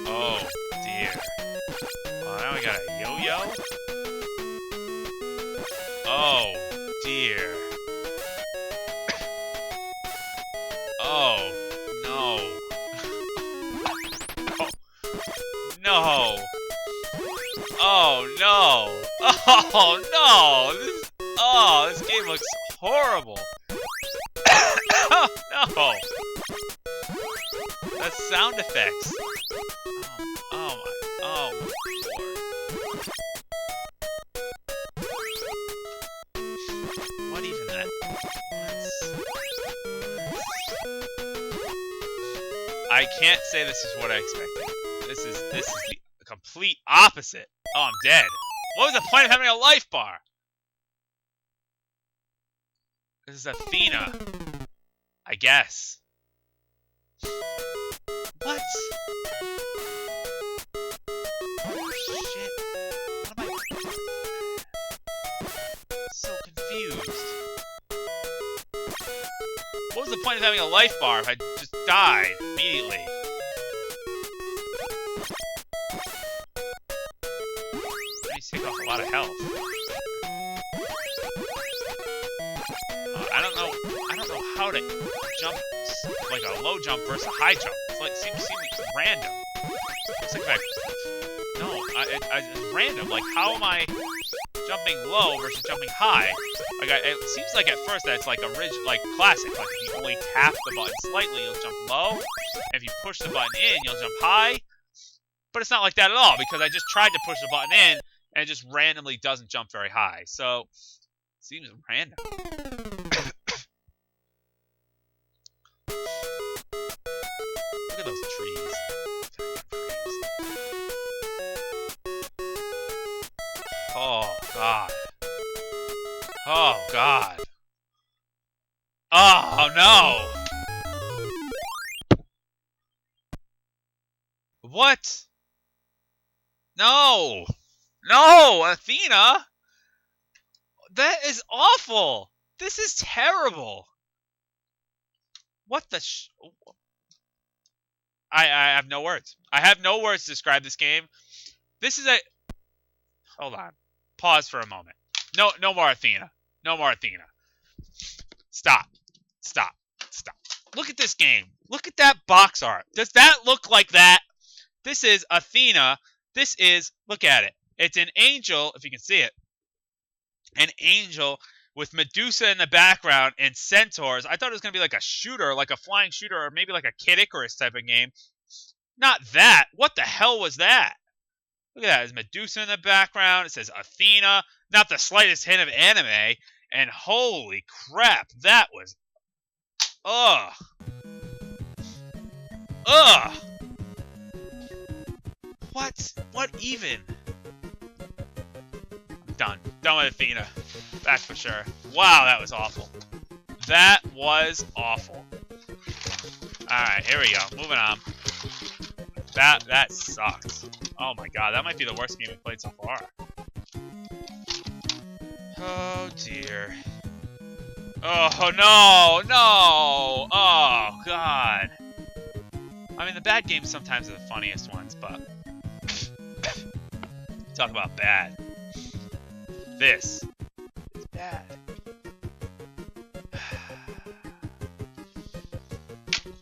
Oh, dear. Oh, now we got a yo-yo? Oh, dear. Oh, no. Oh, no. Oh, no. Oh, no. This game looks horrible. Oh, no. That's sound effects. Oh, my lord. What even that? I can't say this is what I expected. This is the complete opposite. Oh, I'm dead. What was the point of having a life bar? This is Athena. I guess. What? Oh, shit. What am I... So confused. What was the point of having a life bar if I just died immediately? Take off a lot of health. I don't know how to jump like a low jump versus a high jump. It's like seems random. It's like it's random. Like how am I jumping low versus jumping high? Like it seems like at first that it's like a rigid, like classic. Like if you only tap the button slightly, you'll jump low. And if you push the button in, you'll jump high. But it's not like that at all because I just tried to push the button in. And it just randomly doesn't jump very high. So, seems random. Look at those trees. Oh, God. Oh, God. Oh, no. What? No. No, Athena! That is awful! This is terrible! What the I have no words. I have no words to describe this game. This is a... Hold on. Pause for a moment. No more Athena. No more Athena. Stop. Stop. Stop. Look at this game. Look at that box art. Does that look like that? This is Athena. This is... Look at it. It's an angel, if you can see it. An angel with Medusa in the background and centaurs. I thought it was going to be like a shooter, like a flying shooter, or maybe like a Kid Icarus type of game. Not that. What the hell was that? Look at that. There's Medusa in the background. It says Athena. Not the slightest hint of anime. And holy crap, that was... Ugh. Ugh. What? What even? Done. Done with Athena. That's for sure. Wow, that was awful. That was awful. Alright, here we go. Moving on. That sucks. Oh my god, that might be the worst game we've played so far. Oh dear. Oh no, no! Oh god. I mean, the bad games sometimes are the funniest ones, but talk about bad. This is bad.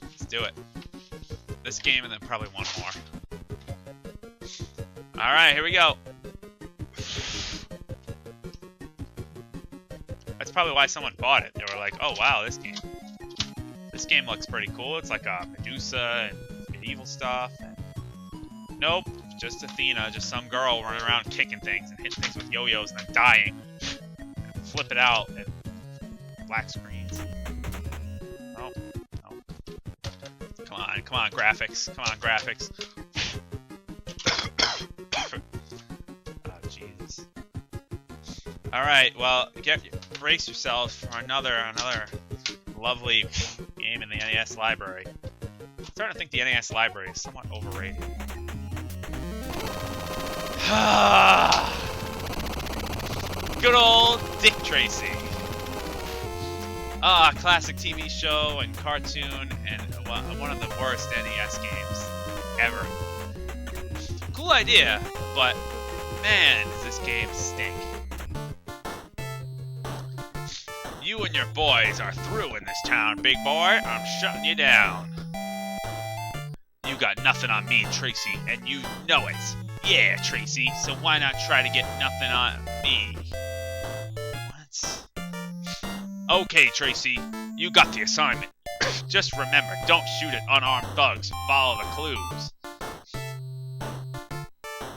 Let's do it. This game and then probably one more. Alright, here we go. That's probably why someone bought it. They were like, oh wow, this game looks pretty cool. It's like a Medusa and medieval stuff. And nope, just Athena, just some girl running around kicking things and hitting things with yo-yos and then dying. And flip it out and black screens. Oh, oh. Come on, graphics. Come on, graphics. Oh, Jesus. Alright, well, brace yourselves for another lovely game in the NES library. I'm starting to think the NES library is somewhat overrated. Good old Dick Tracy. Classic TV show and cartoon and one of the worst NES games ever. Cool idea, but man, does this game stink. You and your boys are through in this town, big boy. I'm shutting you down. You got nothing on me, Tracy, and you know it. Yeah, Tracy, so why not try to get nothing on me? What? Okay, Tracy, you got the assignment. Just remember, don't shoot at unarmed thugs. Follow the clues.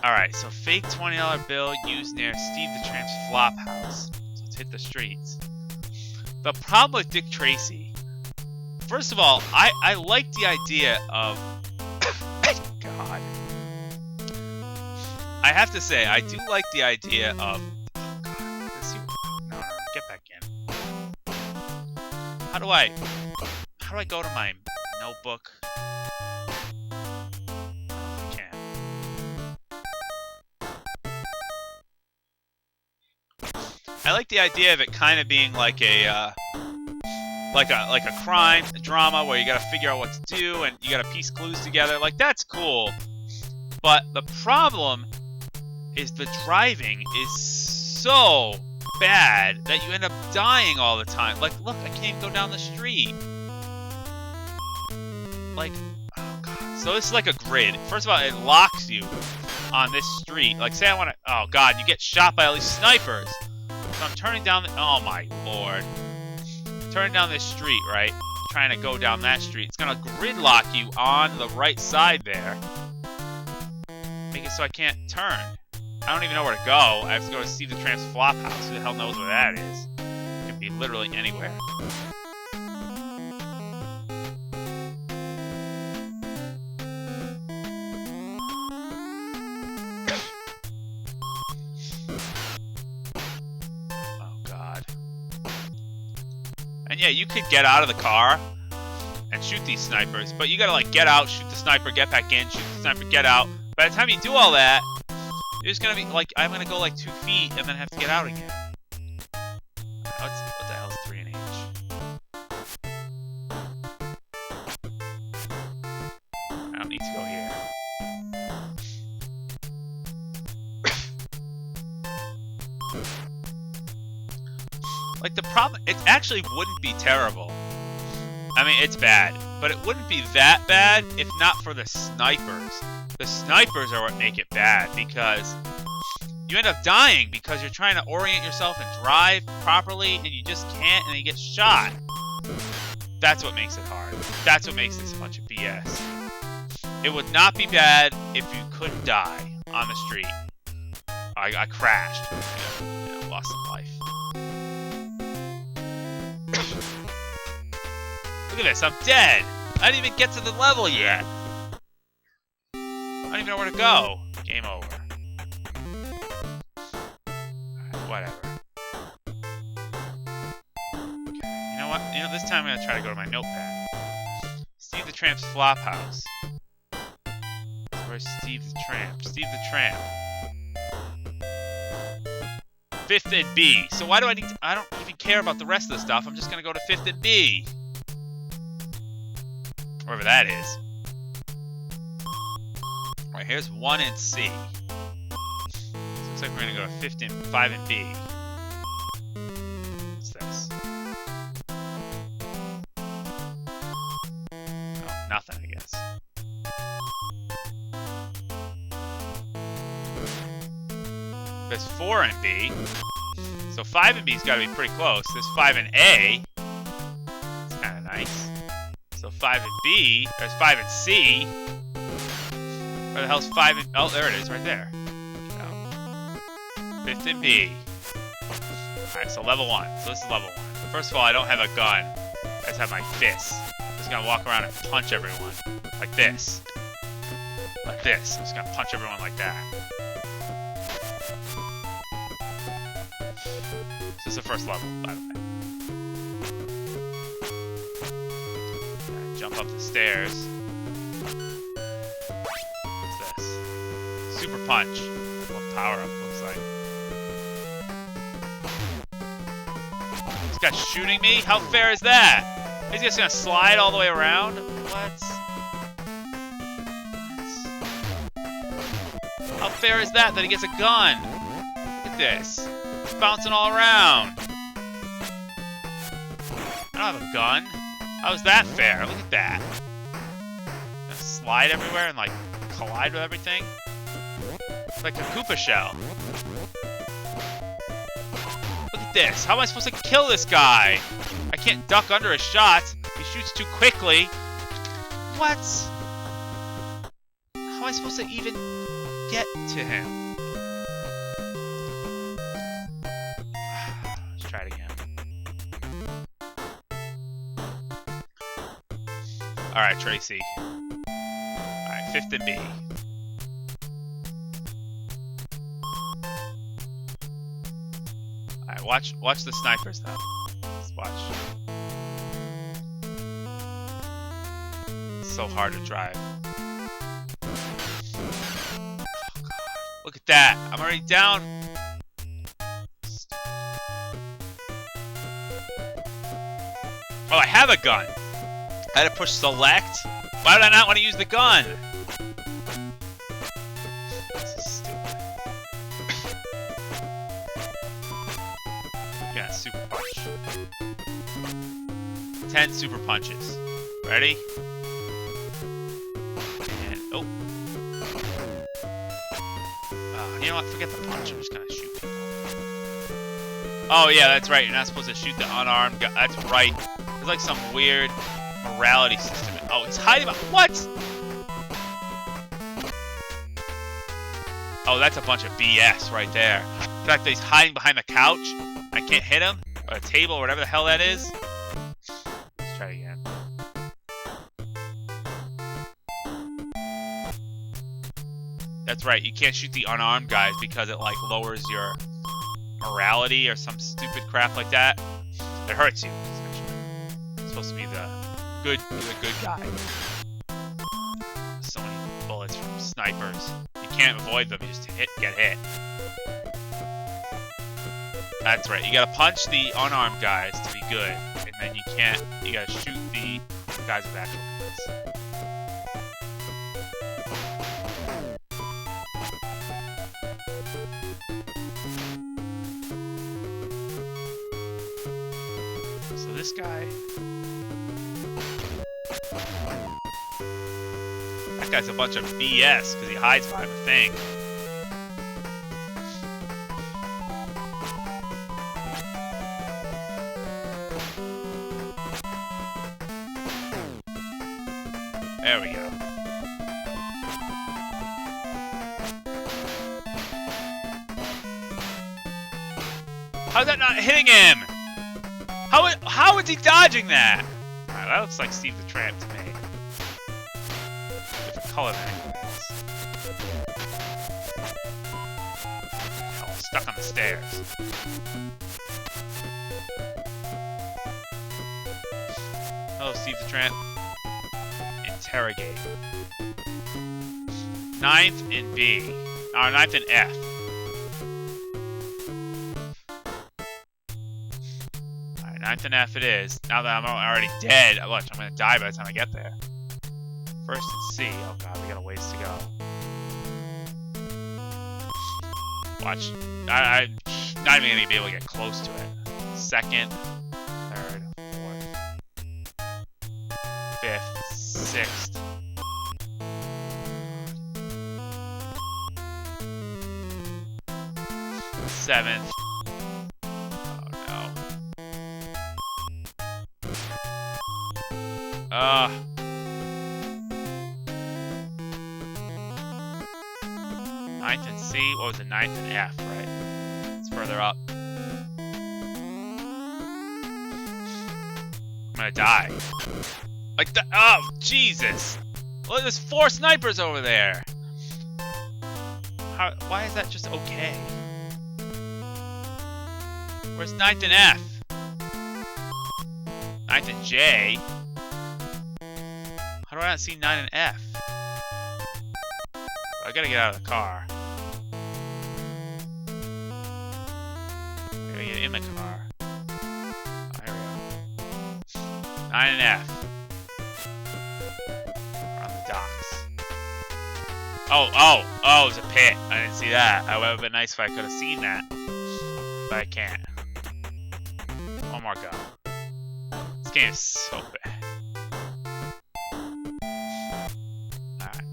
Alright, so fake $20 bill used near Steve the Tramp's flop house. So let's hit the streets. The problem with Dick Tracy, first of all, I like the idea of... God. I have to say, I do like the idea of... Oh, God. No, get back in. How do I go to my notebook? I can't. I like the idea of it kind of being like a crime, a drama where you gotta figure out what to do and you gotta piece clues together. Like, that's cool. But the problem is the driving is so bad that you end up dying all the time. Like, look, I can't even go down the street. Like, oh god. So this is like a grid. First of all, it locks you on this street. Like, say I want to... Oh god, you get shot by all these snipers. So I'm turning down the... Oh my lord. Turning down this street, right? Trying to go down that street. It's gonna gridlock you on the right side there. Make it so I can't turn. I don't even know where to go. I have to go to Steve the Tramp's flop house. Who the hell knows where that is? It could be literally anywhere. Oh god. And yeah, you could get out of the car and shoot these snipers, but you gotta like get out, shoot the sniper, get back in, shoot the sniper, get out. By the time you do all that, you're just gonna be like, I'm gonna go like 2 feet and then have to get out again. What the hell is 3 in H? I don't need to go here. Like, the problem, it actually wouldn't be terrible. I mean, it's bad, but it wouldn't be that bad if not for the snipers. The snipers are what make it bad, because you end up dying because you're trying to orient yourself and drive properly, and you just can't, and you get shot. That's what makes it hard. That's what makes this a bunch of BS. It would not be bad if you couldn't die on the street. I crashed. Yeah, lost some life. Look at this, I'm dead! I didn't even get to the level yet! I don't even even know where to go. Game over. Alright, whatever. Okay, you know what? You know, this time I'm gonna try to go to my notepad. Steve the Tramp's flop house. Where's Steve the Tramp? Steve the Tramp. 5th and B. So why do I need to... I don't even care about the rest of the stuff. I'm just gonna go to 5th and B. Wherever that is. Alright, here's 1 and C. So looks like we're gonna go to 5 and B. What's this? Oh, nothing, I guess. There's 4 and B. So 5 and B's gotta be pretty close. There's 5 and A. It's kinda nice. So 5 and B. There's 5 and C. Where the hell's 5 and... Oh, there it is, right there. Oh. 5th and B. Alright, so level 1. So this is level 1. First of all, I don't have a gun. I just have my fists. I'm just gonna walk around and punch everyone. Like this. Like this. I'm just gonna punch everyone like that. This is the first level, by the way. Jump up the stairs. What's this? Super punch. What power up looks like. This guy's shooting me? How fair is that? He's just gonna slide all the way around? What? How fair is that he gets a gun? Look at this. It's bouncing all around. I don't have a gun. How is that fair? Look at that. Gonna slide everywhere and like collide with everything. It's like a Koopa shell. Look at this. How am I supposed to kill this guy? I can't duck under his shots. He shoots too quickly. What? How am I supposed to even get to him? Let's try it again. Alright, Tracy. Alright, 5th and B. Alright, watch the snipers though. Let's watch. It's so hard to drive. Oh, God. Look at that. I'm already down. Oh, I have a gun. I had to push select. Why did I not want to use the gun? This is stupid. Yeah, super punch. 10 super punches. Ready? And oh. You know what? Forget the punch. I'm just gonna shoot people. Oh yeah, that's right. You're not supposed to shoot the unarmed guy. That's right. There's like some weird morality system. Oh, he's hiding behind. What? Oh, that's a bunch of BS right there. The fact that he's hiding behind the couch, I can't hit him, or a table, or whatever the hell that is. Let's try it again. That's right. You can't shoot the unarmed guys because it like lowers your morality or some stupid crap like that. It hurts you. It's supposed to be the good guy. So many bullets from snipers. You can't avoid them, you just get hit. That's right, you gotta punch the unarmed guys to be good. And then you gotta shoot the guys with actual guns. So this guy... That guy's a bunch of BS because he hides behind the thing. There we go. How's that not hitting him? How is he dodging that? Alright, that looks like Steve the Tramp to me. Different color than anything else. stuck on the stairs. Hello, Steve the Tramp. Interrogate. 9th and B. Or 9th and F. Alright, 9th and F it is. Now that I'm already dead, watch, I'm gonna die by the time I get there. 1st and C. Oh god, we got a ways to go. Watch. I'm not even gonna be able to get close to it. 2nd, 3rd, 4th, 5th, 6th. 7th. Oh no. 9th and C. What was it? 9th and F, right? It's further up. I'm gonna die. Like the. Oh, Jesus! Look, there's 4 snipers over there! Why is that just okay? Where's 9th and F? 9th and J? How do I not see 9 and F? I gotta get out of the car. I gotta get in the car. Oh, here we go. 9 and F. We're on the docks. Oh, it was a pit. I didn't see that. It would have been nice if I could have seen that. But I can't. One more go. This game is so bad. Alright.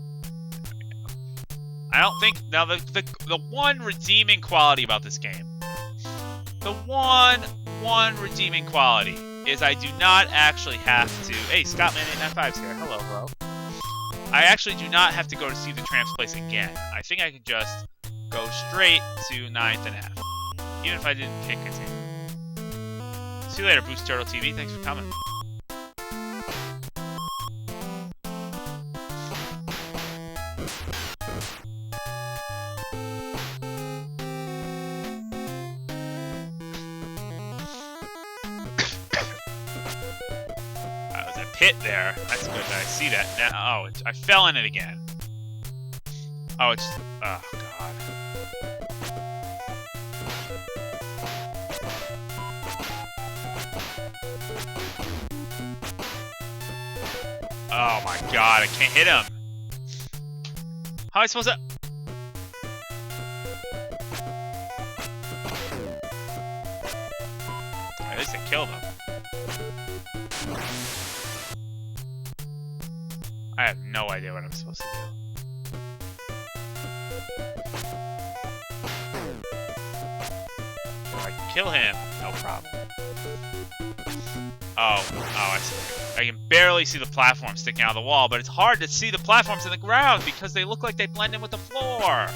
I don't think... Now, the one redeeming quality about this game... The one redeeming quality is I do not actually have to... Hey, Scottman895's here. Hello, hello. I actually do not have to go to see the Tramp's place again. I think I can just go straight to 9th and F. Even if I didn't hit continue. See you later, Boost Turtle TV. Thanks for coming. There's a pit there. That's good that I see that. Now, I fell in it again. Oh, it's... Oh, God. Oh my god, I can't hit him. How am I supposed to... At least I killed him. I have no idea what I'm supposed to do. I can kill him. No problem. Oh, I see. I can barely see the platform sticking out of the wall, but it's hard to see the platforms in the ground because they look like they blend in with the floor.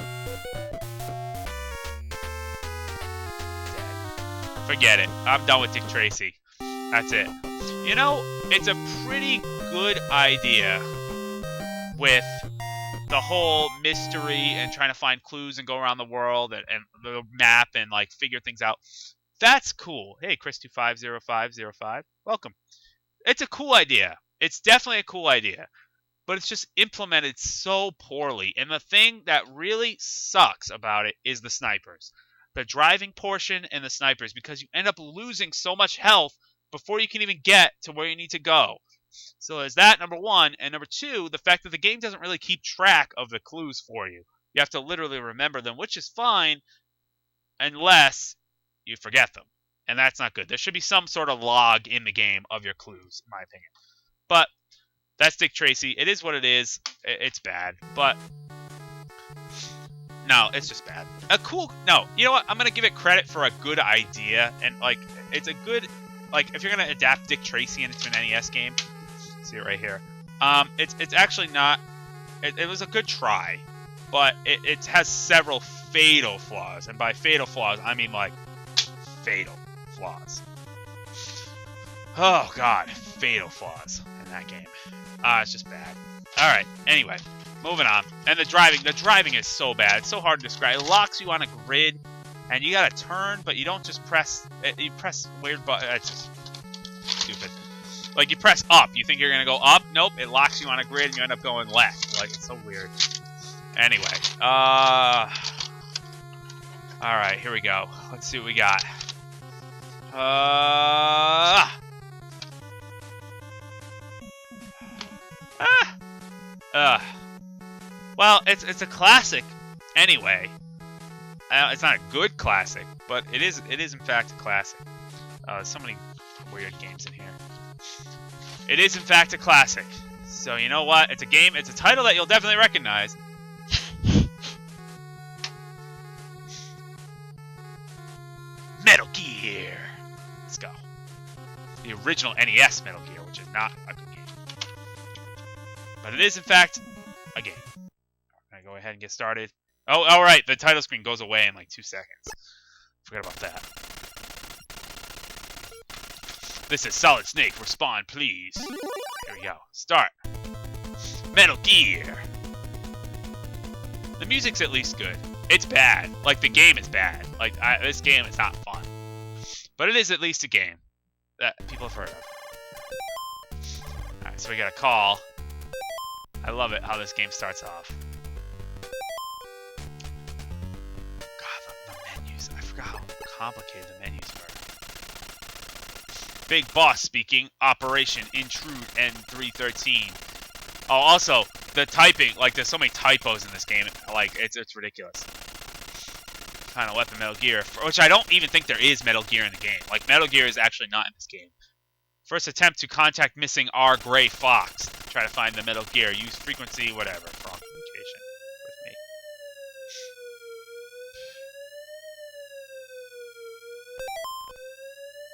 Dead. Forget it. I'm done with Dick Tracy. That's it. You know, it's a pretty good idea with the whole mystery and trying to find clues and go around the world and the map and like figure things out. That's cool. Hey, Chris250505. Welcome. It's a cool idea. It's definitely a cool idea. But it's just implemented so poorly. And the thing that really sucks about it is the snipers. The driving portion and the snipers, because you end up losing so much health before you can even get to where you need to go. So there's that, number one. And number two, the fact that the game doesn't really keep track of the clues for you. You have to literally remember them, which is fine unless you forget them. And that's not good. There should be some sort of log in the game of your clues, in my opinion. But that's Dick Tracy. It is what it is. It's bad. But no, it's just bad. No, you know what? I'm going to give it credit for a good idea. And, like, it's a good... Like, if you're going to adapt Dick Tracy into an NES game... See it right here. It's actually not... It was a good try. But it has several fatal flaws. And by fatal flaws, I mean, like, fatal flaws. Oh, God. Fatal flaws in that game. It's just bad. Alright, anyway. Moving on. And the driving is so bad. It's so hard to describe. It locks you on a grid. And you gotta turn, but you don't just press... You press weird button. It's just stupid. Like, you press up. You think you're gonna go up? Nope. It locks you on a grid and you end up going left. Like, it's so weird. Anyway. Alright, here we go. Let's see what we got. Well, it's a classic anyway. It's not a good classic, but it is in fact a classic. There's so many weird games in here. It is in fact a classic. So you know what? It's a game. It's a title that you'll definitely recognize. Metal Gear. Let's go. The original NES Metal Gear, which is not a good game, but it is in fact a game. Can I go ahead and get started? Oh, all right. The title screen goes away in like 2 seconds. Forget about that. This is Solid Snake. Respond, please. Here we go. Start. Metal Gear. The music's at least good. It's bad. Like, the game is bad. Like, this game is not fun. But it is at least a game that people have heard of. Alright, so we got a call. I love it how this game starts off. I forgot how complicated the menus were. Big Boss speaking. Operation Intrude N313. Oh, also, the typing. Like, there's so many typos in this game. Like, it's ridiculous. Kind of weapon Metal Gear. Which I don't even think there is Metal Gear in the game. Like, Metal Gear is actually not in this game. First attempt to contact missing R. Gray Fox. Try to find the Metal Gear. Use frequency, whatever. For communication with me.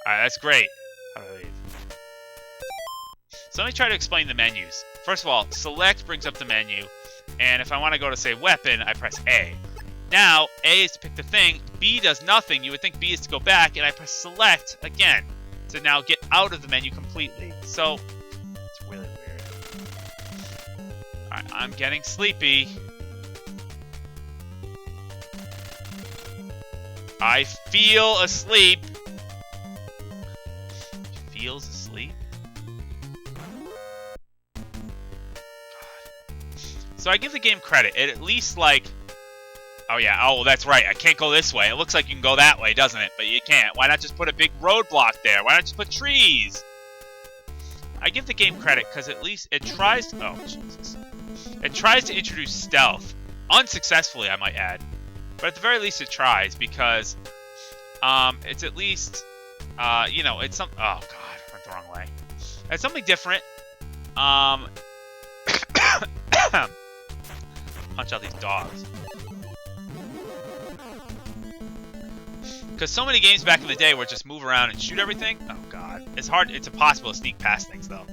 Alright, that's great. How do I leave? So let me try to explain the menus. First of all, select brings up the menu, and if I want to go to, say, weapon, I press A. Now, A is to pick the thing, B does nothing. You would think B is to go back, and I press select again to now get out of the menu completely. So, it's really weird. Alright, I'm getting sleepy. I feel asleep. Feels asleep? So I give the game credit. It at least, like... Oh, yeah. Oh, that's right. I can't go this way. It looks like you can go that way, doesn't it? But you can't. Why not just put a big roadblock there? Why not just put trees? I give the game credit because at least it tries to... Oh, Jesus. It tries to introduce stealth. Unsuccessfully, I might add. But at the very least, it tries because... it's at least... you know, it's some... Oh, God. I went the wrong way. It's something different. Punch out these dogs. Because so many games back in the day were just move around and shoot everything. Oh, God. It's hard. It's impossible to sneak past things, though.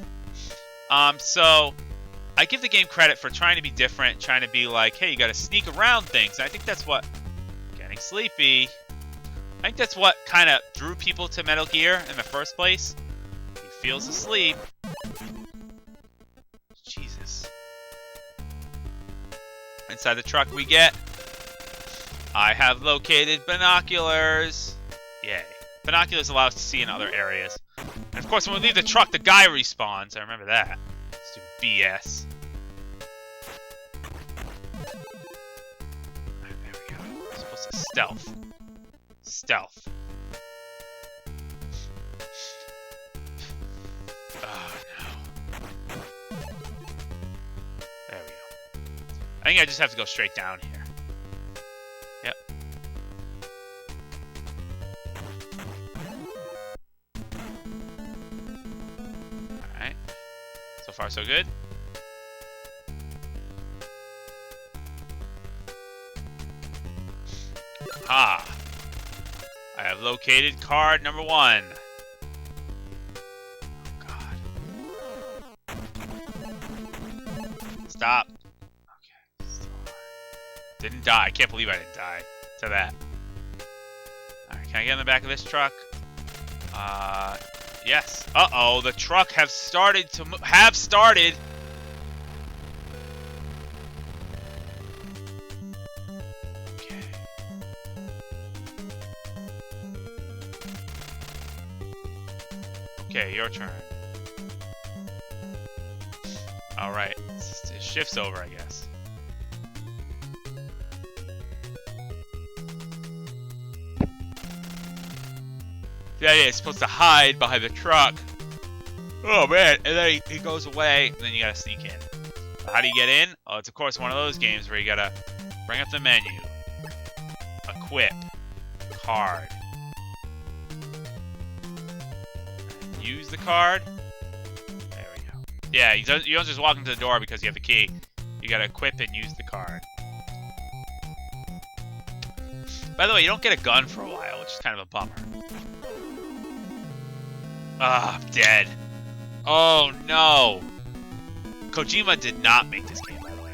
So I give the game credit for trying to be different, trying to be like, hey, you got to sneak around things. And I think that's what... Getting sleepy. I think that's what kind of drew people to Metal Gear in the first place. He feels asleep. Jesus. Inside the truck we get... I have located binoculars. Yay. Binoculars allow us to see in other areas. And of course, when we leave the truck, the guy respawns. I remember that. Stupid BS. Right, there we go. We're supposed to stealth. Stealth. Oh, no. There we go. I think I just have to go straight down here. Yep. Alright. So far, so good. Ah. I have located card number 1. Oh, God. Stop. Didn't die. I can't believe I didn't die to that. Alright, can I get in the back of this truck? Yes. Uh-oh, the truck have started to have started. Okay. Okay, your turn. Alright. It shifts over, I guess. The idea is supposed to hide behind the truck. Oh man, and then he goes away, and then you gotta sneak in. How do you get in? Oh, it's of course one of those games where you gotta bring up the menu. Equip. Card. Use the card. There we go. Yeah, you don't just walk into the door because you have the key. You gotta equip and use the card. By the way, you don't get a gun for a while, which is kind of a bummer. Ah, I'm dead. Oh no! Kojima did not make this game, by the way.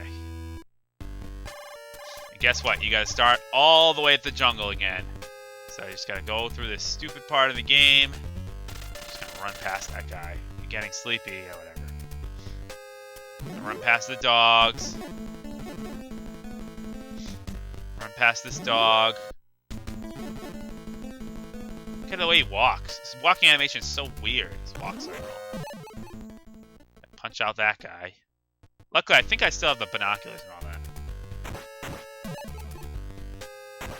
And guess what? You gotta start all the way at the jungle again. So you just gotta go through this stupid part of the game. Just gonna run past that guy. You're getting sleepy or whatever. And run past the dogs. Run past this dog. Look at the way he walks. His walking animation is so weird. His walk cycle. Punch out that guy. Luckily, I think I still have the binoculars and all that.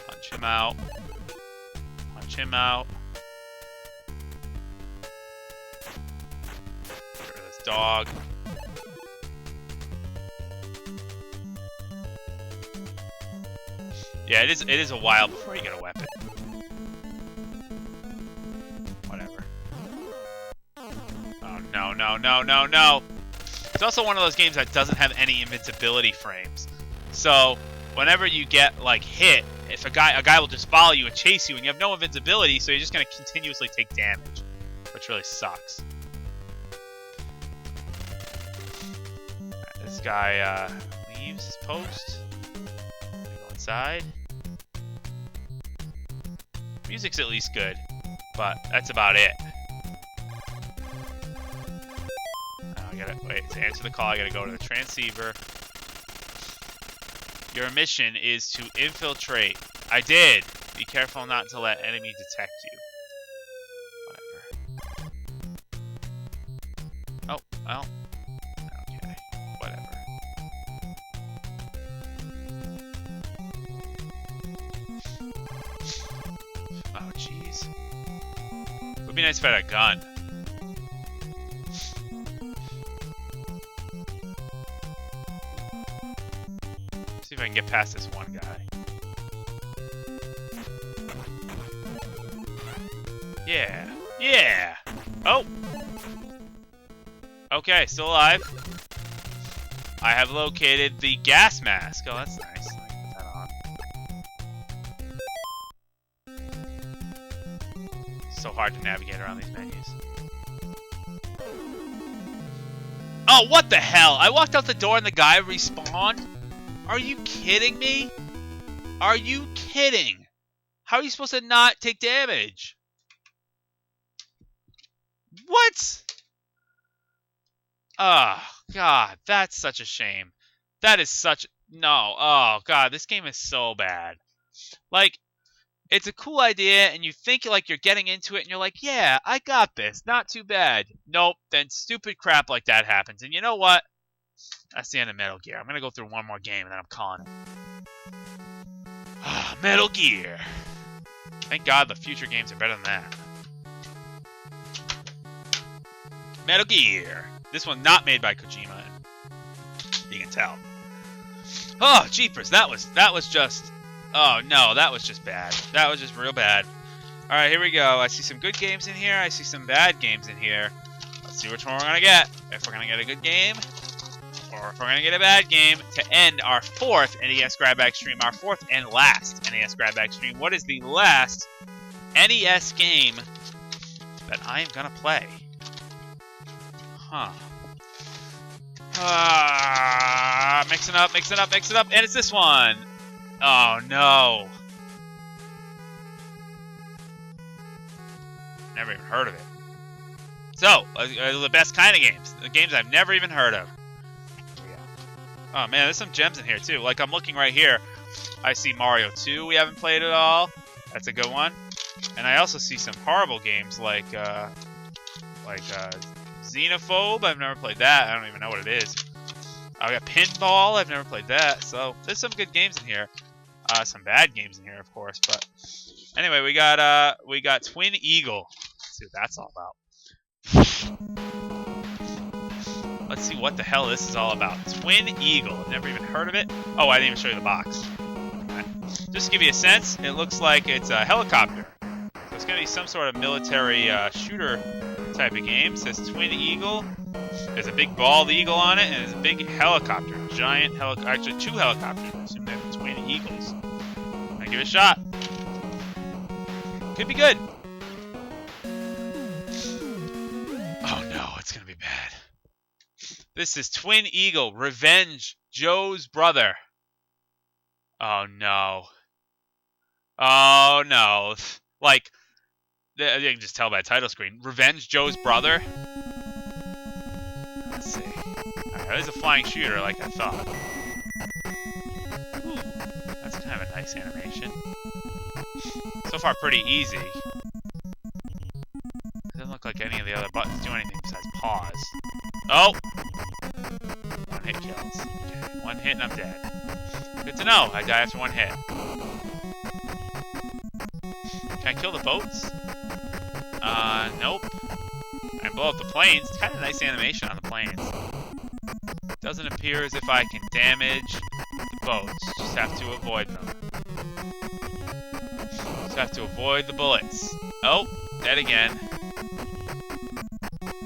Punch him out. Punch him out. Get rid of this dog. Yeah, it is a while before you get a weapon. Whatever. Oh, no, no, no, no, no! It's also one of those games that doesn't have any invincibility frames. So, whenever you get, like, hit, if a guy will just follow you and chase you, and you have no invincibility, so you're just gonna continuously take damage. Which really sucks. Right, this guy, leaves his post. Go inside. Music's at least good, but that's about it. I gotta wait to answer the call. I gotta go to the transceiver. Your mission is to infiltrate. I did. Be careful not to let enemy detect you. Whatever. Oh, well. Okay. Whatever. Oh, jeez. It would be nice if I had a gun. See if I can get past this one guy. Yeah. Yeah! Oh! Okay, still alive. I have located the gas mask. Oh, that's nice. Let me put that on. So hard to navigate around these menus. Oh, what the hell? I walked out the door and the guy respawned? Are you kidding me? Are you kidding? How are you supposed to not take damage? What? Oh, God, that's such a shame. That is such... No, oh, God, this game is so bad. Like, it's a cool idea, and you think like you're getting into it, and you're like, yeah, I got this. Not too bad. Nope, then stupid crap like that happens. And you know what? That's the end of Metal Gear. I'm going to go through one more game, and then I'm calling it. Metal Gear. Thank God the future games are better than that. Metal Gear. This one not made by Kojima. You can tell. Oh, jeepers. That was just... Oh, no. That was just bad. That was just real bad. All right, here we go. I see some good games in here. I see some bad games in here. Let's see which one we're going to get. If we're going to get a good game... or if we're going to get a bad game to end our fourth NES Grab Bag stream, our fourth and last NES Grab Bag stream. What is the last NES game that I am going to play? Huh. Mixing up, and it's this one. Oh, no. Never even heard of it. So, the best kind of games. The games I've never even heard of. Oh man, there's some gems in here too. Like I'm looking right here. I see Mario 2 we haven't played at all. That's a good one. And I also see some horrible games like like Xenophobe. I've never played that. I don't even know what it is. I got Pinball. I've never played that. So there's some good games in here. Some bad games in here, of course. But anyway, we got Twin Eagle. Let's see what that's all about. Let's see what the hell this is all about. Twin Eagle. I've never even heard of it. Oh, I didn't even show you the box. Okay. Just to give you a sense, it looks like it's a helicopter. So it's going to be some sort of military shooter type of game. It says Twin Eagle. There's a big bald eagle on it, and there's a big helicopter. Giant helicopter. Actually, 2 helicopters. I assume they're twin eagles. I'm going to give it a shot. Could be good. Oh no, it's going to be bad. This is Twin Eagle, Revenge, Joe's brother. Oh no. Oh no. Like, you can just tell by the title screen. Revenge, Joe's brother. Let's see. Alright, that is a flying shooter like I thought. Ooh, that's kind of a nice animation. So far, pretty easy. Doesn't look like any of the other buttons do anything besides pause. Oh! 1 hit kills. Okay, 1 hit and I'm dead. Good to know. I die after 1 hit. Can I kill the boats? Nope. I blow up the planes. It's kind of a nice animation on the planes. Doesn't appear as if I can damage the boats. Just have to avoid them. Just have to avoid the bullets. Oh, dead again.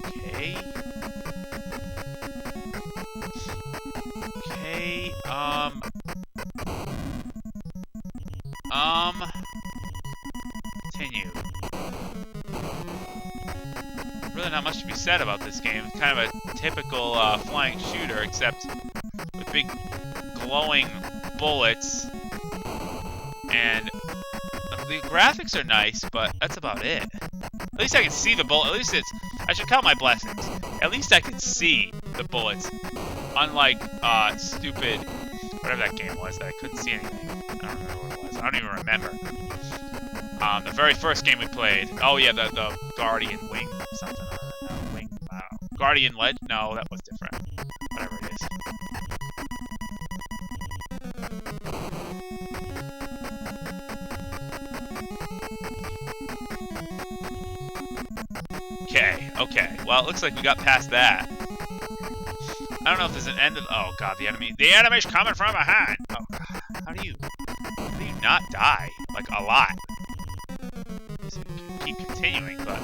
Okay. Okay, continue. Really not much to be said about this game. It's kind of a typical flying shooter, except with big glowing bullets. And the graphics are nice, but that's about it. At least I can see the bullet. At least it's... I should count my blessings. At least I can see the bullets. Unlike stupid... whatever that game was that I couldn't see anything. I don't remember what it was. I don't even remember. The very first game we played. Oh yeah, the Guardian Wing something. No, Wing. Guardian Legend. No, that was different. Whatever it is. Okay. Well, it looks like we got past that. I don't know if there's an end of... Oh god, the enemy's coming from behind. Oh god, how do you not die? Like, a lot. So keep continuing, but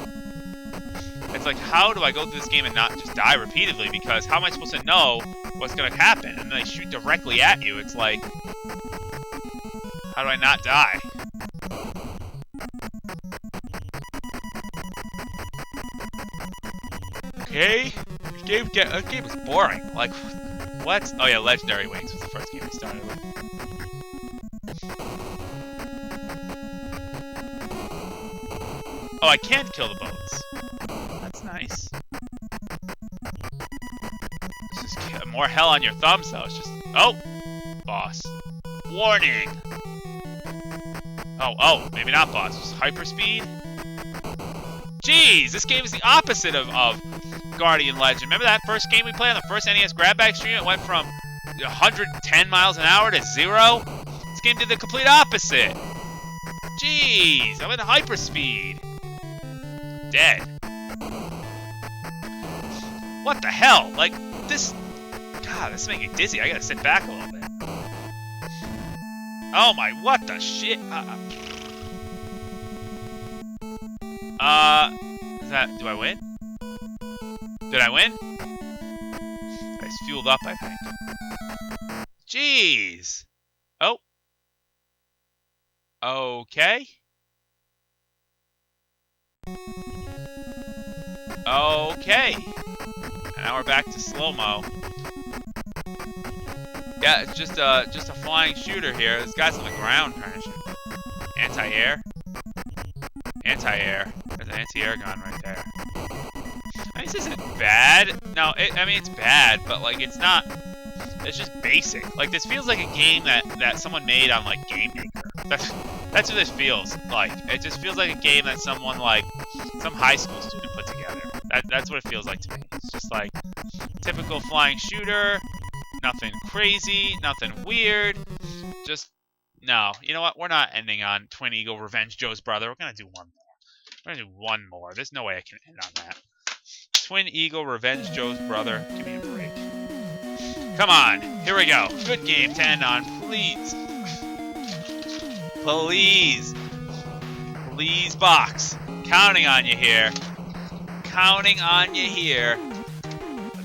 it's like, how do I go through this game and not just die repeatedly? Because how am I supposed to know what's gonna happen? And then they shoot directly at you. It's like, how do I not die? Okay, this game is boring. Like, what? Oh yeah, Legendary Wings was the first game we started with. Oh, I can't kill the boats. That's nice. It's just more hell on your thumbs, though. It's just... Oh! Boss. Warning! Oh, maybe not boss. Just hyperspeed? Jeez, this game is the opposite of Guardian Legend. Remember that first game we played on the first NES Grab Bag stream? It went from 110 miles an hour to 0? This game did the complete opposite. Jeez, I'm in hyperspeed. Dead. What the hell? Like, this... God, this is making me dizzy. I gotta sit back a little bit. Oh my, what the shit? Is that... Do I win? Did I win? I just fueled up, I think. Jeez! Oh. Okay. Okay. And now we're back to slow-mo. Yeah, it's just a flying shooter here. There's guys on the ground trying to shoot. Anti-air. Anti-air. There's an anti-air gun right there. I mean, this isn't bad. No, I mean, it's bad, but, like, it's not... It's just basic. Like, this feels like a game that someone made on, like, Game Maker. That's what this feels like. It just feels like a game that someone, like, some high school student put together. That's what it feels like to me. It's just like typical flying shooter. Nothing crazy, nothing weird. Just, no. You know what? We're not ending on Twin Eagle Revenge Joe's Brother. We're going to do one more. We're going to do one more. There's no way I can end on that. Twin Eagle Revenge Joe's Brother. Give me a break. Come on. Here we go. Good game to end on. Please. Please. Please, box. Counting on you here. Counting on you here.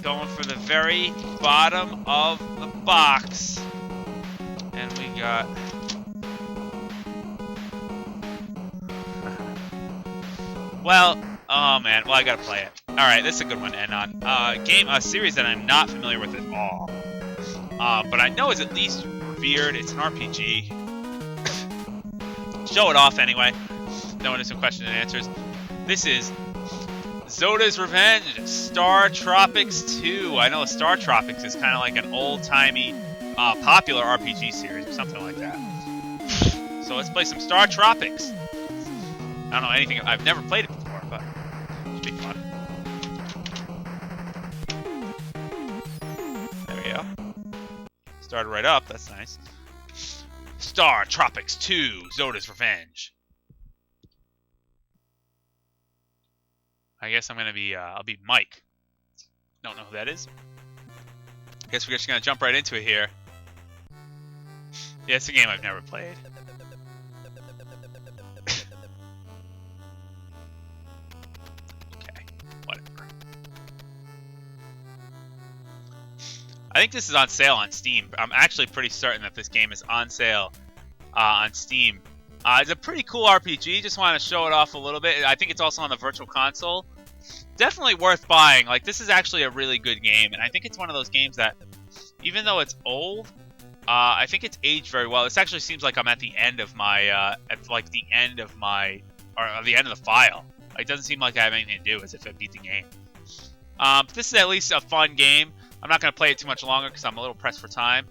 Going for the very bottom of the box. And we got... Well, oh man, well I gotta play it. Alright, this is a good one to end on. A series that I'm not familiar with at all. But I know is at least revered. It's an RPG. Show it off anyway. Then we'll do some questions and answers. This is Zoda's Revenge, StarTropics II. I know StarTropics is kind of like an old-timey, popular RPG series or something like that. So let's play some StarTropics. I don't know anything. I've never played it before, but it should be fun. There we go. Started right up. That's nice. StarTropics II, Zoda's Revenge. I guess I'm gonna be, I'll be Mike. Don't know who that is. I guess we're just gonna jump right into it here. Yeah, it's a game I've never played. Okay, whatever. I think this is on sale on Steam. I'm actually pretty certain that this game is on sale on Steam. It's a pretty cool RPG. Just want to show it off a little bit. I think it's also on the Virtual Console. Definitely worth buying. Like, this is actually a really good game, and I think it's one of those games that, even though it's old, I think it's aged very well. This actually seems like I'm at the end of my, the end of the file. Like, it doesn't seem like I have anything to do, as if I beat the game. This is at least a fun game. I'm not going to play it too much longer because I'm a little pressed for time.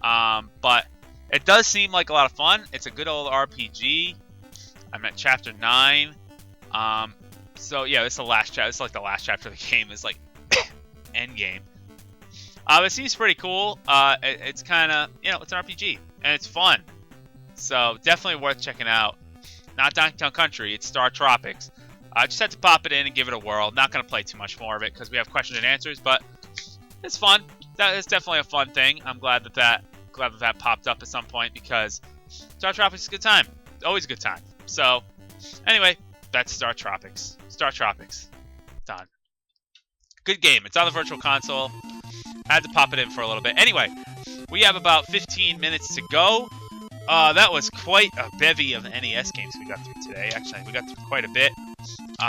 But it does seem like a lot of fun. It's a good old RPG. I'm at Chapter 9. So yeah, this is the last chapter. This is like the last chapter of the game. It's like end game. It seems pretty cool. It's kind of, you know, it's an RPG and it's fun. So definitely worth checking out. Not Donkey Kong Country. It's StarTropics. I just had to pop it in and give it a whirl. Not gonna play too much more of it because we have questions and answers, but it's fun. That is definitely a fun thing. I'm glad that that popped up at some point because StarTropics is a good time. Always a good time. So anyway, that's StarTropics. StarTropics. Done. Good game. It's on the Virtual Console. I had to pop it in for a little bit. Anyway, we have about 15 minutes to go. That was quite a bevy of NES games we got through today. Actually, we got through quite a bit.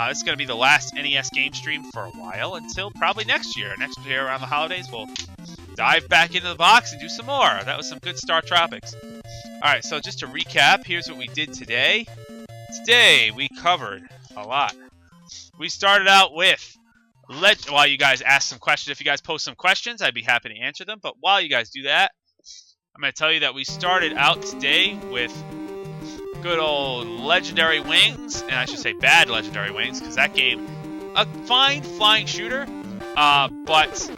This is going to be the last NES game stream for a while until probably next year. Next year around the holidays, we'll dive back into the box and do some more. That was some good StarTropics. Alright, so just to recap, here's what we did today. Today, we covered a lot. We started out with, while you guys ask some questions, if you guys post some questions, I'd be happy to answer them. But while you guys do that, I'm going to tell you that we started out today with good old Legendary Wings, and I should say bad Legendary Wings, because that game, a fine flying shooter, but,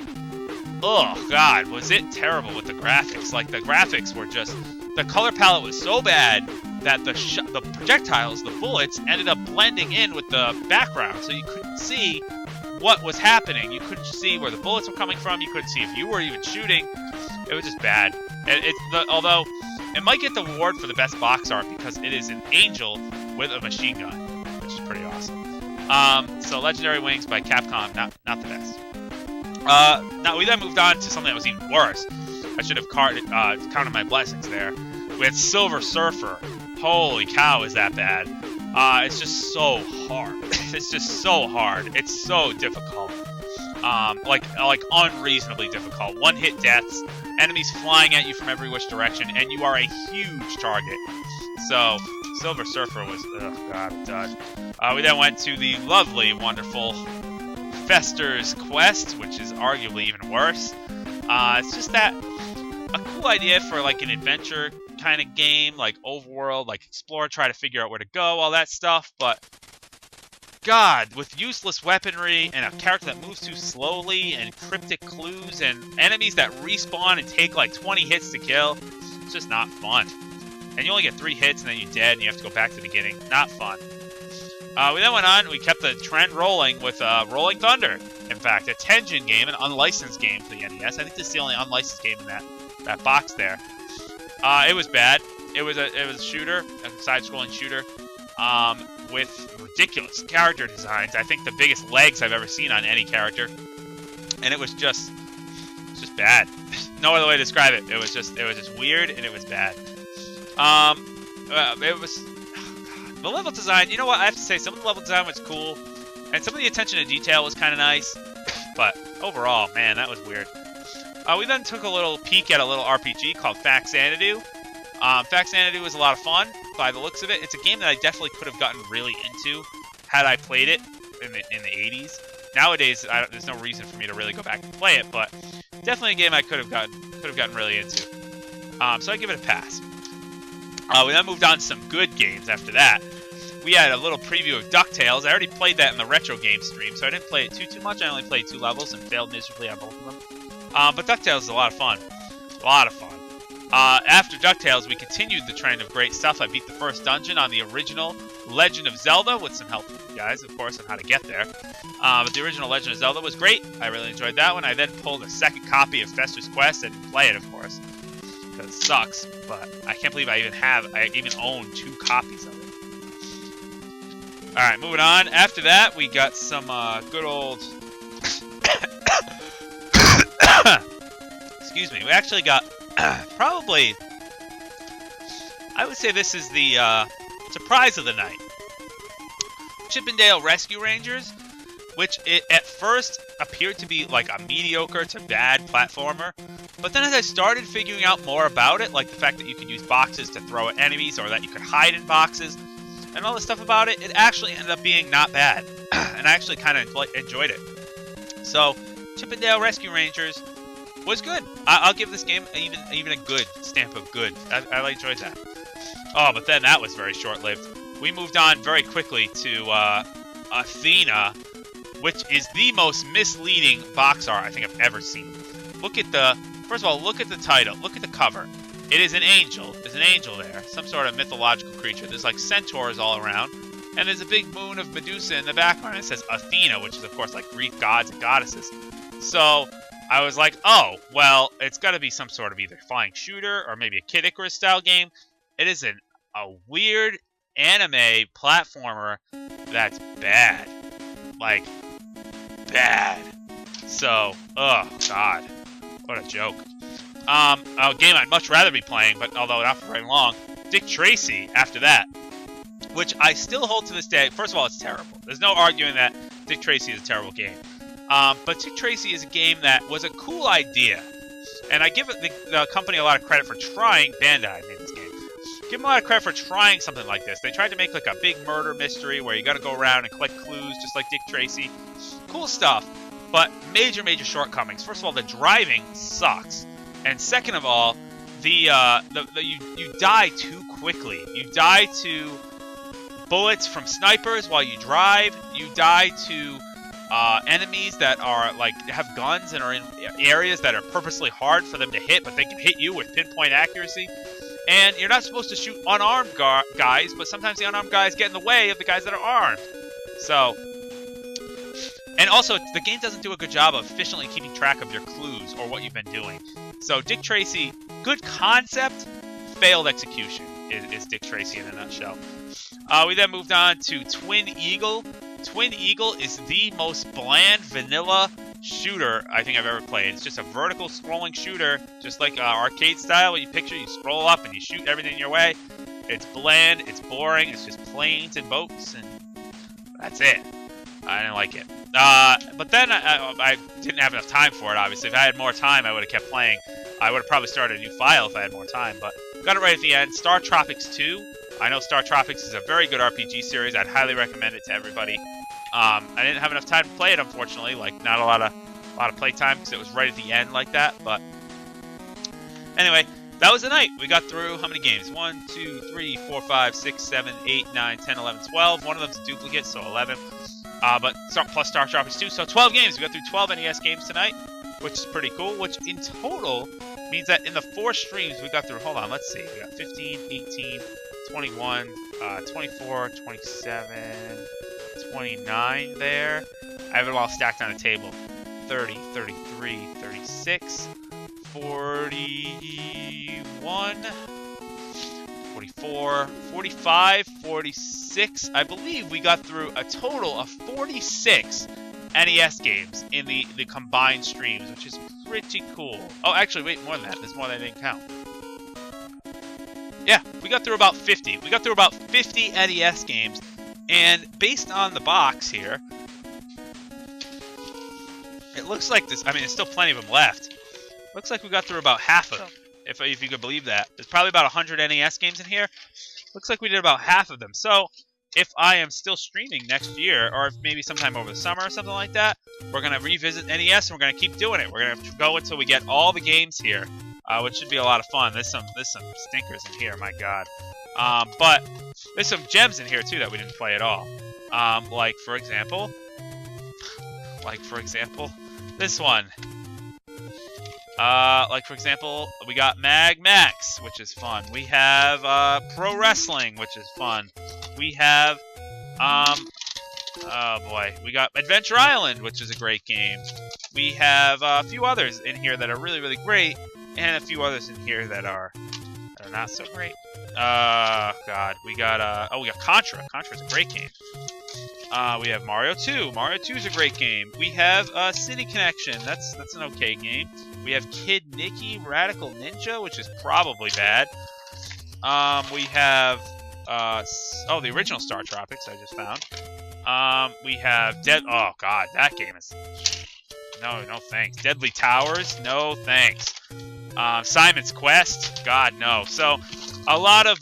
oh god, was it terrible with the graphics. Like, the graphics were just, the color palette was so bad that the projectiles, the bullets, ended up blending in with the background, so you couldn't see what was happening. You couldn't see where the bullets were coming from, you couldn't see if you were even shooting. It was just bad. Although, it might get the award for the best box art because it is an angel with a machine gun, which is pretty awesome. So Legendary Wings by Capcom, not the best. Now we then moved on to something that was even worse. I should have counted my blessings there. We had Silver Surfer. Holy cow, is that bad? It's just so hard. It's just so hard. It's so difficult. Like unreasonably difficult. One-hit deaths, enemies flying at you from every which direction, and you are a huge target. So, Silver Surfer was, oh god, done. We then went to the lovely, wonderful Fester's Quest, which is arguably even worse. It's just that, a cool idea for like an adventure kind of game, like overworld, like explore, try to figure out where to go, all that stuff, but God, with useless weaponry and a character that moves too slowly and cryptic clues and enemies that respawn and take like 20 hits to kill, it's just not fun. And you only get 3 hits and then you're dead and you have to go back to the beginning. Not fun. We then went on, we kept the trend rolling with Rolling Thunder. In fact, a Tengen game, an unlicensed game for the NES. I think this is the only unlicensed game in that box there. It was bad. It was a shooter, a side-scrolling shooter, with ridiculous character designs. I think the biggest legs I've ever seen on any character, and it was just bad. No other way to describe it. It was just weird and it was bad. It was the level design. You know what? I have to say, some of the level design was cool, and some of the attention to detail was kind of nice. But overall, man, that was weird. We then took a little peek at a little RPG called Faxanadu. Faxanadu was a lot of fun by the looks of it. It's a game that I definitely could have gotten really into had I played it in the 80s. Nowadays, there's no reason for me to really go back and play it, but definitely a game I could have gotten really into. So I give it a pass. We then moved on to some good games after that. We had a little preview of DuckTales. I already played that in the retro game stream, so I didn't play it too much. I only played 2 levels and failed miserably on both of them. But DuckTales is a lot of fun. A lot of fun. After DuckTales, we continued the trend of great stuff. I beat the first dungeon on the original Legend of Zelda with some help from you guys, of course, on how to get there. But the original Legend of Zelda was great. I really enjoyed that one. I then pulled a second copy of Fester's Quest and play it, of course, because it sucks. But I can't believe I even own 2 copies of it. All right, moving on. After that, we got some good old. Excuse me. We actually got probably. I would say this is the surprise of the night. Chippendale Rescue Rangers, which at first appeared to be like a mediocre to bad platformer, but then as I started figuring out more about it, like the fact that you could use boxes to throw at enemies or that you could hide in boxes and all this stuff about it, it actually ended up being not bad, and I actually kind of enjoyed it. So Chippendale Rescue Rangers was good. I'll give this game even a good stamp of good. I enjoyed that. Oh, but then that was very short-lived. We moved on very quickly to Athena, which is the most misleading box art I think I've ever seen. First of all, look at the title. Look at the cover. It is an angel. There's an angel there, some sort of mythological creature. There's like centaurs all around, and there's a big moon of Medusa in the background. It says Athena, which is of course like Greek gods and goddesses. So I was like, oh, well, it's got to be some sort of either flying shooter or maybe a Kid Icarus style game. It is a weird anime platformer that's bad. Like, bad. So, oh, God. What a joke. A game I'd much rather be playing, but although not for very long, Dick Tracy after that, which I still hold to this day. First of all, it's terrible. There's no arguing that Dick Tracy is a terrible game. But Dick Tracy is a game that was a cool idea. And I give the company a lot of credit for trying. Bandai made this game. Give them a lot of credit for trying something like this. They tried to make like a big murder mystery where you got to go around and collect clues just like Dick Tracy. Cool stuff, but major shortcomings. First of all, the driving sucks. And second of all, you die too quickly. You die to bullets from snipers while you drive. You die to enemies that are like have guns and are in areas that are purposely hard for them to hit, but they can hit you with pinpoint accuracy. And you're not supposed to shoot unarmed guys, but sometimes the unarmed guys get in the way of the guys that are armed. So, and also the game doesn't do a good job of efficiently keeping track of your clues or what you've been doing. So Dick Tracy, good concept, failed execution is Dick Tracy in a nutshell. We then moved on to Twin Eagle. Twin Eagle is the most bland vanilla shooter I think I've ever played. It's just a vertical scrolling shooter, just like arcade style. What you picture, you scroll up and you shoot everything your way. It's bland, it's boring, it's just planes and boats, and that's it. I didn't like it. But then I didn't have enough time for it, obviously. If I had more time, I would have kept playing. I would have probably started a new file if I had more time, but got it right at the end. StarTropics II. I know StarTropics is a very good RPG series. I'd highly recommend it to everybody. I didn't have enough time to play it, unfortunately. Like, not a lot of playtime because it was right at the end like that. But anyway, that was the night. We got through how many games? 1, 2, 3, 4, 5, 6, 7, 8, 9, 10, 11, 12. One of them's a duplicate, so 11. But plus StarTropics II, so 12 games. We got through 12 NES games tonight, which is pretty cool. Which in total means that in the 4 streams we got through. Hold on, let's see. We got 15, 18, 21, 24, 27, 29 there. I have it all stacked on a table. 30, 33, 36, 41, 44, 45, 46. I believe we got through a total of 46 NES games in the combined streams, which is pretty cool. Oh, actually, wait, more than that. There's more that I didn't count. Yeah, we got through about 50. We got through about 50 NES games, and based on the box here, it looks like this. I mean, there's still plenty of them left. Looks like we got through about half of them, if you could believe that. There's probably about 100 NES games in here. Looks like we did about half of them. So, if I am still streaming next year, or if maybe sometime over the summer or something like that, we're going to revisit NES, and we're going to keep doing it. We're going to go until we get all the games here, which should be a lot of fun. There's some stinkers in here, my God. But there's some gems in here, too, that we didn't play at all. Like, for example, this one. Like, for example, we got Mag Max, which is fun. We have Pro Wrestling, which is fun. We have, oh boy, we got Adventure Island, which is a great game. We have a few others in here that are really, really great, and a few others in here that are not so great. God, we got, we got Contra. Contra's a great game. We have Mario 2. Mario 2 is a great game. We have City Connection. That's an okay game. We have Kid Nicky Radical Ninja, which is probably bad. We have the original StarTropics I just found. We have oh God, that game is no thanks. Deadly Towers, no thanks. Simon's Quest, God no. So a lot of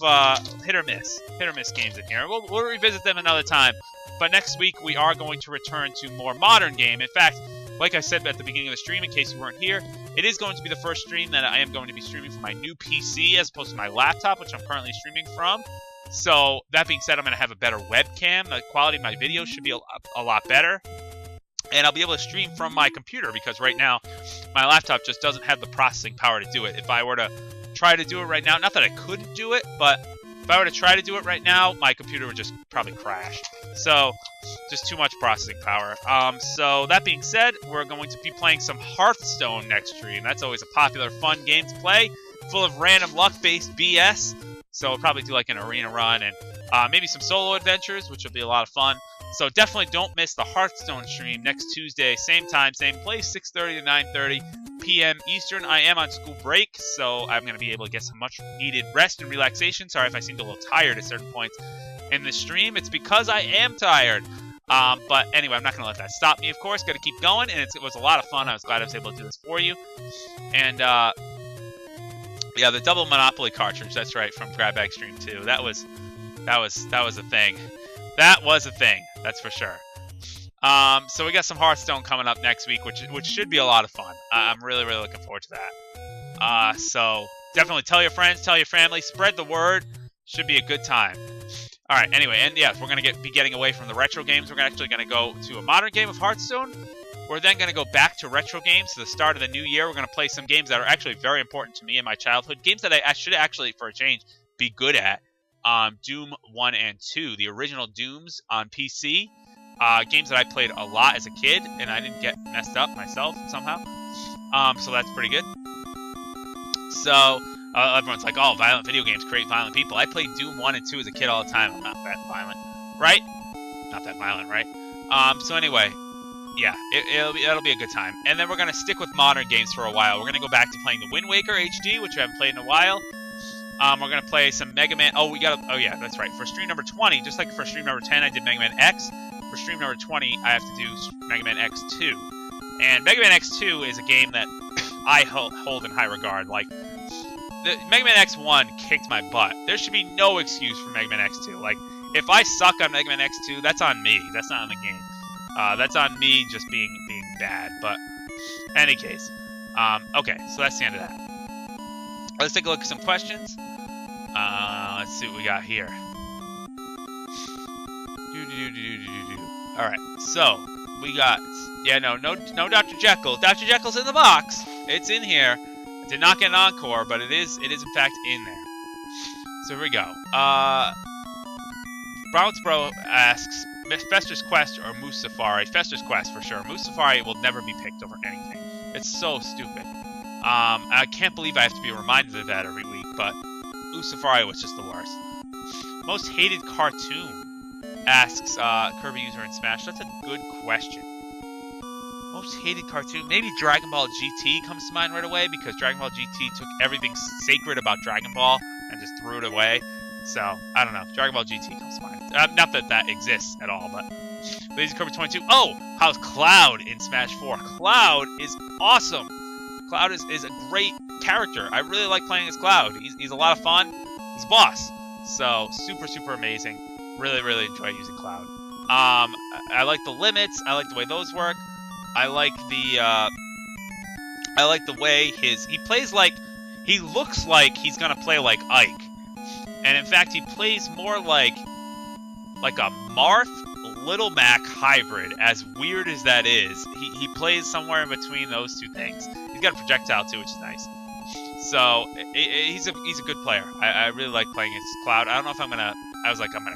hit or miss games in here. We'll revisit them another time. But next week we are going to return to more modern game. In fact, like I said at the beginning of the stream, in case you weren't here, it is going to be the first stream that I am going to be streaming from my new PC as opposed to my laptop, which I'm currently streaming from. So, that being said, I'm going to have a better webcam. The quality of my videos should be a lot better. And I'll be able to stream from my computer because right now, my laptop just doesn't have the processing power to do it. If I were to try to do it right now, not that I couldn't do it, but if I were to try to do it right now, my computer would just probably crash. So, just too much processing power. So, that being said, we're going to be playing some Hearthstone next stream. That's always a popular, fun game to play, full of random luck-based BS. So, we'll probably do like an arena run and maybe some solo adventures, which will be a lot of fun. So, definitely don't miss the Hearthstone stream next Tuesday, same time, same place, 6:30 to 9:30 p.m. Eastern. I am on school break, so I'm going to be able to get some much-needed rest and relaxation. Sorry if I seemed a little tired at certain points in the stream. It's because I am tired. But anyway, I'm not going to let that stop me, of course. Got to keep going, and it was a lot of fun. I was glad I was able to do this for you. And, yeah, the double Monopoly cartridge, that's right, from Grab Bag Stream 2. That was a thing. That was a thing, that's for sure. So we got some Hearthstone coming up next week, which should be a lot of fun. I'm really, really looking forward to that. So definitely tell your friends, tell your family, spread the word. Should be a good time. All right, anyway, and yes, we're going to be getting away from the retro games. We're actually going to go to a modern game of Hearthstone. We're then going to go back to retro games to the start of the new year. We're going to play some games that are actually very important to me in my childhood. Games that I should actually, for a change, be good at. Doom 1 and 2, the original Dooms on PC. Games that I played a lot as a kid, and I didn't get messed up myself somehow. So that's pretty good. So, everyone's like, oh, violent video games create violent people. I played Doom 1 and 2 as a kid all the time. I'm not that violent, right? Not that violent, right? So anyway, yeah, it'll be a good time. And then we're going to stick with modern games for a while. We're going to go back to playing the Wind Waker HD, which I haven't played in a while. We're going to play some Mega Man. Oh, yeah, that's right. For stream number 20, just like for stream number 10, I did Mega Man X. For stream number 20, I have to do Mega Man X2. And Mega Man X2 is a game that I hold in high regard. Like, the Mega Man X1 kicked my butt. There should be no excuse for Mega Man X2. Like, if I suck on Mega Man X2, that's on me. That's not on the game. That's on me just being bad. But, in any case. Okay, so that's the end of that. Let's take a look at some questions. Let's see what we got here. All right, so we got, yeah, no Dr. Jekyll. Dr. Jekyll's in the box. It's in here. I did not get an encore, but it is in fact in there. So here we go. Brownsbro asks, Fester's Quest or Moose Safari? Fester's Quest for sure. Moose Safari will never be picked over anything. It's so stupid. I can't believe I have to be reminded of that every week, but Moose Safari was just the worst. Most hated cartoon? Asks Kirby user in Smash. That's a good question. Most hated cartoon? Maybe Dragon Ball GT comes to mind right away, because Dragon Ball GT took everything sacred about Dragon Ball and just threw it away. So, I don't know. Dragon Ball GT comes to mind. Not that that exists at all, but Lazy Kirby 22. Oh! How's Cloud in Smash 4? Cloud is awesome! Cloud is a great character. I really like playing as Cloud. He's a lot of fun. He's a boss. So, super amazing. Really enjoy using Cloud. I like the limits. I like the way those work. I like the way he plays like, he looks like he's gonna play like Ike. And in fact, he plays more like a Marth Little Mac hybrid, as weird as that is. He plays somewhere in between those two things. He's got a projectile too, which is nice. So he's a good player. I really like playing as Cloud. I don't know if I'm gonna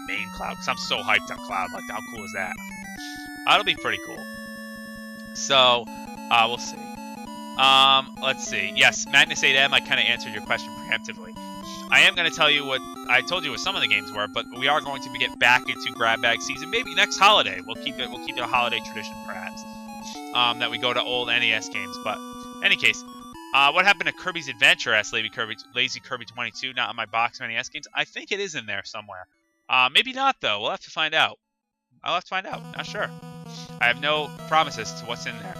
main Cloud, because I'm so hyped on Cloud. Like, how cool is that? That'll be pretty cool. So we'll see. Let's see. Yes, Magnus 8M. I kind of answered your question preemptively. I am going to tell you what I told you what some of the games were, but we are going to get back into Grab Bag season. Maybe next holiday. We'll keep it a holiday tradition, perhaps. That we go to old NES games. But in any case, what happened to Kirby's Adventure? Asked Lazy Kirby 22. Not on my box of NES games. I think it is in there somewhere. Maybe not though. We'll have to find out. I'll have to find out. Not sure. I have no promises to what's in there.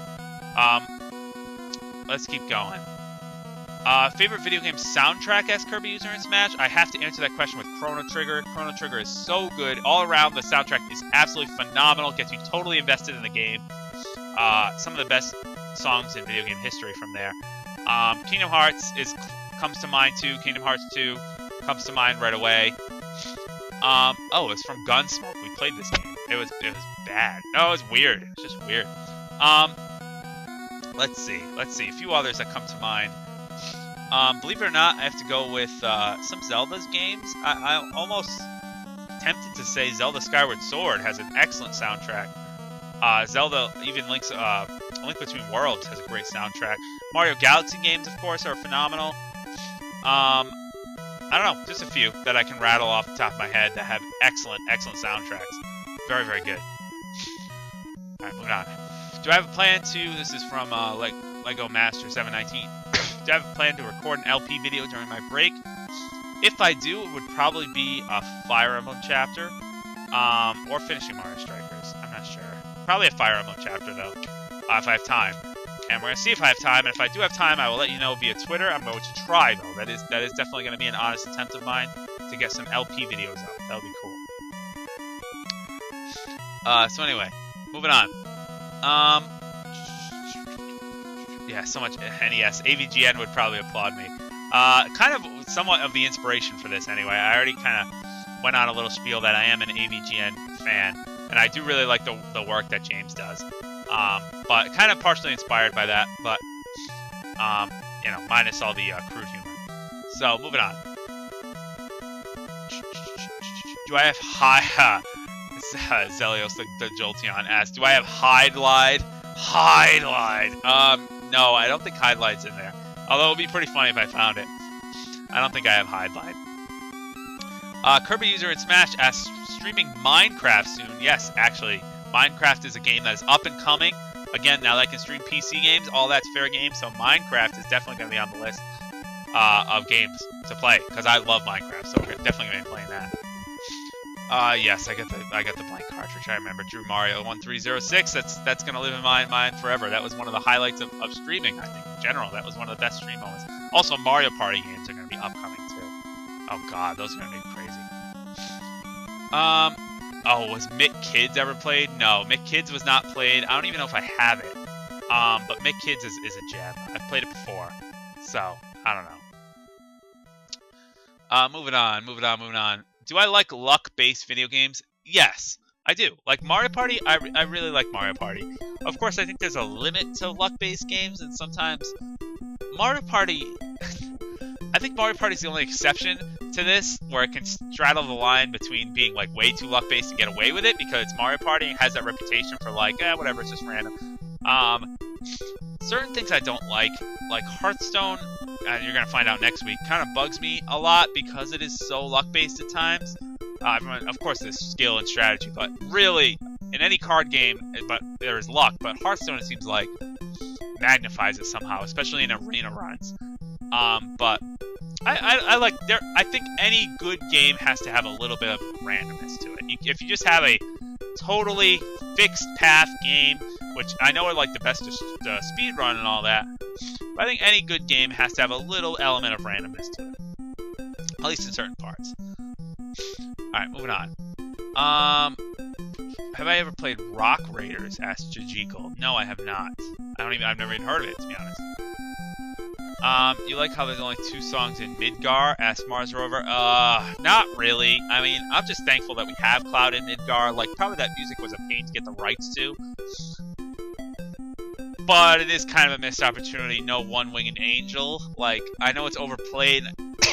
Let's keep going. Favorite video game soundtrack? Asked Kirby user in Smash. I have to answer that question with Chrono Trigger. Chrono Trigger is so good. All around, the soundtrack is absolutely phenomenal. Gets you totally invested in the game. Some of the best songs in video game history from there. Kingdom Hearts comes to mind too. Kingdom Hearts 2 comes to mind right away. Oh, it's from Gunsmoke. We played this game. It was bad. No, it was weird. It's just weird. Let's see. A few others that come to mind. Believe it or not, I have to go with some Zelda's games. I'm almost tempted to say Zelda Skyward Sword has an excellent soundtrack. Zelda, even Link Between Worlds has a great soundtrack. Mario Galaxy games, of course, are phenomenal. I don't know, just a few that I can rattle off the top of my head that have excellent soundtracks. Very good. Alright, moving on. Do I have a plan to, this is from Lego Master 719. Do I have a plan to record an LP video during my break? If I do, it would probably be a Fire Emblem chapter, or finishing Mario Strikers. I'm not sure. Probably a Fire Emblem chapter, though, if I have time. And we're going to see if I have time, and if I do have time, I will let you know via Twitter. I'm going to try, though. That is definitely going to be an honest attempt of mine to get some LP videos out. That would be cool. So anyway, moving on. Yeah, so much NES. AVGN would probably applaud me. Kind of somewhat of the inspiration for this, anyway. I already kind of went on a little spiel that I am an AVGN fan, and I do really like the work that James does. But kind of partially inspired by that, but, you know, minus all the crude humor. So, moving on. Do I have high... Zelios the Jolteon asks, do I have Hide-Lied? Hide-Lied! No, I don't think Hide-Lied's in there. Although it would be pretty funny if I found it. I don't think I have Hide-Lied. Kirby user in Smash asks, streaming Minecraft soon? Yes, actually. Minecraft is a game that is up and coming. Again, now that I can stream PC games, all that's fair game, so Minecraft is definitely going to be on the list of games to play, because I love Minecraft, so we're definitely going to be playing that. Yes, I got the blank cartridge. I remember Drew Mario 1306. That's gonna live in my mind forever. That was one of the highlights of streaming, I think, in general. That was one of the best stream moments. Also, Mario Party games are gonna be upcoming too. Oh god, those are gonna be crazy. Oh, was Mick Kids ever played? No, Mick Kids was not played. I don't even know if I have it. But Mick Kids is a gem. I've played it before, so I don't know. Moving on. Do I like luck-based video games? Yes, I do. Like Mario Party, I really like Mario Party. Of course, I think there's a limit to luck-based games, and sometimes Mario Party... I think Mario Party is the only exception to this, where it can straddle the line between being like way too luck-based and get away with it, because it's Mario Party and has that reputation for like, whatever, it's just random. Certain things I don't like Hearthstone, and you're gonna find out next week, kind of bugs me a lot because it is so luck-based at times. Of course, there's skill and strategy, but really, in any card game, but there is luck. But Hearthstone, it seems like, magnifies it somehow, especially in arena runs. But I like there. I think any good game has to have a little bit of randomness to it. If you just have a totally fixed path game, which I know are like the best to speed run and all that, but I think any good game has to have a little element of randomness to it, at least in certain parts. All right, moving on. Have I ever played Rock Raiders? Asked Jajikal. No, I have not. I've never even heard of it, to be honest. You like how there's only 2 songs in Midgar? Asked Mars Rover. Not really. I mean, I'm just thankful that we have Cloud in Midgar. Like, probably that music was a pain to get the rights to. But it is kind of a missed opportunity. No One-Winged Angel. Like, I know it's overplayed,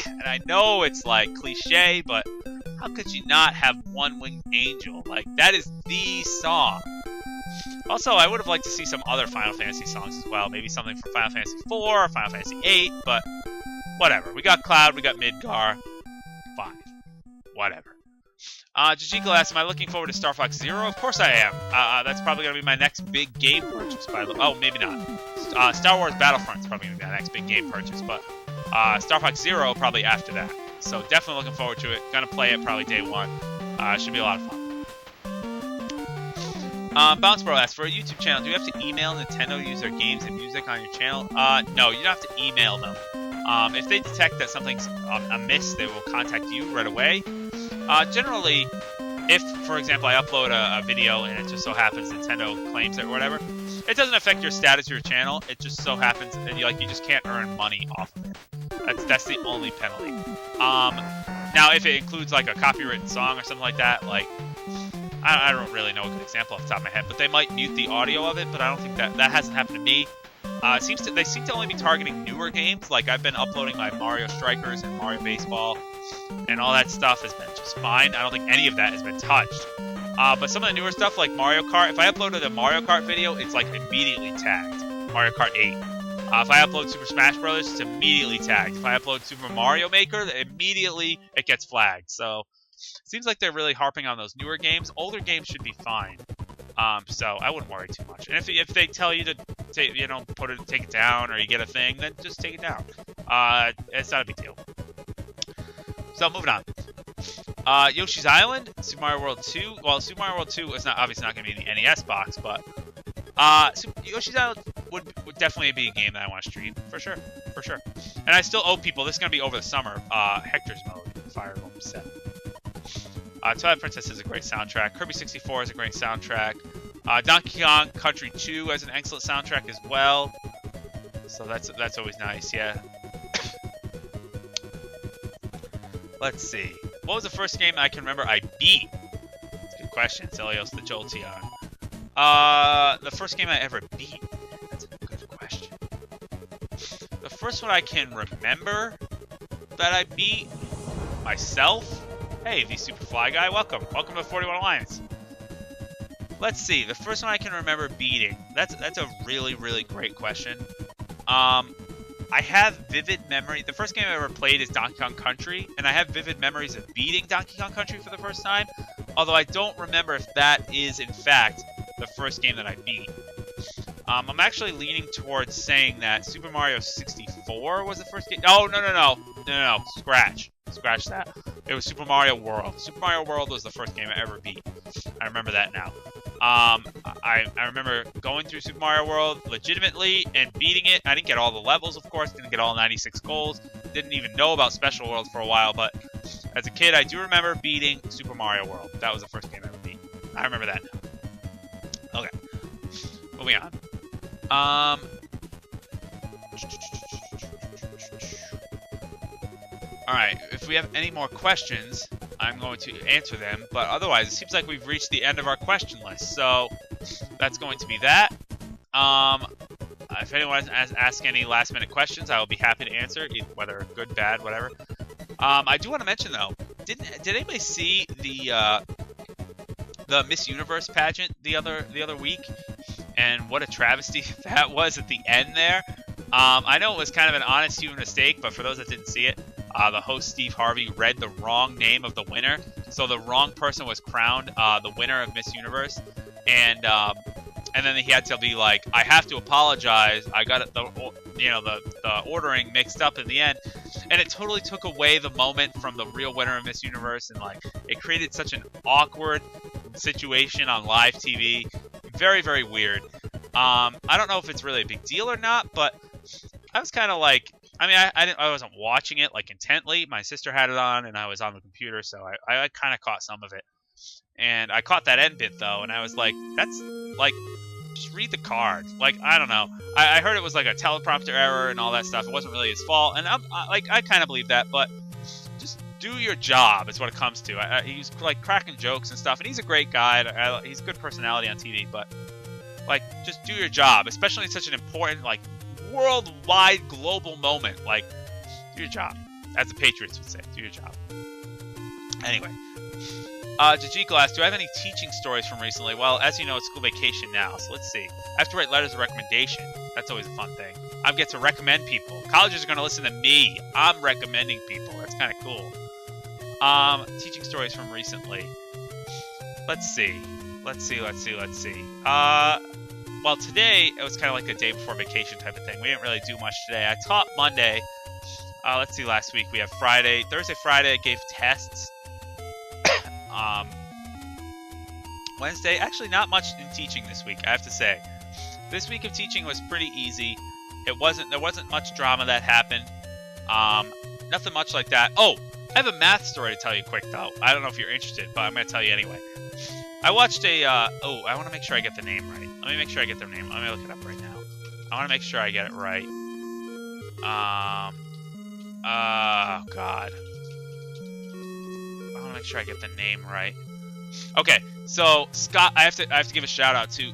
and I know it's, like, cliche, but how could you not have One-Winged Angel? Like, that is the song. Also, I would have liked to see some other Final Fantasy songs as well. Maybe something from Final Fantasy IV or Final Fantasy VIII, but whatever. We got Cloud, we got Midgar. Fine. Whatever. Jajikal asks, am I looking forward to Star Fox Zero? Of course I am. That's probably going to be my next big game purchase. Oh, maybe not. Star Wars Battlefront is probably going to be my next big game purchase, but Star Fox Zero probably after that. So definitely looking forward to it. Gonna play it probably day one. Should be a lot of fun. Bounce Bro asks, for a YouTube channel, do you have to email Nintendo to use their games and music on your channel? No, you don't have to email them. If they detect that something's amiss, they will contact you right away. Generally, if, for example, I upload a video and it just so happens Nintendo claims it or whatever, it doesn't affect your status of your channel. It just so happens, and you just can't earn money off of it. That's the only penalty. Now, if it includes like a copywritten song or something like that, like I don't really know a good example off the top of my head, but they might mute the audio of it. But I don't think that hasn't happened to me. They seem to only be targeting newer games. Like I've been uploading my Mario Strikers and Mario Baseball, and all that stuff has been just fine. I don't think any of that has been touched. But some of the newer stuff, like Mario Kart, if I uploaded a Mario Kart video, it's like immediately tagged. Mario Kart 8. If I upload Super Smash Bros., it's immediately tagged. If I upload Super Mario Maker, immediately it gets flagged. So it seems like they're really harping on those newer games. Older games should be fine. So I wouldn't worry too much. And if they tell you to take it down, or you get a thing, then just take it down. It's not a big deal. So moving on. Yoshi's Island, Super Mario World 2. Well, Super Mario World 2 is obviously not going to be in the NES box, but Yoshi's Island would definitely be a game that I want to stream, for sure. And I still owe people, this is going to be over the summer, Hector's Mode, Fire Emblem 7. Twilight Princess is a great soundtrack. Kirby 64 is a great soundtrack. Donkey Kong Country 2 has an excellent soundtrack as well. So that's always nice, yeah. Let's see. What was the first game I can remember I beat? That's a good question, Celios the Jolteon. The first game I ever beat? That's a good question. The first one I can remember that I beat myself? Hey, the Super Fly Guy, welcome. Welcome to 41 Alliance. Let's see, the first one I can remember beating. That's a really, really great question. I have vivid memory. The first game I ever played is Donkey Kong Country, and I have vivid memories of beating Donkey Kong Country for the first time, although I don't remember if that is, in fact, the first game that I beat. I'm actually leaning towards saying that Super Mario 64 was the first game. Oh, no. Scratch that. It was Super Mario World. Super Mario World was the first game I ever beat. I remember that now. I remember going through Super Mario World legitimately and beating it. I didn't get all the levels, of course. Didn't get all 96 goals. Didn't even know about Special World for a while. But as a kid, I do remember beating Super Mario World. That was the first game I ever beat. I remember that now. Okay. Moving on. Alright, if if we have any more questions, I'm going to answer them. But otherwise, it seems like we've reached the end of our question list. So that's going to be that. If anyone asks any last-minute questions, I will be happy to answer, whether good, bad, whatever. I do want to mention though, did anybody see the Miss Universe pageant the other week? And what a travesty that was at the end there. I know it was kind of an honest human mistake, but for those that didn't see it, the host Steve Harvey read the wrong name of the winner, so the wrong person was crowned the winner of Miss Universe, and then he had to be like, I have to apologize. I got it, the ordering mixed up in the end, and it totally took away the moment from the real winner of Miss Universe, and like it created such an awkward situation on live TV. Very, very weird. I don't know if it's really a big deal or not, but I was kind of like, I mean, I wasn't watching it like intently. My sister had it on, and I was on the computer, so I kind of caught some of it. And I caught that end bit though, and I was like, that's like, just read the card. Like, I don't know. I heard it was like a teleprompter error and all that stuff. It wasn't really his fault, and I kind of believe that, but just do your job is what it comes to. He's like cracking jokes and stuff, and he's a great guy. He's a good personality on TV, but like, just do your job, especially in such an important, like, worldwide, global moment. Like, do your job, as the Patriots would say. Do your job. Anyway, Jajiko asks, do I have any teaching stories from recently? Well, as you know, it's school vacation now, so let's see. I have to write letters of recommendation. That's always a fun thing. I get to recommend people. Colleges are going to listen to me. I'm recommending people. That's kind of cool. Teaching stories from recently. Let's see. Well, today, it was kind of like a day before vacation type of thing. We didn't really do much today. I taught Monday. Let's see, last week we have Friday. Thursday, Friday, I gave tests. Wednesday, actually not much in teaching this week, I have to say. This week of teaching was pretty easy. There wasn't much drama that happened. Nothing much like that. Oh, I have a math story to tell you quick, though. I don't know if you're interested, but I'm going to tell you anyway. I watched a, I want to make sure I get the name right. Let me make sure I get their name. Let me look it up right now. I want to make sure I get it right. Oh, God. I want to make sure I get the name right. Okay, so Scott, I have to give a shout out to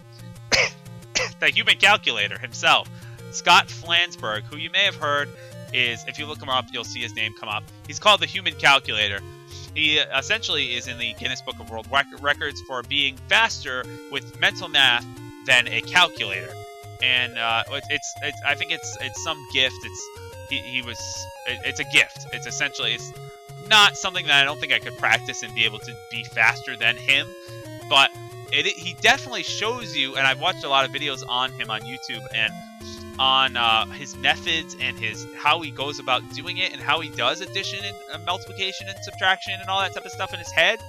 the human calculator himself, Scott Flansburgh, who you may have heard is, if you look him up, you'll see his name come up. He's called the human calculator. He essentially is in the Guinness Book of World Records for being faster with mental math than a calculator. And I think it's some gift. It's a gift. It's essentially, it's not something that I don't think I could practice and be able to be faster than him. But he definitely shows you, and I've watched a lot of videos on him on YouTube and on his methods and how he goes about doing it and how he does addition and multiplication and subtraction and all that type of stuff in his head.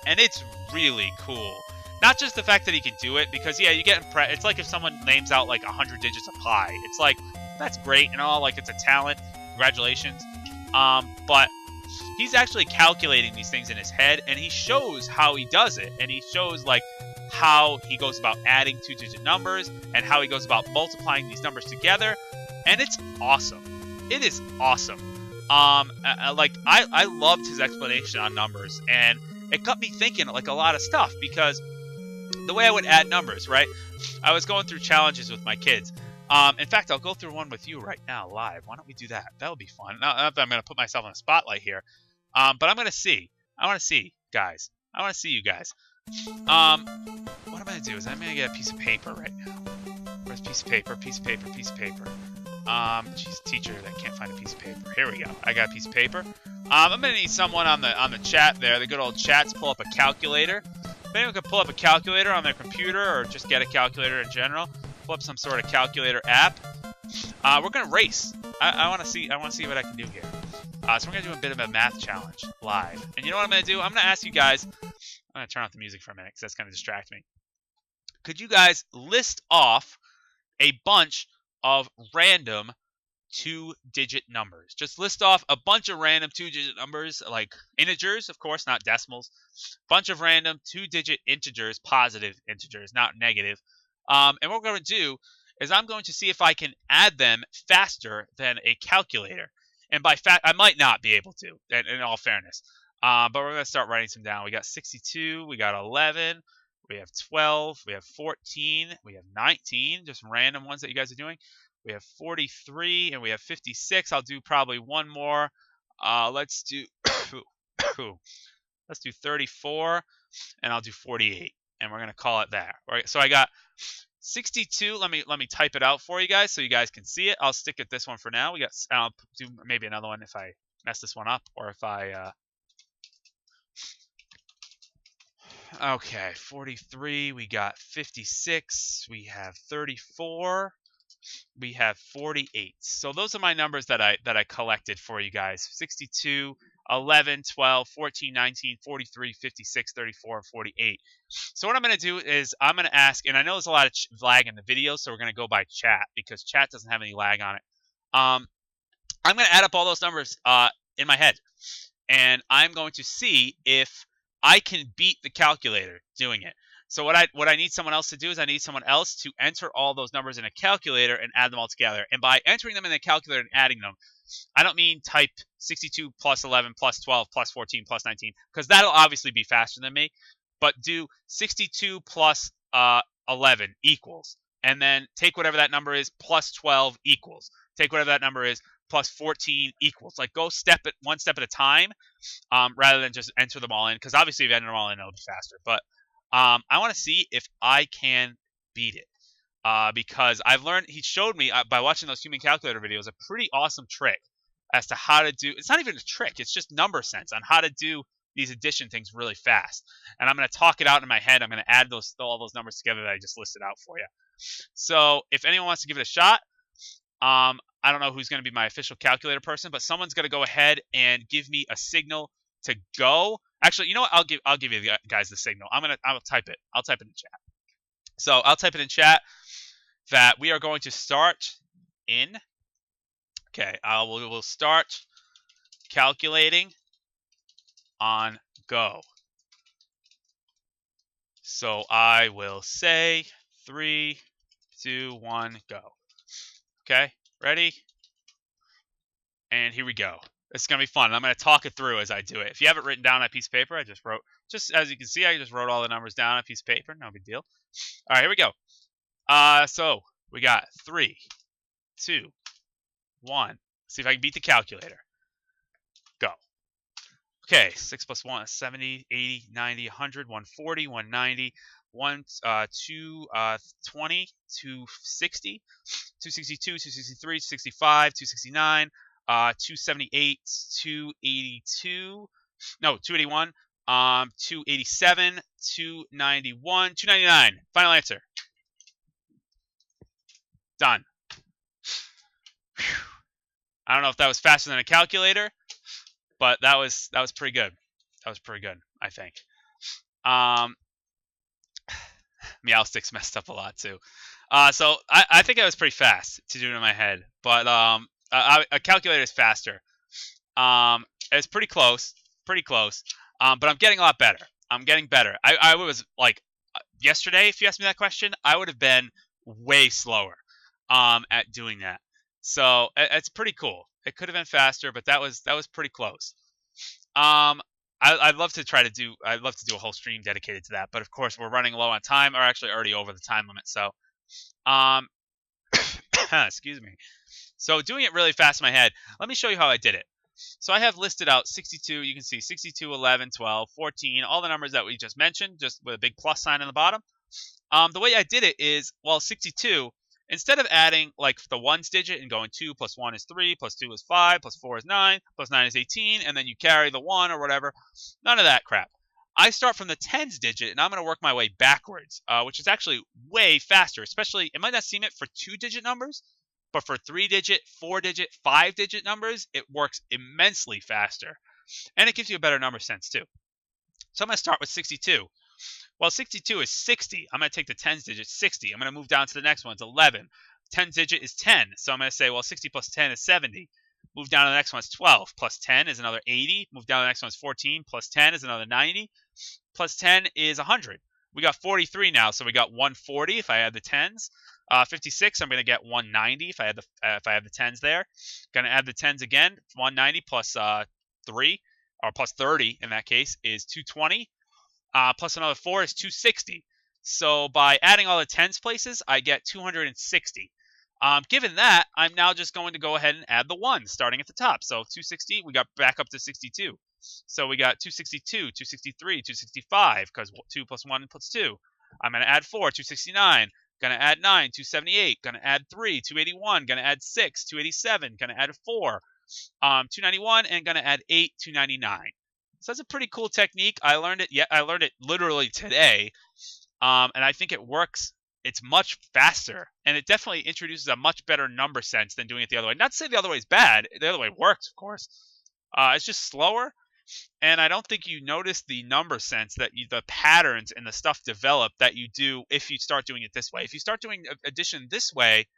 And it's really cool. Not just the fact that he can do it, because yeah, you get impressed. It's like if someone names out like 100 digits of pi. It's like, that's great and all, like it's a talent. Congratulations. But he's actually calculating these things in his head, and he shows how he does it, and he shows like how he goes about adding two-digit numbers and how he goes about multiplying these numbers together, and it's awesome. It is awesome. I loved his explanation on numbers, and it got me thinking like a lot of stuff, because the way I would add numbers, right? I was going through challenges with my kids. In fact, I'll go through one with you right now live. Why don't we do that? That would be fun. Not that I'm going to put myself on the spotlight here, but I'm going to see. I want to see, guys. I want to see you guys. What I'm going to do is I'm going to get a piece of paper right now. Where's piece of paper? Piece of paper, piece of paper. She's a teacher that can't find a piece of paper. Here we go. I got a piece of paper. I'm going to need someone on the chat there, the good old chat, to pull up a calculator. If anyone can pull up a calculator on their computer or just get a calculator in general, pull up some sort of calculator app. We're gonna race. I want to see what I can do here. So we're gonna do a bit of a math challenge live. And you know what I'm gonna do? I'm gonna ask you guys. I'm gonna turn off the music for a minute because that's gonna distract me. Could you guys list off a bunch of random two-digit numbers? Just list off a bunch of random two-digit numbers, like integers, of course, not decimals. Bunch of random two-digit integers, positive integers, not negative. And what we're going to do is I'm going to see if I can add them faster than a calculator. And by fact, I might not be able to, in all fairness. But we're going to start writing some down. We got 62, we got 11, we have 12, we have 14, we have 19, just random ones that you guys are doing. We have 43, and we have 56. I'll do probably one more. Let's do let's do 34, and I'll do 48, and we're going to call it that. All right, so I got 62. Let me type it out for you guys so you guys can see it. I'll stick at this one for now. I'll do maybe another one if I mess this one up, or if I okay, 43, we got 56, we have 34, we have 48. So those are my numbers that I collected for you guys. 62, 11, 12, 14, 19, 43, 56, 34, and 48. So what I'm going to do is I'm going to ask, and I know there's a lot of lag in the video, so we're going to go by chat because chat doesn't have any lag on it. I'm going to add up all those numbers in my head, and I'm going to see if I can beat the calculator doing it. So what I need someone else to do is I need someone else to enter all those numbers in a calculator and add them all together. And by entering them in the calculator and adding them, I don't mean type 62 plus 11 plus 12 plus 14 plus 19, because that'll obviously be faster than me. But do 62 plus 11 equals, and then take whatever that number is plus 12 equals. Take whatever that number is plus 14 equals. Like, go one step at a time, rather than just enter them all in, because obviously if you enter them all in, it'll be faster. But I want to see if I can beat it, because I've learned, he showed me by watching those human calculator videos, a pretty awesome trick as to how to do, it's not even a trick, it's just number sense on how to do these addition things really fast. And I'm going to talk it out in my head. I'm going to add all those numbers together that I just listed out for you. So if anyone wants to give it a shot, I don't know who's going to be my official calculator person, but someone's going to go ahead and give me a signal to go. Actually, you know what? I'll give you guys the signal. I'll type it. I'll type it in chat. So I'll type it in chat that we are going to start in. Okay, we'll start calculating on go. So I will say 3, 2, 1, go. Okay, ready? And here we go. It's going to be fun. I'm going to talk it through as I do it. If you have it written down on a piece of paper, just as you can see, I just wrote all the numbers down on a piece of paper. No big deal. All right, here we go. So we got 3, 2, 1. See if I can beat the calculator. Go. Okay, 6 plus 1 is 70, 80, 90, 100, 140, 190, 220, 260, 262, 263, 265, 269, 278, 282, no, 281, 287, 291, 299. Final answer. Done. Whew. I don't know if that was faster than a calculator, but that was pretty good. That was pretty good, I think. Meowsticks messed up a lot too. So I think I was pretty fast to do it in my head, but a calculator is faster. It's pretty close, but I'm getting a lot better. I'm getting better. I was like, yesterday, if you asked me that question, I would have been way slower at doing that. So it's pretty cool. It could have been faster, but that was pretty close. I'd love to do a whole stream dedicated to that, but of course we're running low on time, or actually already over the time limit. So, excuse me. So doing it really fast in my head, let me show you how I did it. So I have listed out 62. You can see 62, 11, 12, 14, all the numbers that we just mentioned, just with a big plus sign on the bottom. The way I did it is, well, 62. Instead of adding like the ones digit and going 2 plus 1 is 3, plus 2 is 5, plus 4 is 9, plus 9 is 18, and then you carry the 1 or whatever. None of that crap. I start from the tens digit, and I'm going to work my way backwards, which is actually way faster. Especially, it might not seem it for 2-digit numbers, but for 3-digit, 4-digit, 5-digit numbers, it works immensely faster. And it gives you a better number sense too. So I'm going to start with 62. Well, 62 is 60. I'm going to take the tens digit, 60. I'm going to move down to the next one. It's 11. Tens digit is 10. So I'm going to say, well, 60 plus 10 is 70. Move down to the next one. It's 12. Plus 10 is another 80. Move down to the next one. It's 14. Plus 10 is another 90. Plus 10 is 100. We got 43 now, so we got 140 if I add the tens. 56, I'm going to get 190 if I have the tens there. Going to add the tens again. 190 plus 3, or plus 30 in that case, is 220. Plus another 4 is 260. So by adding all the tens places, I get 260. Given that, I'm now just going to go ahead and add the 1 starting at the top. So 260, we got back up to 62. So we got 262, 263, 265, because 2 plus 1 plus 2. I'm going to add 4, 269. Going to add 9, 278. Going to add 3, 281. Going to add 6, 287. Going to add 4, 291. And going to add 8, 299. So that's a pretty cool technique. I learned it. I learned it literally today, and I think it works. It's much faster, and it definitely introduces a much better number sense than doing it the other way. Not to say the other way is bad. The other way works, of course. It's just slower, and I don't think you notice the number sense that the patterns and the stuff develop that you do if you start doing it this way. If you start doing addition this way,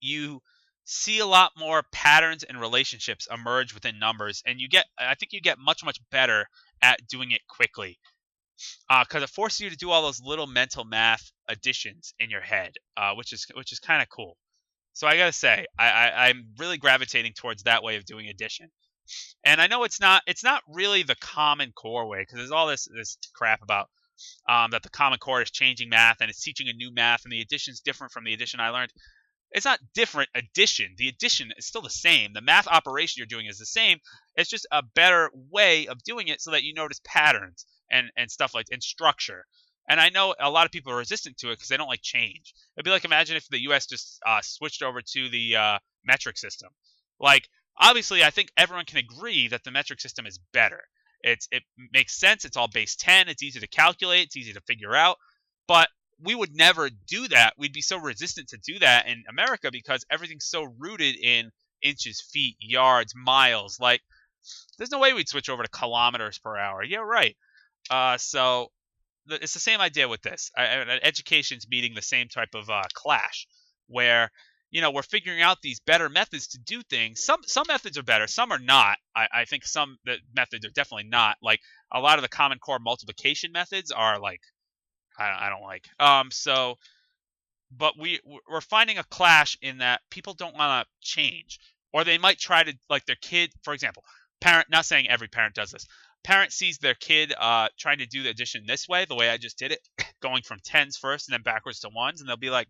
you see a lot more patterns and relationships emerge within numbers, and I think you get much better at doing it quickly, because it forces you to do all those little mental math additions in your head, which is kind of cool. So I gotta say, I'm really gravitating towards that way of doing addition. And I know it's not really the Common Core way, because there's all this crap about that the Common Core is changing math and it's teaching a new math, and the addition's different from the addition I learned. It's not different addition. The addition is still the same. The math operation you're doing is the same. It's just a better way of doing it so that you notice patterns and stuff like, and structure. And I know a lot of people are resistant to it because they don't like change. It'd be like, imagine if the U.S. just switched over to the metric system. Like, obviously, I think everyone can agree that the metric system is better. It makes sense. It's all base 10. It's easy to calculate. It's easy to figure out. But we would never do that. We'd be so resistant to do that in America because everything's so rooted in inches, feet, yards, miles. Like, there's no way we'd switch over to kilometers per hour. Yeah, right. So it's the same idea with this. Education's meeting the same type of clash where, we're figuring out these better methods to do things. Some methods are better. Some are not. I think some methods are definitely not. Like, a lot of the Common Core multiplication methods are like, I don't like. But we're finding a clash in that people don't want to change, or they might try to, like, their kid, for example, parent. Not saying every parent does this. Parent sees their kid trying to do the addition this way, the way I just did it, going from tens first and then backwards to ones, and they'll be like,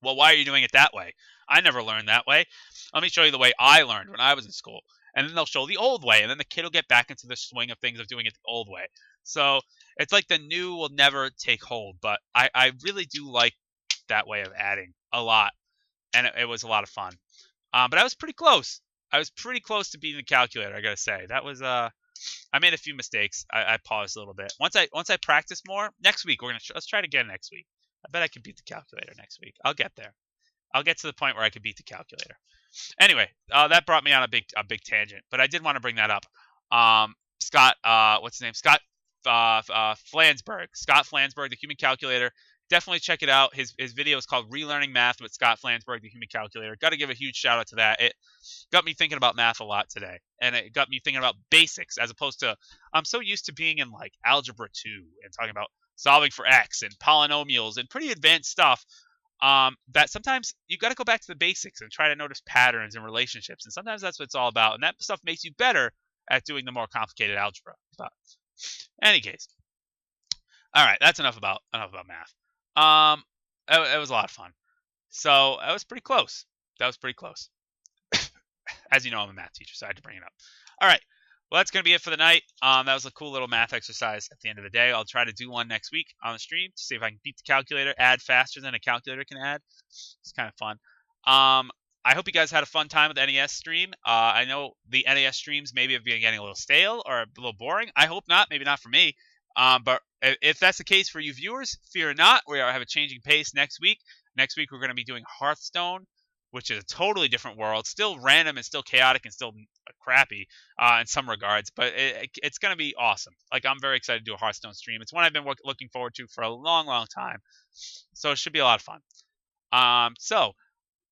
"Well, why are you doing it that way? I never learned that way. Let me show you the way I learned when I was in school." And then they'll show the old way, and then the kid will get back into the swing of things of doing it the old way. So it's like the new will never take hold, but I really do like that way of adding a lot, and it was a lot of fun. But I was pretty close. I was pretty close to beating the calculator, I gotta say. That was I made a few mistakes. I paused a little bit. Once I practice more, next week let's try it again next week. I bet I can beat the calculator next week. I'll get there. I'll get to the point where I can beat the calculator. Anyway, that brought me on a big tangent, but I did want to bring that up. Scott, what's his name? Scott Flansburgh. Scott Flansburgh, the Human Calculator. Definitely check it out. His video is called Relearning Math with Scott Flansburgh, the Human Calculator. Got to give a huge shout out to that. It got me thinking about math a lot today, and it got me thinking about basics as opposed to, I'm so used to being in like Algebra 2 and talking about solving for x and polynomials and pretty advanced stuff. That sometimes you got to go back to the basics and try to notice patterns and relationships, and sometimes that's what it's all about, and that stuff makes you better at doing the more complicated algebra. But in any case, all right, that's enough about math. It was a lot of fun. So that was pretty close. As you know, I'm a math teacher, so I had to bring it up. All right. Well, that's going to be it for the night. That was a cool little math exercise at the end of the day. I'll try to do one next week on the stream to see if I can beat the calculator, add faster than a calculator can add. It's kind of fun. I hope you guys had a fun time with the NES stream. I know the NES streams maybe have been getting a little stale or a little boring. I hope not. Maybe not for me. But if that's the case for you viewers, fear not. We have a changing pace next week. Next week, we're going to be doing Hearthstone, which is a totally different world. Still random and still chaotic and still crappy in some regards. But it's going to be awesome. Like, I'm very excited to do a Hearthstone stream. It's one I've been looking forward to for a long, long time. So it should be a lot of fun. So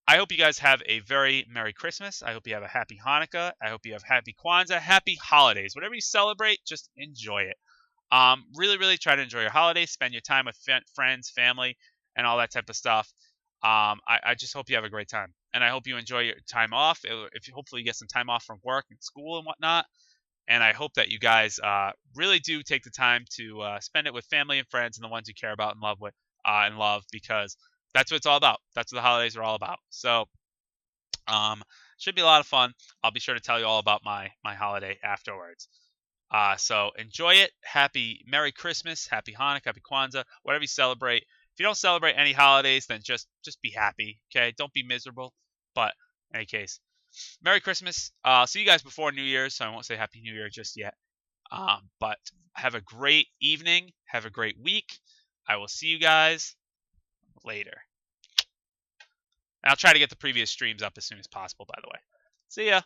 I hope you guys have a very Merry Christmas. I hope you have a Happy Hanukkah. I hope you have Happy Kwanzaa. Happy holidays. Whatever you celebrate, just enjoy it. Really, really try to enjoy your holidays. Spend your time with friends, family, and all that type of stuff. I just hope you have a great time, and I hope you enjoy your time off. If you hopefully you get some time off from work and school and whatnot. And I hope that you guys really do take the time to spend it with family and friends and the ones you care about and love, because that's what it's all about. That's what the holidays are all about. So um, should be a lot of fun. I'll be sure to tell you all about my holiday afterwards. So enjoy it. Merry Christmas, Happy Hanukkah, Happy Kwanzaa, whatever you celebrate. If you don't celebrate any holidays, then just be happy. Okay, don't be miserable. But in any case, Merry Christmas. I'll see you guys before New Year's, so I won't say Happy New Year just yet. But have a great evening. Have a great week. I will see you guys later. And I'll try to get the previous streams up as soon as possible, by the way. See ya.